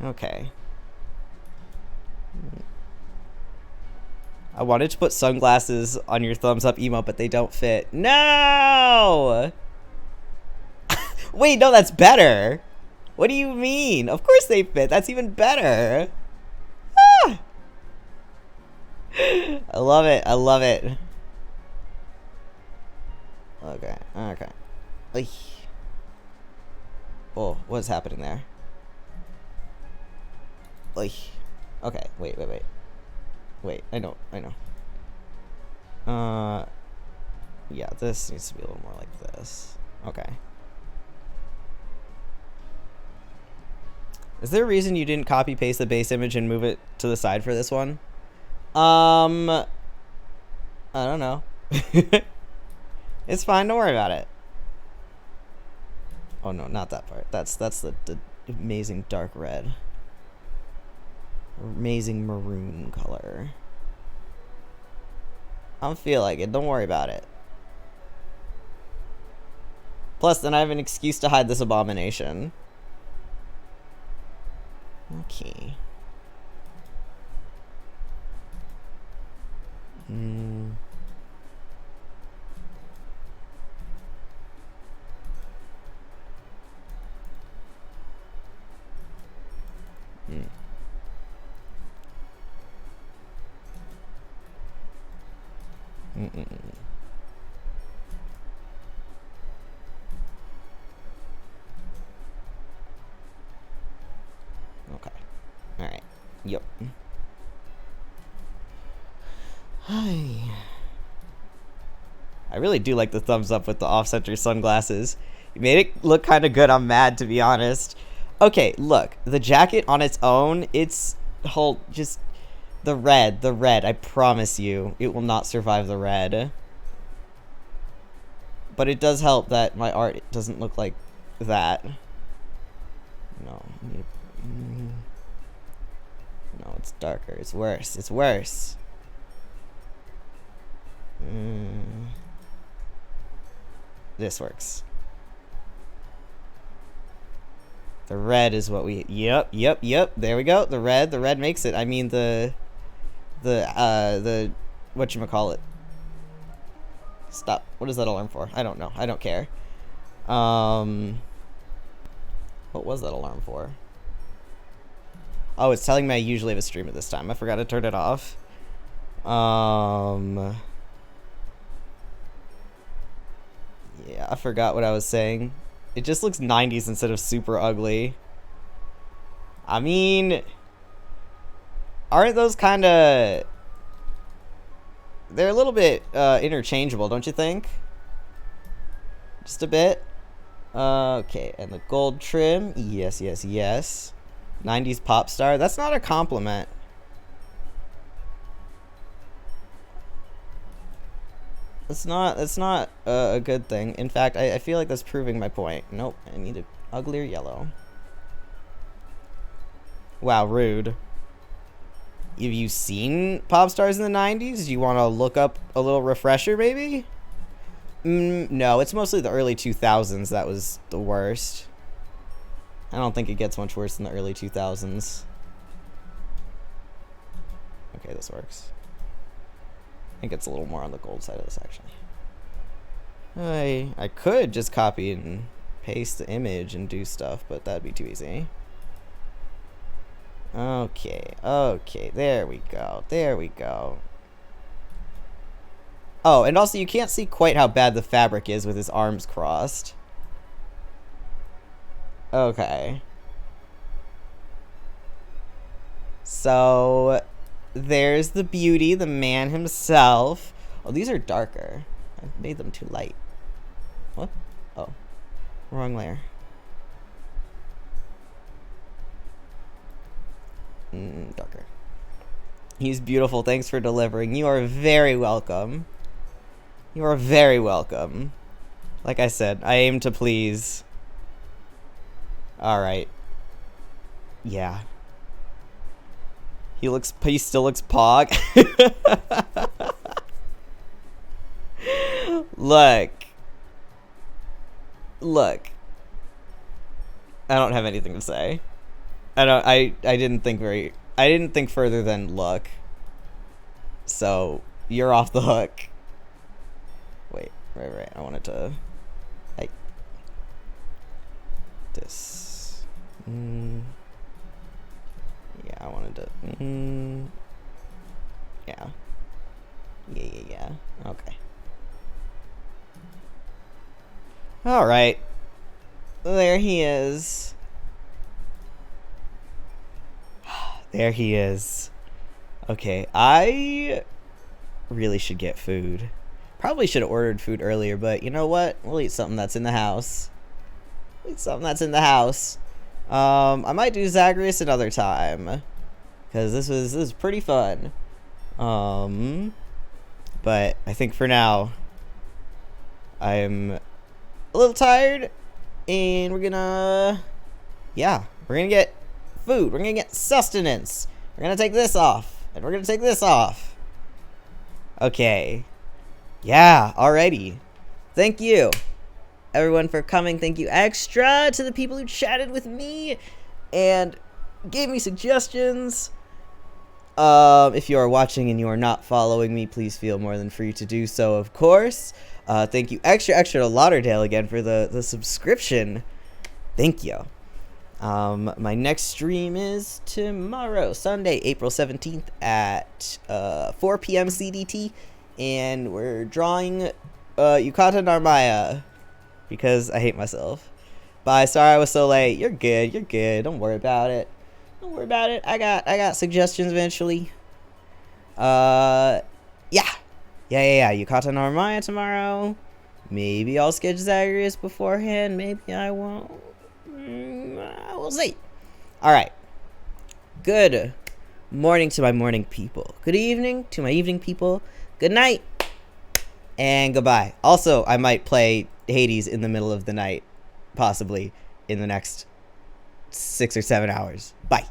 Okay. I wanted to put sunglasses on your thumbs up emote, but they don't fit. No! Wait, no, that's better. What do you mean? Of course they fit. That's even better. Ah! I love it. I love it. Okay. Okay. Ay. Oh, what's happening there? Ay. Okay. Wait. Wait. I know. Yeah, this needs to be a little more like this. Okay. Is there a reason you didn't copy paste the base image and move it to the side for this one? I don't know. It's fine, don't worry about it. Oh no, not that part. That's the amazing dark red. Amazing maroon color. I don't feel like it, don't worry about it. Plus, then I have an excuse to hide this abomination. Okay. Okay. Alright. Yep. Hi. I really do like the thumbs up with the off-center sunglasses. You made it look kind of good. I'm mad, to be honest. Okay, look. The jacket on its own, it's just the red. I promise you, it will not survive the red. But it does help that my art doesn't look like that. No. No, it's darker. It's worse. It's worse. This works. The red is what we... Yep. There we go. The red makes it. I mean, the whatchamacallit. Stop. What is that alarm for? I don't know. I don't care. What was that alarm for? Oh, it's telling me I usually have a stream at this time. I forgot to turn it off. Yeah, I forgot what I was saying. It just looks 90s instead of super ugly. I mean, aren't those kind of... They're a little bit interchangeable, don't you think? Just a bit. Okay, and the gold trim. Yes. 90s pop star. That's not a compliment. That's not a good thing. In fact, I feel like that's proving my point. Nope, I need an uglier yellow. Wow, rude. Have you seen pop stars in the 90s? Do you want to look up a little refresher, maybe? No, it's mostly the early 2000s that was the worst. I don't think it gets much worse than the early 2000s. Okay, this works. I think it's a little more on the gold side of this, actually. I could just copy and paste the image and do stuff, but that'd be too easy. Okay, there we go. Oh, and also you can't see quite how bad the fabric is with his arms crossed. Okay. So, there's the beauty, the man himself. Oh, these are darker. I've made them too light. What? Oh. Wrong layer. Darker. He's beautiful. Thanks for delivering. You are very welcome. You are very welcome. Like I said, I aim to please. Alright. Yeah. He still looks pog. Look. I don't have anything to say. I didn't think further than look. So, you're off the hook. Wait, right. I wanted to... this. Yeah, I wanted to. Yeah. Yeah. Okay. All right. There he is. There he is. Okay, I really should get food. Probably should have ordered food earlier, but you know what? We'll eat something that's in the house. I might do Zagreus another time, because this was pretty fun. But I think for now, I'm a little tired, and we're gonna get food. We're gonna get sustenance. We're gonna take this off, and we're gonna take this off. Okay. Yeah, alrighty. Thank you, everyone, for coming. Thank you extra to the people who chatted with me and gave me suggestions. If you are watching and you are not following me, please feel more than free to do so, of course. Thank you extra to Lauderdale again for the subscription. Thank you. My next stream is tomorrow, Sunday, April 17th at 4 p.m. CDT, and we're drawing Yukata Narmaya because I hate myself. Bye. Sorry I was so late. You're good. Don't worry about it. I got suggestions eventually. Yeah. Yukata Narmaya tomorrow. Maybe I'll sketch Zagreus beforehand. Maybe I won't. We'll see. All right. Good morning to my morning people. Good evening to my evening people. Good night. And goodbye. Also, I might play Hades in the middle of the night, possibly in the next 6 or 7 hours. Bye.